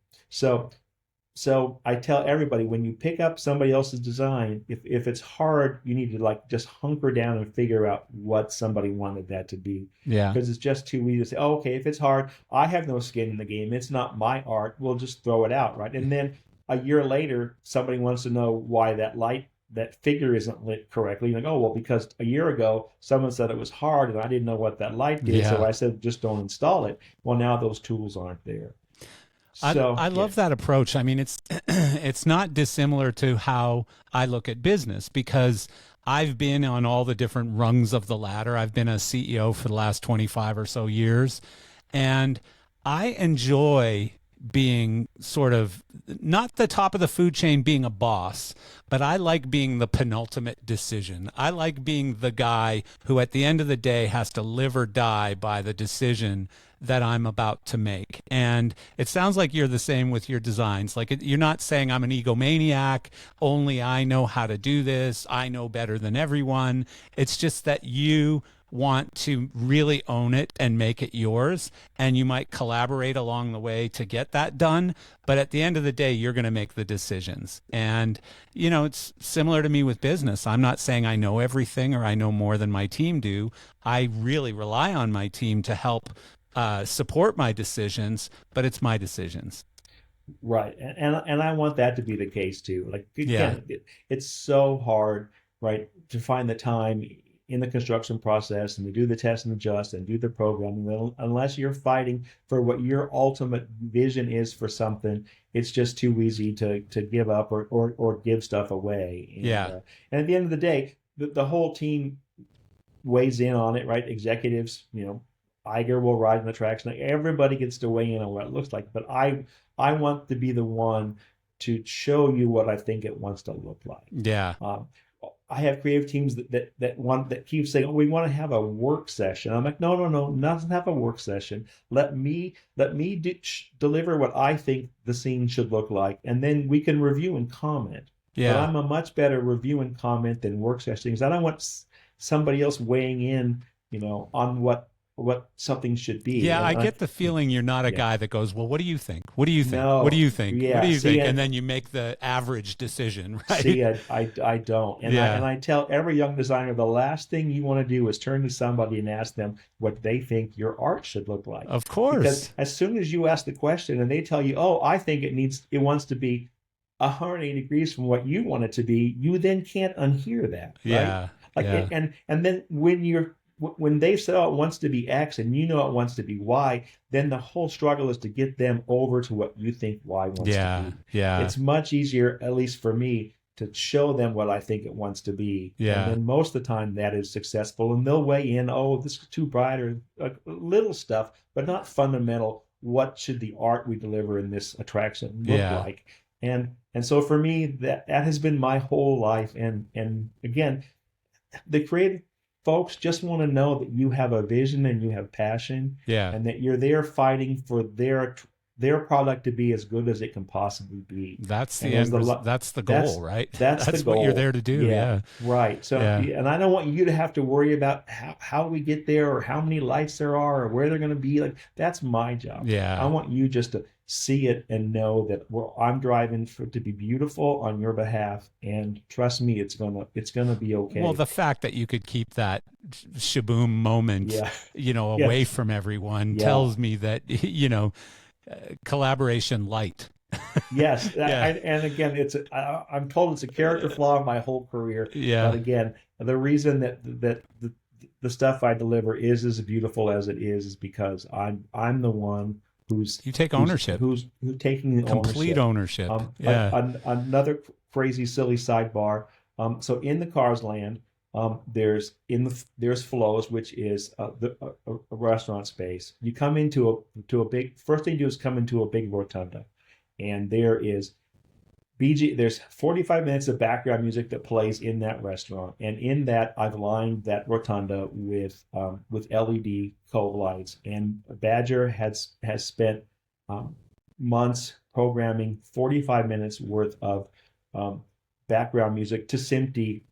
So I tell everybody, when you pick up somebody else's design, if it's hard, you need to just hunker down and figure out what somebody wanted that to be. Yeah. Because it's just too easy to say, oh, okay, if it's hard, I have no skin in the game. It's not my art. We'll just throw it out, right? And then a year later, somebody wants to know why that figure isn't lit correctly. You're like, oh, well, because a year ago, someone said it was hard, and I didn't know what that light did, so I said, just don't install it. Well, now those tools aren't there. So, I love that approach. I mean, it's not dissimilar to how I look at business, because I've been on all the different rungs of the ladder. I've been a CEO for the last 25 or so years, and I enjoy being sort of not the top of the food chain, being a boss, but I like being the penultimate decision. I like being the guy who at the end of the day has to live or die by the decision that I'm about to make. And it sounds like you're the same with your designs. Like you're not saying I'm an egomaniac, only I know how to do this, I know better than everyone. It's just that you want to really own it and make it yours, and you might collaborate along the way to get that done, but at the end of the day you're going to make the decisions. And it's similar to me with business. I'm not saying I know everything or I know more than my team do. I really rely on my team to help support my decisions, but it's my decisions. Right. And I want that to be the case too. Like, again, it's so hard, right, to find the time in the construction process and to do the test and adjust and do the programming. Unless you're fighting for what your ultimate vision is for something, it's just too easy to give up or give stuff away. And at the end of the day, the whole team weighs in on it, right? Executives, Iger will ride in the tracks. Now everybody gets to weigh in on what it looks like, but I want to be the one to show you what I think it wants to look like. Yeah. I have creative teams that keep saying, "Oh, we want to have a work session." I'm like, no, doesn't have a work session. Let me deliver what I think the scene should look like, and then we can review and comment. Yeah. But I'm a much better review and comment than work sessions. I don't want somebody else weighing in, on what something should be. Yeah, And I get the feeling you're not a guy that goes, well, what do you think? What do you think? No. What do you think? Yeah. What do you See, think? And then you make the average decision, right? See, I don't. And, I tell every young designer, the last thing you want to do is turn to somebody and ask them what they think your art should look like. Of course. Because as soon as you ask the question and they tell you, oh, I think it wants to be 180 degrees from what you want it to be, you then can't unhear that. Right? Yeah. And then when they say, oh, it wants to be X and it wants to be Y, then the whole struggle is to get them over to what you think Y wants to be. Yeah. It's much easier, at least for me, to show them what I think it wants to be. Yeah. And then most of the time that is successful. And they'll weigh in, oh, this is too bright, or little stuff, but not fundamental. What should the art we deliver in this attraction look like? And so for me, that has been my whole life. And again, the creative folks just want to know that you have a vision and you have passion, and that you're there fighting for their product to be as good as it can possibly be. That's the end. That's the goal, right? That's the goal. What you're there to do. Yeah. Right. So, and I don't want you to have to worry about how we get there or how many lights there are or where they're going to be. Like, that's my job. Yeah. I want you just to see it and know that I'm driving for it to be beautiful on your behalf, and trust me, it's gonna be okay. Well, the fact that you could keep that shaboom moment, away from everyone tells me that collaboration light. Yes. And again, I'm told it's a character flaw in my whole career. Yeah. But again, the reason that the stuff I deliver is as beautiful as it is because I'm the one you take ownership. Who's taking complete ownership. Another crazy, silly sidebar. So in the Cars Land, there's Flows, which is a restaurant space. You come into a big. First thing you do is come into a big rotunda, and there is there's 45 minutes of background music that plays in that restaurant, and in that I've lined that rotunda with LED cove lights. And Badger has spent months programming 45 minutes worth of background music to SMPTE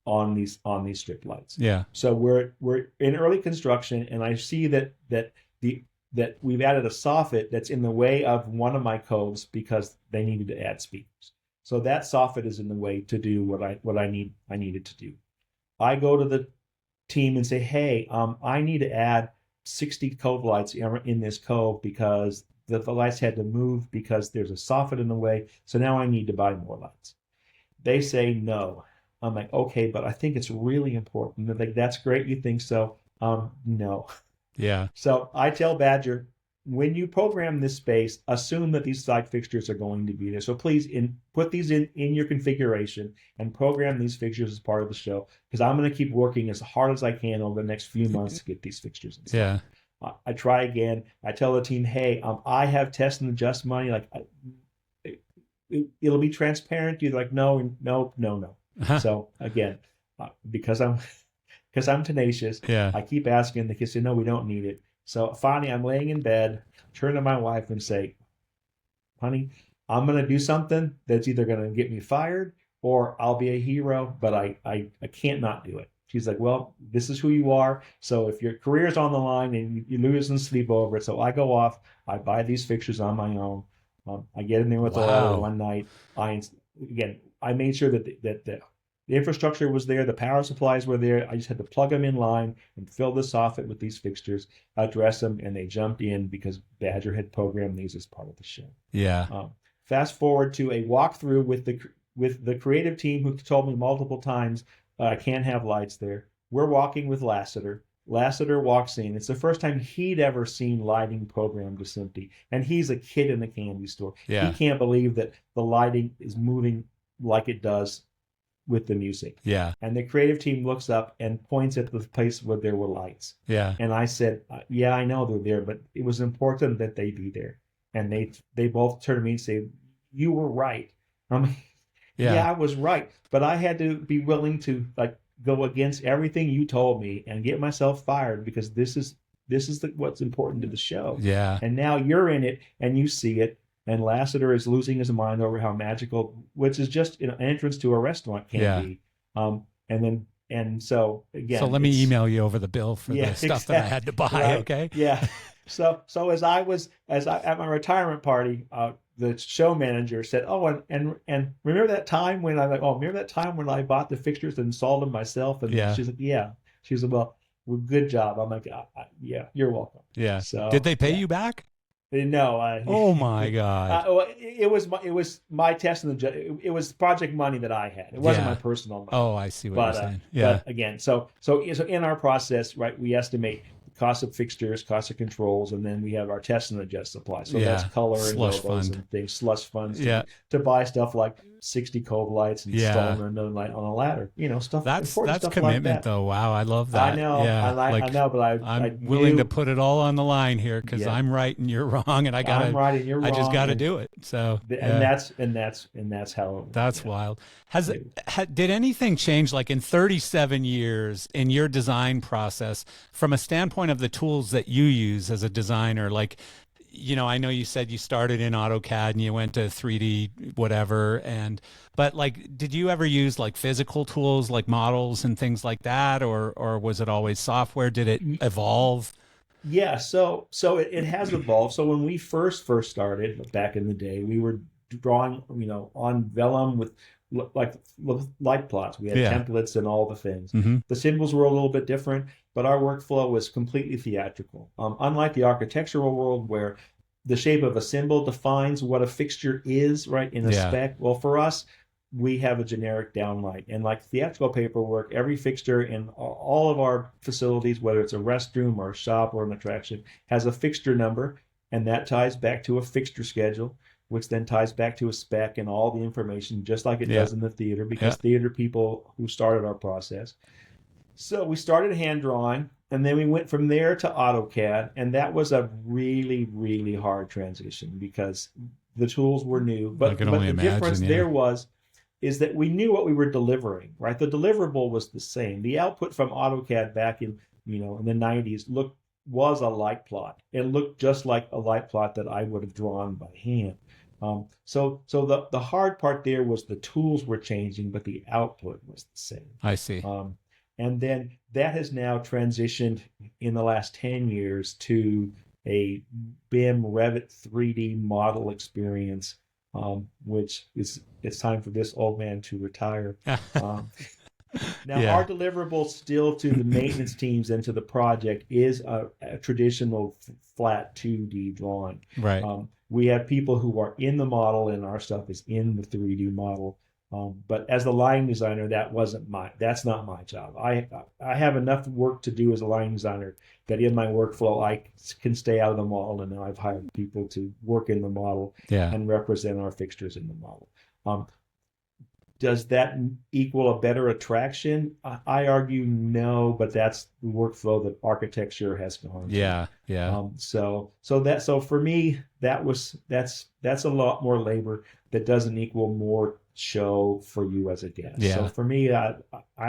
on these strip lights. Yeah. So we're in early construction, and I see that we've added a soffit that's in the way of one of my coves because they needed to add speakers. So that soffit is in the way to do what I needed to do. I go to the team and say, hey, I need to add 60 cove lights in this cove because the lights had to move because there's a soffit in the way. So now I need to buy more lights. They say no. I'm like, okay, but I think it's really important. They're like, that's great. You think so? No. Yeah. So I tell Badger, when you program this space, assume that these side fixtures are going to be there. So please put these in your configuration and program these fixtures as part of the show, because I'm going to keep working as hard as I can over the next few months to get these fixtures in. Yeah. I try again. I tell the team, hey, I have test and adjust money. Like, it'll be transparent. You're like, no. Uh-huh. So again, because I'm tenacious, I keep asking. They say, no, we don't need it. So finally, I'm laying in bed, turn to my wife and say, honey, I'm going to do something that's either going to get me fired or I'll be a hero, but I can't not do it. She's like, well, this is who you are. So if your career's on the line and you lose and sleep over it. So I go off, I buy these fixtures on my own. I get in there with the ladder one night. I made sure that the infrastructure was there, the power supplies were there. I just had to plug them in line and fill the soffit with these fixtures, address them, and they jumped in because Badger had programmed these as part of the show. Yeah. Fast forward to a walkthrough with the creative team who told me multiple times I can't have lights there. We're walking with Lasseter. Lasseter walks in. It's the first time he'd ever seen lighting programmed to SMPTE, and he's a kid in the candy store. Yeah. He can't believe that the lighting is moving like it does with the music. Yeah. And the creative team looks up and points at the place where there were lights. Yeah. And I said, yeah, I know they're there, but it was important that they be there. And they both turned to me and say, you were right. I mean, yeah, I was right. But I had to be willing to go against everything you told me and get myself fired because this is what's important to the show. Yeah. And now you're in it and you see it. And Lasseter is losing his mind over how magical, which is just an entrance to a restaurant can be. So again. So let me email you over the bill for the stuff that I had to buy. Right. Okay. Yeah. So as I at my retirement party, the show manager said, "Oh, and remember that time when remember that time when I bought the fixtures and installed them myself?" And she's like, "Yeah." She's like, "Well, good job." I'm like, "Yeah, you're welcome." Yeah. So did they pay you back? No. Oh my God. It was my test and it was project money that I had. It wasn't my personal money. Oh, I see what you're saying. Yeah. But again, so in our process, right, we estimate cost of fixtures, cost of controls, and then we have our test and adjust supply. So that's color and slush logos fund and things, slush funds to buy stuff like 60 cove lights and install another light on a ladder. Stuff. That's stuff commitment like that. though. Wow, I love that. I know. Yeah. I know, but I'm willing to put it all on the line here because I'm right and you're wrong, and I'm right and you're wrong. I just got to do it. So and that's how. That's wild. Did anything change like in 37 years in your design process from a standpoint of the tools that you use as a designer? Like, I know you said you started in AutoCAD and you went to 3D whatever, but like, did you ever use like physical tools like models and things like that, or was it always software? Did it evolve? Yeah, so it has evolved. So when we first started back in the day, we were drawing, on vellum with light plots. We had templates and all the things. Mm-hmm. The symbols were a little bit different, but our workflow was completely theatrical. Unlike the architectural world where the shape of a symbol defines what a fixture is, right, in a spec. Well, for us, we have a generic downlight. And like theatrical paperwork, every fixture in all of our facilities, whether it's a restroom or a shop or an attraction, has a fixture number, and that ties back to a fixture schedule, which then ties back to a spec and all the information, just like it does in the theater, because theater people who started our process. So we started hand drawing, and then we went from there to AutoCAD, and that was a really, really hard transition because the tools were new. But the difference there is that we knew what we were delivering, right? The deliverable was the same. The output from AutoCAD back in the 90s was a light plot. It looked just like a light plot that I would have drawn by hand. So the hard part there was the tools were changing, but the output was the same. I see. And then that has now transitioned in the last 10 years to a BIM Revit 3D model experience, which it's time for this old man to retire. Now, our deliverable still to the maintenance teams and to the project is a traditional flat 2D drawing. Right. We have people who are in the model, and our stuff is in the 3D model. But as the lighting designer, that's not my job. I have enough work to do as a lighting designer that in my workflow, I can stay out of the model, and now I've hired people to work in the model and represent our fixtures in the model. Does that equal a better attraction? I argue no, but that's the workflow that architecture has gone through. Yeah. So for me, that's a lot more labor that doesn't equal more show for you as a guest. Yeah. So for me, I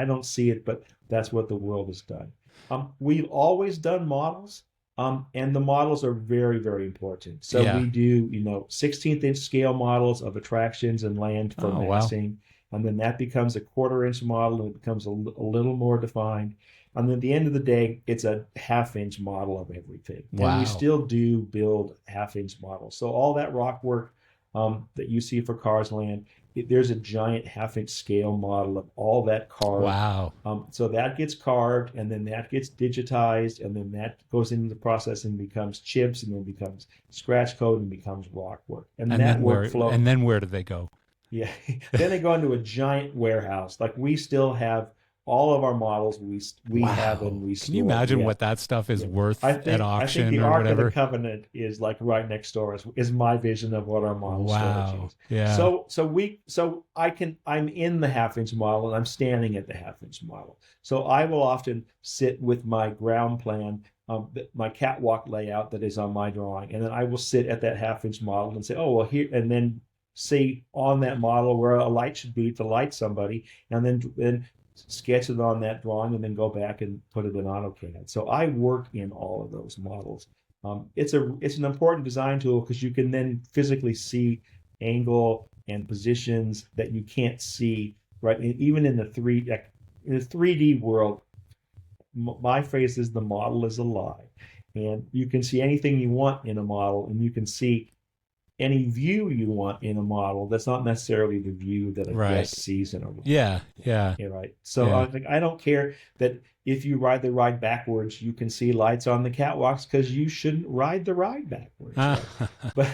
don't see it, but that's what the world has done. We've always done models, And the models are very, very important. So Yeah. we do, 16th inch scale models of attractions and land for Oh, wow. massing. And then that becomes a quarter-inch model and it becomes a little more defined. And then at the end of the day, it's a half-inch model of everything. And we Wow. still do build half-inch models. So all that rock work that you see for Cars Land, there's a giant half-inch scale model of all that carved. Wow. So that gets carved, and then that gets digitized, and then that goes into the process and becomes chips, and then becomes scratch code and becomes rock work. And And that then where workflow, and then where do they go? yeah. Then they go into a giant warehouse. Like we still have all of our models. We have and Wow. we Can you store. imagine Yeah. what that stuff is Yeah. worth I at think auction the or Ark of the whatever? Covenant is like right next door is my vision of what our model storage Wow. is. Yeah. I'm in the half-inch model and I'm standing at the half-inch model. So I will often sit with my ground plan, my catwalk layout that is on my drawing, and then I will sit at that half-inch model and say, oh well here, and then see on that model where a light should be to light somebody, and then sketch it on that drawing and then go back and put it in AutoCAD. So I work in all of those models. It's an important design tool because you can then physically see angle and positions that you can't see, right? Even in the 3D world, my phrase is the model is alive, and you can see anything you want in a model, and you can see any view you want in a model that's not necessarily the view that a Right. guest sees in a model. Yeah. Yeah. Yeah, right. So Yeah. I don't care that if you ride the ride backwards, you can see lights on the catwalks because you shouldn't ride the ride backwards. Right? but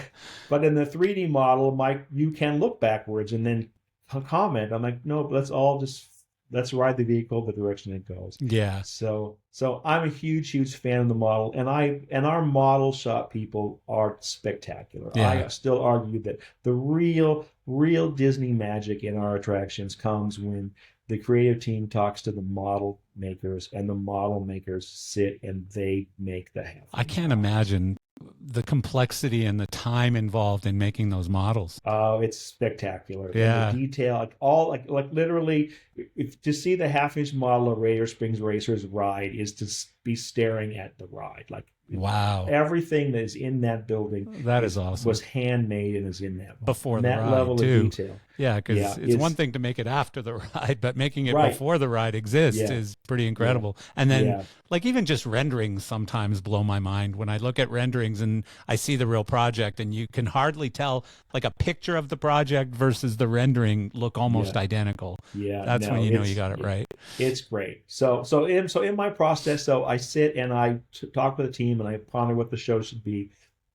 but in the 3D model, Mike, you can look backwards and then comment. I'm like, no, let's ride the vehicle the direction it goes. Yeah. So I'm a huge fan of the model, and our model shop people are spectacular. Yeah. I still argue that the real Disney magic in our attractions comes when the creative team talks to the model makers, and the model makers sit and they make the half. I can't imagine the complexity and the time involved in making those models. Oh, it's spectacular. Yeah. And the detail, like literally, if to see the half-inch model of Radiator Springs Racers ride is to be staring at the ride. Like Wow. everything that is in that building That is awesome. was handmade and is in that Before and the that ride, level too. of detail. Yeah, because Yeah, it's one thing to make it after the ride, but making it Right. before the ride exists Yeah. is pretty incredible. And then, Yeah. like, even just renderings sometimes blow my mind when I look at renderings and I see the real project, and you can hardly tell, like, a picture of the project versus the rendering look almost Yeah. identical. Yeah, That's no, when you know it's- you got it yeah. right. It's great. So in my process, so I sit and I talk with the team and I ponder what the show should be,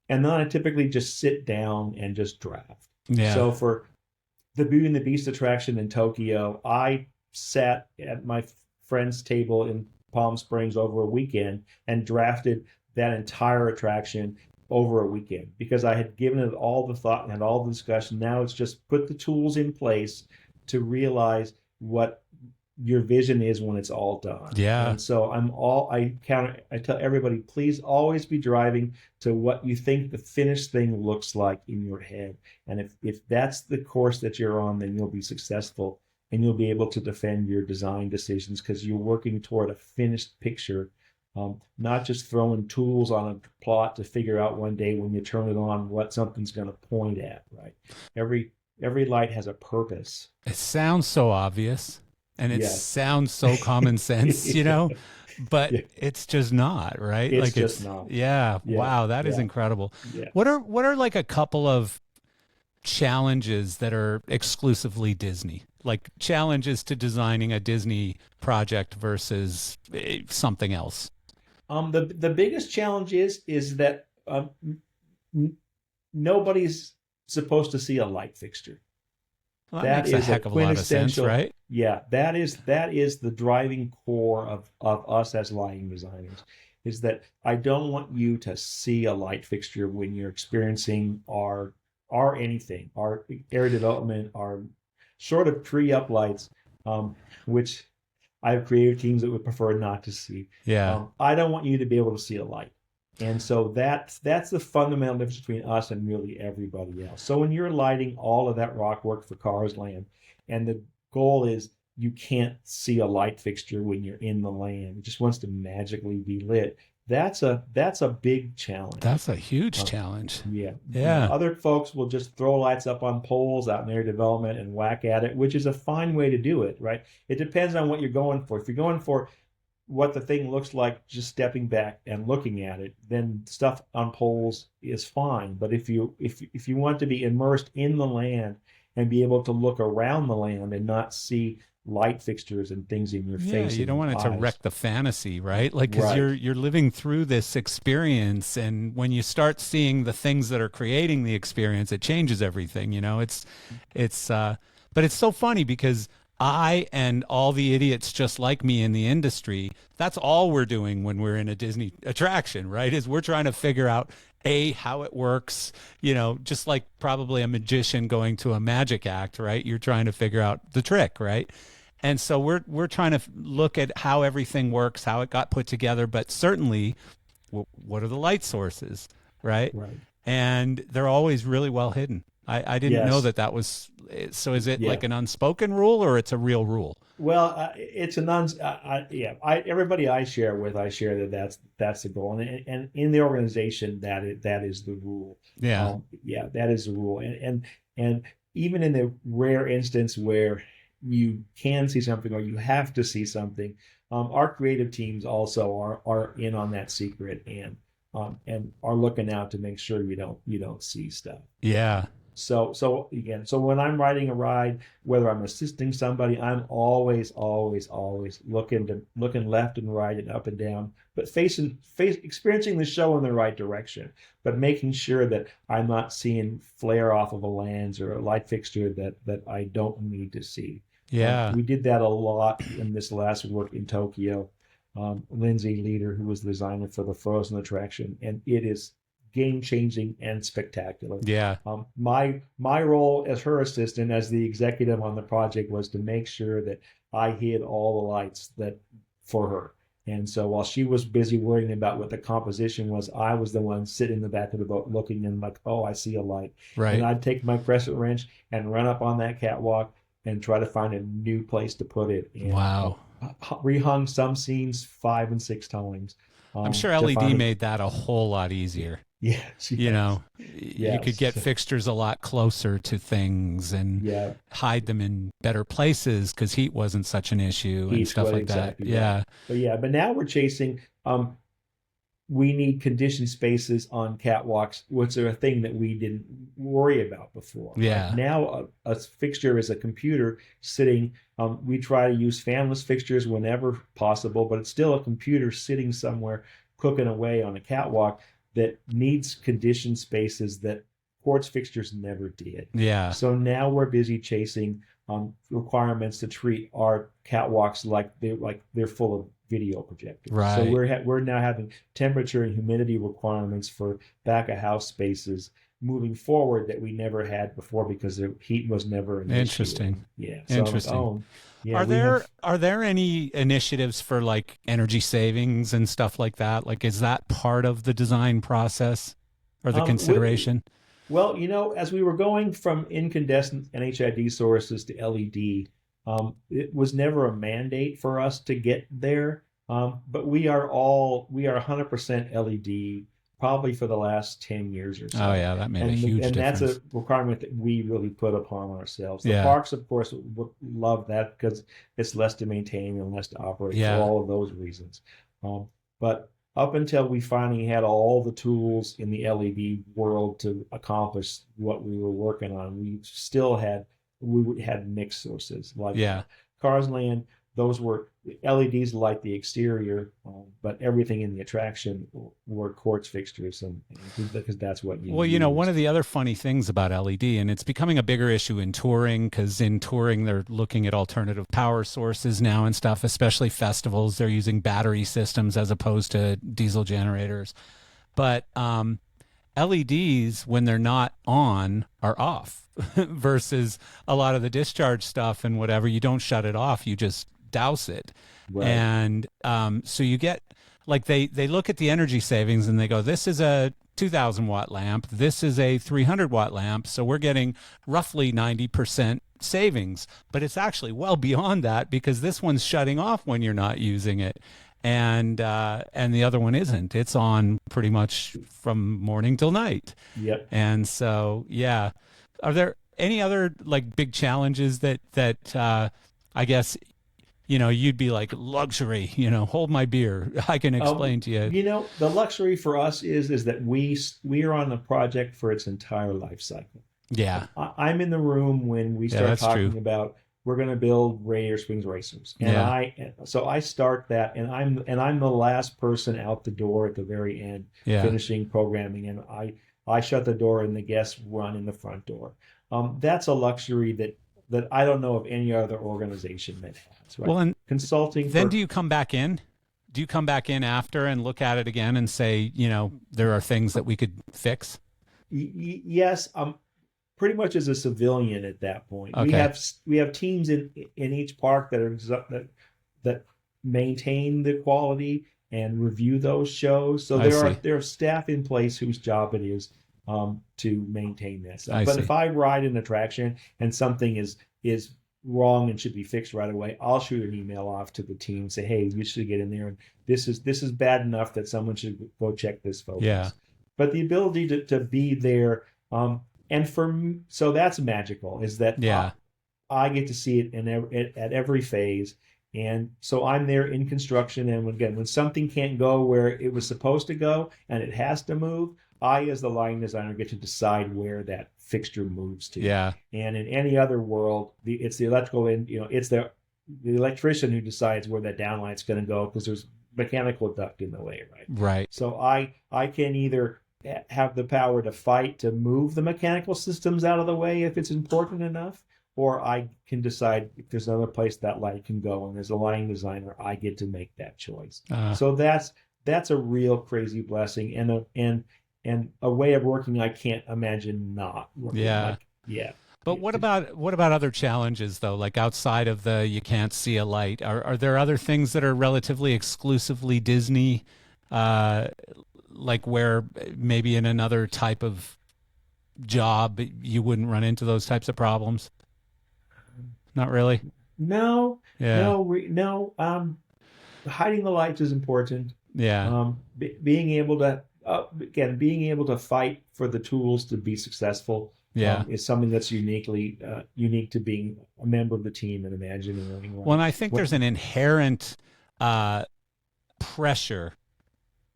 and then I typically just sit down and just draft. Yeah. So for the Beauty and the Beast attraction in Tokyo, I sat at my friend's table in Palm Springs over a weekend and drafted that entire attraction over a weekend because I had given it all the thought and had all the discussion. Now it's just put the tools in place to realize what your vision is when it's all done. Yeah. And so I tell everybody, please always be driving to what you think the finished thing looks like in your head. And if that's the course that you're on, then you'll be successful and you'll be able to defend your design decisions because you're working toward a finished picture, not just throwing tools on a plot to figure out one day when you turn it on what something's going to point at, right? Every light has a purpose. It sounds so obvious. And it Yes. sounds so common sense, but Yeah. it's just not, right? It's just not. Yeah. Yeah. Wow, that is Yeah. incredible. Yeah. What are like a couple of challenges that are exclusively Disney? Like challenges to designing a Disney project versus something else? The biggest challenge is that nobody's supposed to see a light fixture. Well, that makes a heck of a lot of sense, right? Yeah, that is the driving core of us as lighting designers, is that I don't want you to see a light fixture when you're experiencing our anything, our area development, our sort of tree up lights, which I have creative teams that would prefer not to see. Yeah. I don't want you to be able to see a light. And so that's the fundamental difference between us and really everybody else. So when you're lighting all of that rock work for Cars Land, and the goal is you can't see a light fixture when you're in the land, it just wants to magically be lit. that's a big challenge. That's a huge Uh, challenge. yeah. Yeah. Other folks will just throw lights up on poles out in their development and whack at it, which is a fine way to do it, right? It depends on what you're going for. If you're going for what the thing looks like just stepping back and looking at it, then stuff on poles is fine. But if you want to be immersed in the land and be able to look around the land and not see light fixtures and things in your Yeah, face you don't and want it to eyes. wreck the fantasy, right? Like, because Right. you're living through this experience, and when you start seeing the things that are creating the experience, it changes everything. It's but it's so funny because I and all the idiots just like me in the industry, that's all we're doing when we're in a Disney attraction, right? Is we're trying to figure out how it works, just like probably a magician going to a magic act, right? You're trying to figure out the trick, right? And so we're trying to look at how everything works, how it got put together, but certainly what are the light sources, right? Right. And they're always really well hidden. I didn't know Yes. that was so. Is it Yeah. like an unspoken rule or it's a real rule? Well, it's a non. Everybody I share with, I share that's the goal, and in the organization that is the rule. Yeah. Yeah, that is the rule, and even in the rare instance where you can see something or you have to see something, our creative teams also are in on that secret and are looking out to make sure you don't see stuff. Yeah. So when I'm riding a ride, whether I'm assisting somebody, I'm always looking left and right and up and down, but experiencing the show in the right direction, but making sure that I'm not seeing flare off of a lens or a light fixture that I don't need to see. Yeah. We did that a lot in this last work in Tokyo. Lindsay Leader, who was the designer for the Frozen attraction, and it is game changing and spectacular. Yeah. My role as her assistant, as the executive on the project, was to make sure that I hid all the lights that for her. And so while she was busy worrying about what the composition was, I was the one sitting in the back of the boat looking and like, oh, I see a light. Right. And I'd take my crescent wrench and run up on that catwalk and try to find a new place to put it. And Wow. rehung some scenes 5 and 6 times. I'm sure to LED find made that a whole lot easier. Yes, You could get Yes. fixtures a lot closer to things and yeah. hide them in better places because heat wasn't such an issue and Heat stuff was like exactly that. right. Yeah. But now we're chasing. We need conditioned spaces on catwalks, which are a thing that we didn't worry about before. Yeah. Now a fixture is a computer sitting. We try to use fanless fixtures whenever possible, but it's still a computer sitting somewhere cooking away on a catwalk that needs conditioned spaces that quartz fixtures never did. Yeah. So now we're busy chasing requirements to treat our catwalks like they're full of video projectors. Right. So we're now having temperature and humidity requirements for back of house spaces moving forward that we never had before because the heat was never an issue. Interesting. Yeah. So Interesting. yeah, Are there any initiatives for like energy savings and stuff like that? Like, is that part of the design process or the consideration? Well, as we were going from incandescent NHID sources to LED, it was never a mandate for us to get there. But we are 100% LED probably for the last 10 years or so. Oh yeah, that made a huge and difference. that's a requirement that we really put upon ourselves. The Yeah. parks, of course, would love that because it's less to maintain and less to operate Yeah. for all of those reasons. But up until we finally had all the tools in the LED world to accomplish what we were working on, we had mixed sources like Yeah. Cars Land. Those were LEDs light the exterior, but everything in the attraction were quartz fixtures, and because that's what you. Well, one of the other funny things about LED, and it's becoming a bigger issue in touring, because in touring they're looking at alternative power sources now and stuff, especially festivals. They're using battery systems as opposed to diesel generators. But LEDs, when they're not on, are off versus a lot of the discharge stuff and whatever. You don't shut it off, you just douse it. Right. And so you get like they look at the energy savings and they go, this is a 2,000 watt lamp, this is a 300 watt lamp, so we're getting roughly 90% savings, but it's actually well beyond that because this one's shutting off when you're not using it. and the other one isn't. It's on pretty much from morning till night. Yep. And so, yeah. Are there any other like big challenges that I guess, you'd be like luxury, hold my beer. I can explain to you. The luxury for us is that we are on the project for its entire life cycle. Yeah. I'm in the room when we start talking about we're going to build Radiator Springs Racers, and I start that, and I'm the last person out the door at the very end, finishing programming, and I shut the door and the guests run in the front door. That's a luxury that I don't know of any other organization that has. Right? Well, and consulting. Then do you come back in? Do you come back in after and look at it again and say, there are things that we could fix? Yes. Pretty much as a civilian at that point. Okay. We have teams in each park that maintain the quality and review those shows. So there are staff in place whose job it is to maintain that stuff. But if I ride an attraction and something is wrong and should be fixed right away, I'll shoot an email off to the team and say, hey, you should get in there, and this is bad enough that someone should go check this focus. Yeah. But the ability to be there, so that's magical, is that I get to see it at every phase. And so I'm there in construction, and when something can't go where it was supposed to go and it has to move, I, as the lighting designer, get to decide where that fixture moves to. Yeah. And in any other world, it's the electrical, it's the electrician who decides where that downlight's going to go, because there's mechanical duct in the way, right? Right. So I can either have the power to fight to move the mechanical systems out of the way if it's important enough, or I can decide if there's another place that light can go, and as a lighting designer, I get to make that choice. So that's a real crazy blessing, and a way of working I can't imagine not working. Yeah. But what about other challenges though? Like outside of you can't see a light, are there other things that are relatively exclusively Disney, like where maybe in another type of job you wouldn't run into those types of problems? Not really. No. Yeah. No. Hiding the lights is important. Yeah. Being able to fight for the tools to be successful. Is something that's unique to being a member of the team in Imagineering. Well, and I think there's an inherent pressure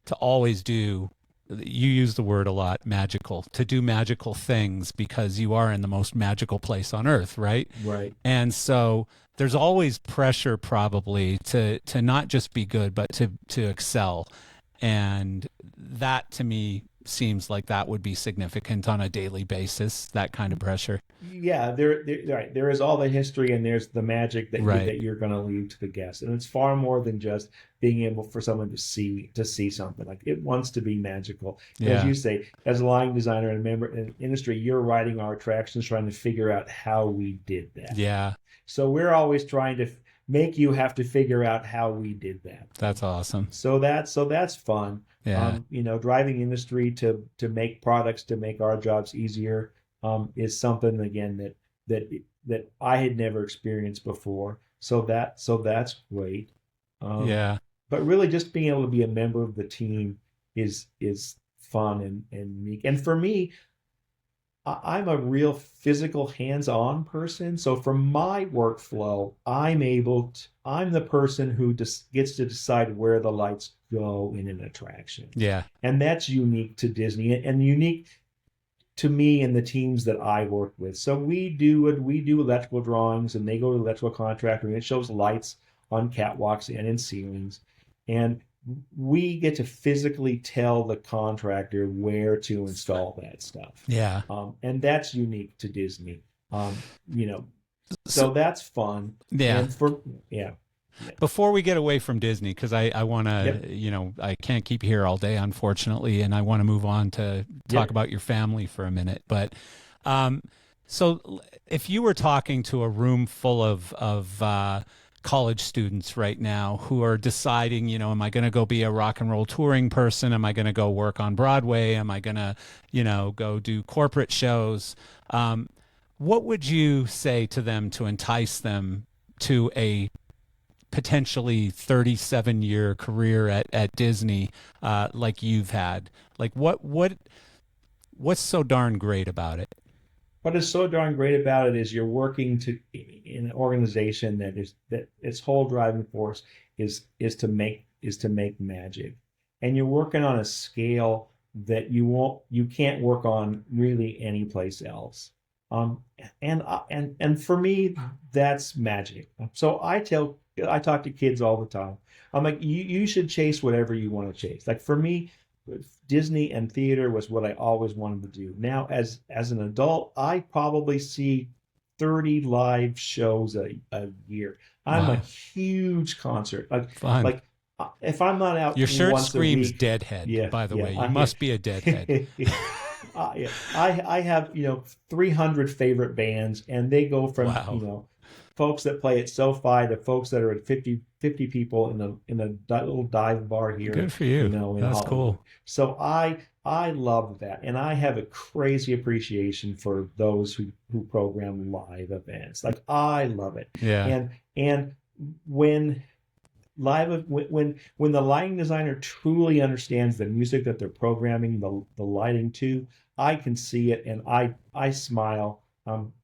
to always do, you use the word a lot, magical, to do magical things, because you are in the most magical place on earth, right? Right. And so there's always pressure probably to not just be good, but to excel. And that to me seems like that would be significant on a daily basis, that kind of pressure. Yeah, there is all the history, and there's the magic that you're going to leave to the guests, and it's far more than just being able for someone to see something. Like, it wants to be magical. As you say, as a lighting designer and a member in the industry, you're writing our attractions, trying to figure out how we did that. Yeah. So we're always trying to make you have to figure out how we did that. That's awesome. So that's fun. Yeah. Driving industry to make products to make our jobs easier is something, again, that I had never experienced before. So that's great. But really, just being able to be a member of the team is fun and unique. And for me, I'm a real physical, hands-on person. So for my workflow, I'm the person who gets to decide where the lights go in an attraction. Yeah. And that's unique to Disney, and unique to me and the teams that I work with. So we do electrical drawings, and they go to the electrical contractor, and it shows lights on catwalks and in ceilings. And we get to physically tell the contractor where to install that stuff. Yeah. And that's unique to Disney. So that's fun. Yeah. And Before we get away from Disney, because I want to, I can't keep you here all day, unfortunately, and I want to move on to talk about your family for a minute. But so if you were talking to a room full of college students right now who are deciding, am I going to go be a rock and roll touring person? Am I going to go work on Broadway? Am I going to, go do corporate shows? What would you say to them to entice them to a potentially 37-year career at Disney, like you've had? Like what's so darn great about it? What is so darn great about it is you're working in an organization that its whole driving force is to make magic, and you're working on a scale that you can't work on really any place else. Um, and for me, that's magic. So I talk to kids all the time. I'm like, you should chase whatever you want to chase. Like for me, Disney and theater was what I always wanted to do. Now, as an adult, I probably see 30 live shows a year. I'm a Wow. huge concert. Fun. Like if I'm not out Your shirt once a screams week, deadhead, by the way. You yeah. must be a deadhead. Yeah. I have 300 favorite bands, and they go from Wow. folks that play at SoFi to folks that are at 50 people in a little dive bar here, Good for you. in That's Hollywood. cool. So I love that, and I have a crazy appreciation for those who program live events. Like I love it, Yeah. and when when the lighting designer truly understands the music that they're programming the lighting to, I can see it, and I smile.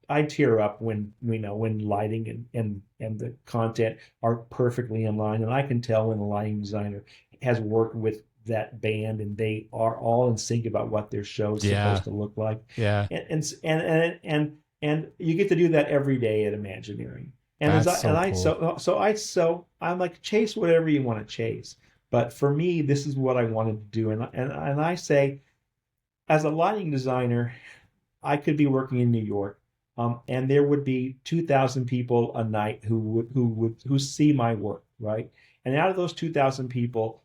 I tear up when lighting and the content are perfectly in line, and I can tell when the lighting designer has worked with that band and they are all in sync about what their show is Yeah. supposed to look like. Yeah. And you get to do that every day at Imagineering. And That's so cool. I'm like, chase whatever you want to chase. But for me, this is what I wanted to do. And I say, as a lighting designer, I could be working in New York, and there would be 2,000 people a night who see my work, right? And out of those 2,000 people,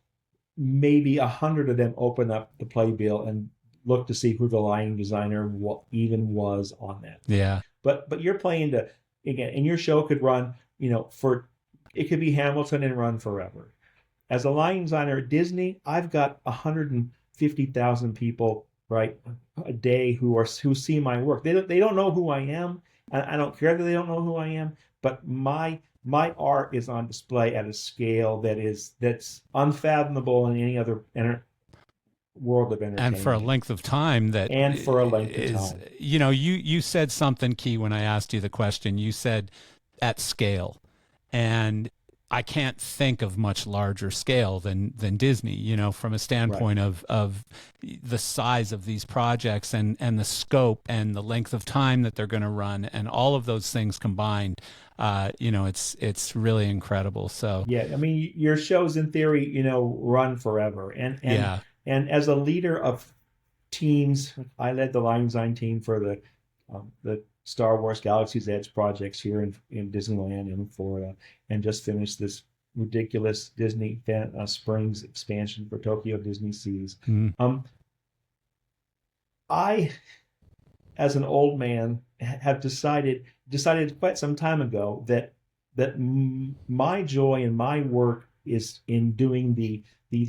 maybe 100 of them open up the playbill and look to see who the lighting designer even was on that. Yeah. But you're playing to, again, and your show could run, it could be Hamilton and run forever. As a lighting designer at Disney, I've got 150,000 people, right, a day who see my work. They don't know who I am. I don't care that they don't know who I am, but my art is on display at a scale that's unfathomable in any other world of entertainment. And for a length of time that and for a length of time. You said something key when I asked you the question. You said at scale. And I can't think of much larger scale than Disney, from a standpoint Right. of the size of these projects and the scope and the length of time that they're going to run and all of those things combined. It's really incredible. So yeah, I mean, your shows in theory, run forever. yeah. And as a leader of teams, I led the line design team for the Star Wars Galaxy's Edge projects here in Disneyland in Florida, and just finished this ridiculous Disney Springs expansion for Tokyo Disney Seas. Mm. I, as an old man, have decided quite some time ago that my joy and my work is in doing the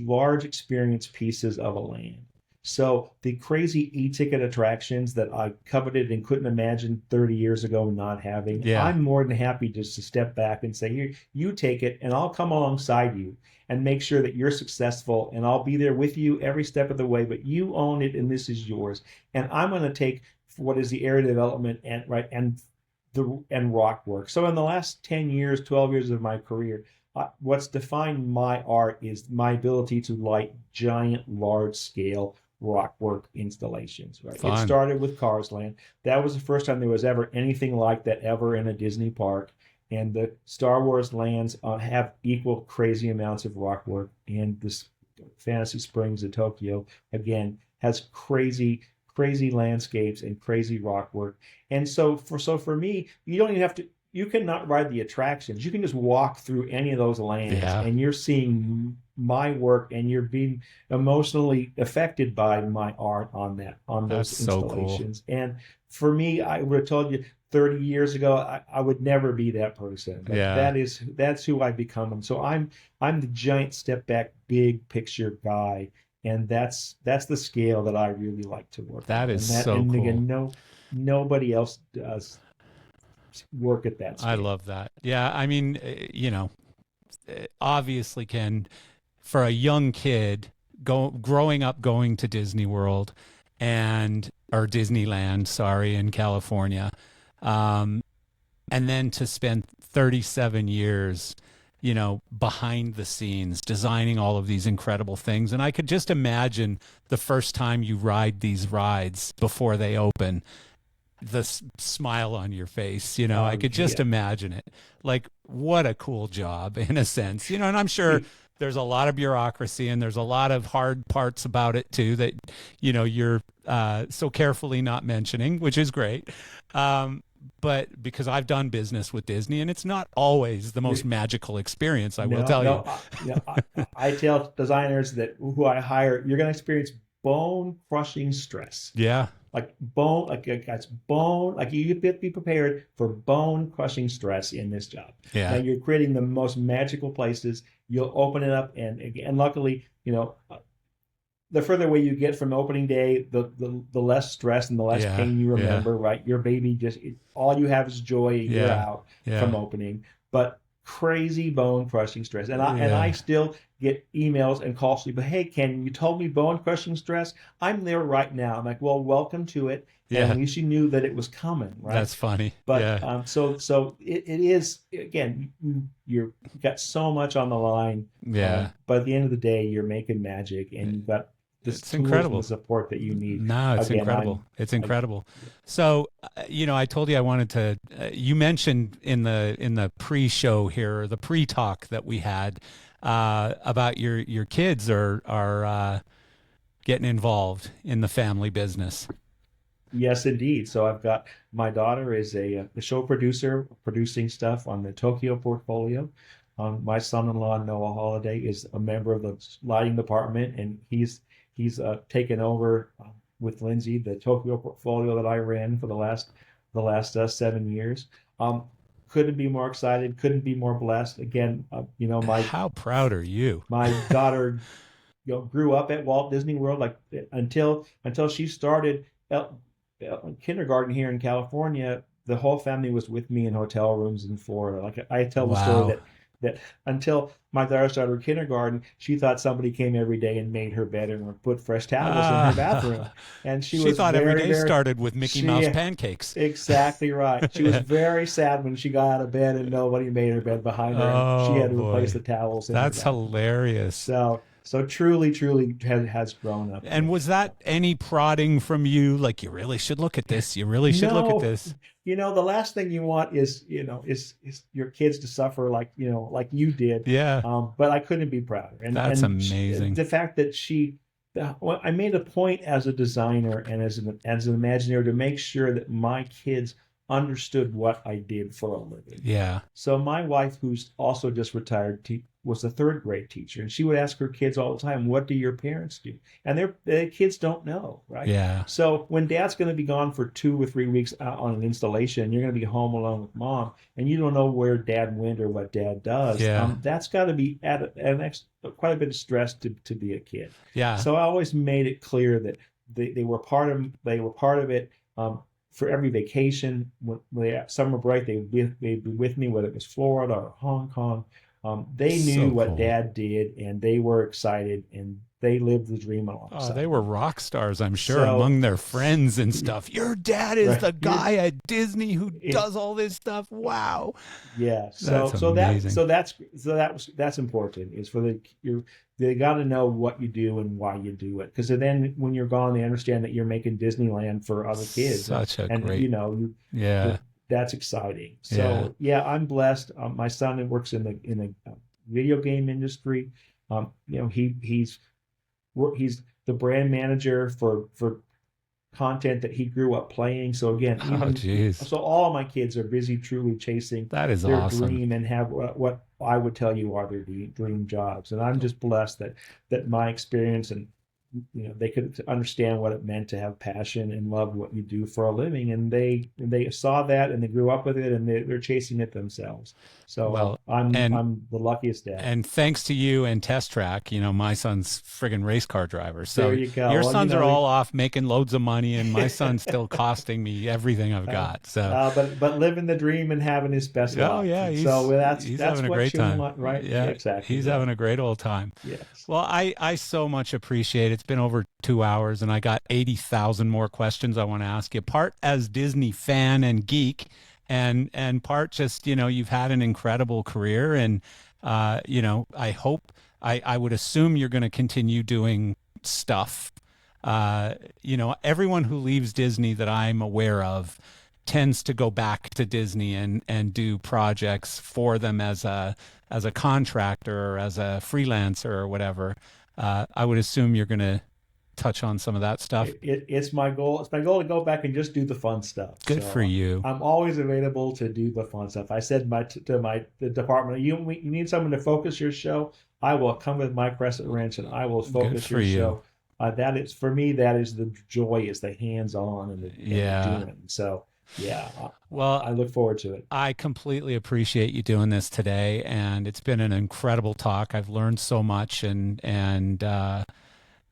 large experience pieces of a land. So the crazy e-ticket attractions that I coveted and couldn't imagine 30 years ago not having, Yeah. I'm more than happy just to step back and say, here, you take it, and I'll come alongside you and make sure that you're successful, and I'll be there with you every step of the way, but you own it, and this is yours. And I'm going to take what is the area development and rock work. So in the last 10 years, 12 years of my career, what's defined my art is my ability to light giant, large-scale rock work installations. Right. Fun. It started with Cars Land. That was the first time there was ever anything like that ever in a Disney park. And the Star Wars lands have equal crazy amounts of rock work. And this Fantasy Springs in Tokyo, again, has crazy landscapes and crazy rock work. And so for me, you don't even have to. You cannot ride the attractions. You can just walk through any of those lands, Yeah. and you're seeing my work, and you're being emotionally affected by my art on those That's so installations. Cool. And for me, I would have told you 30 years ago, I would never be that person. But yeah. that's who I've become. And so I'm the giant step back, big picture guy, and that's the scale that I really like to work. That is so and cool. Again, nobody else does work at that scale. I love that. Yeah, I mean, obviously can, for a young kid, growing up going to Disney World or Disneyland, sorry, in California, and then to spend 37 years, behind the scenes, designing all of these incredible things. And I could just imagine the first time you ride these rides before they open, the smile on your face, I could just imagine it. Like, what a cool job in a sense, and I'm sure there's a lot of bureaucracy and there's a lot of hard parts about it too that, you're so carefully not mentioning, which is great. But because I've done business with Disney, and it's not always the most magical experience, I will tell you. I tell designers that who I hire, you're going to experience bone-crushing stress. Yeah. Like you be prepared for bone-crushing stress in this job. Yeah. Now you're creating the most magical places. You'll open it up, and luckily, the further away you get from opening day, the less stress and the less pain you remember, right? Your baby all you have is joy a year out from opening, but crazy bone crushing stress. And I still get emails and calls to me, but hey, Ken, you told me bone crushing stress. I'm there right now. I'm like, well, welcome to it. And at least you knew that it was coming, right? That's funny. But so it is, again, you've got so much on the line. Yeah. But at the end of the day, you're making magic, and you've got it's incredible. The support that you need. No, it's incredible. It's incredible. So, I told you I wanted to. You mentioned in the pre-show here, or the pre-talk that we had about your kids are getting involved in the family business. Yes, indeed. So I've got my daughter is a show producer, producing stuff on the Tokyo portfolio. My son-in-law Noah Holiday is a member of the lighting department, and he's taken over with Lindsay the Tokyo portfolio that I ran for the last 7 years. Couldn't be more excited. Couldn't be more blessed. Again, how proud are you? My daughter, grew up at Walt Disney World. Like until she started kindergarten here in California, the whole family was with me in hotel rooms in Florida. Like I tell the story that until my daughter started kindergarten, she thought somebody came every day and made her bed and put fresh towels in her bathroom. And she thought every day started with Mickey Mouse pancakes. Exactly right. She was very sad when she got out of bed and nobody made her bed behind her. And she had to replace the towels. That's hilarious. So truly has grown up. And was that any prodding from you? Like, you really should look at this. You really should look at this. The last thing you want is your kids to suffer like you did. Yeah. But I couldn't be prouder. And that's amazing. The fact that I made a point as a designer and as an Imagineer to make sure that my kids understood what I did for a living. Yeah. So my wife, who's also just retired, was a third grade teacher, and she would ask her kids all the time, "What do your parents do?" And their kids don't know, right? Yeah. So when Dad's going to be gone for 2 or 3 weeks out on an installation, you're going to be home alone with Mom, and you don't know where Dad went or what Dad does. Yeah. That's got to be quite a bit of stress to be a kid. Yeah. So I always made it clear that they were part of it. For every vacation, when they had summer break, they'd be with me, whether it was Florida or Hong Kong. They knew what Dad did, and they were excited, and they lived the dream alongside. Oh, they were rock stars, I'm sure, among their friends and stuff. Your dad is the guy at Disney who does all this stuff. Wow. Yeah. That's important. Is for they got to know what you do and why you do it, because then when you're gone, they understand that you're making Disneyland for other kids. That's exciting. So I'm blessed. My son works in the video game industry. He's the brand manager for content that he grew up playing. So again, so all of my kids are busy, truly chasing their dream and have what I would tell you are their dream jobs. And I'm just blessed that my experience and they could understand what it meant to have passion and love what you do for a living, and they saw that and they grew up with it, and they're chasing it themselves. So Well, I'm and the luckiest dad. and thanks to you and Test Track, my son's friggin' race car driver. So There you go. your Well, sons are all off making loads of money, and my son's still costing me everything I've got. So, but living the dream and having his best life. oh yeah, he's that's what having a great you time, want, right? Yeah, exactly. He's having a great old time. Yes. Well, I so much appreciate it. It's been over 2 hours, and I got 80,000 more questions I want to ask you. Part as Disney fan and geek, and part just you've had an incredible career, and I hope I would assume you're going to continue doing stuff. Everyone who leaves Disney that I'm aware of tends to go back to Disney and do projects for them as a contractor or as a freelancer or whatever. I would assume you're going to touch on some of that stuff. It's my goal. It's my goal to go back and just do the fun stuff. Good for you. I'm always available to do the fun stuff. I said to the department, you need someone to focus your show. I will come with my crescent wrench and I will focus your show. That is, for me, that is the joy, is the hands-on and the doing. So yeah, well, I look forward to it. I completely appreciate you doing this today, and it's been an incredible talk. I've learned so much, and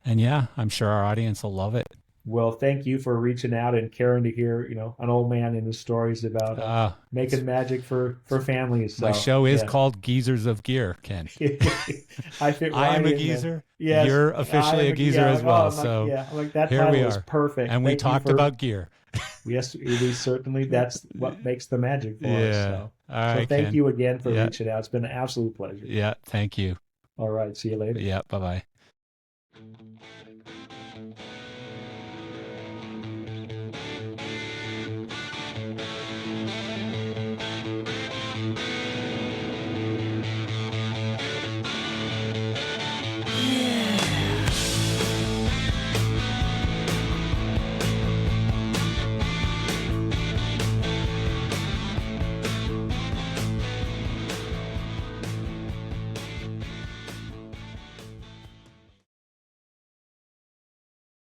yeah, I'm sure our audience will love it. Well, thank you for reaching out and caring to hear, an old man and his stories about making magic for families. So, my show is called Geezers of Gear, Ken. I am a geezer. Yes, you're officially a geezer as well. So that here title we is are. perfect. And we talked about gear. Yes, we certainly. That's what makes the magic for us. So, all right, so thank Ken. you again for reaching out. It's been an absolute pleasure. Yeah, thank you. All right, see you later. Yeah, bye-bye.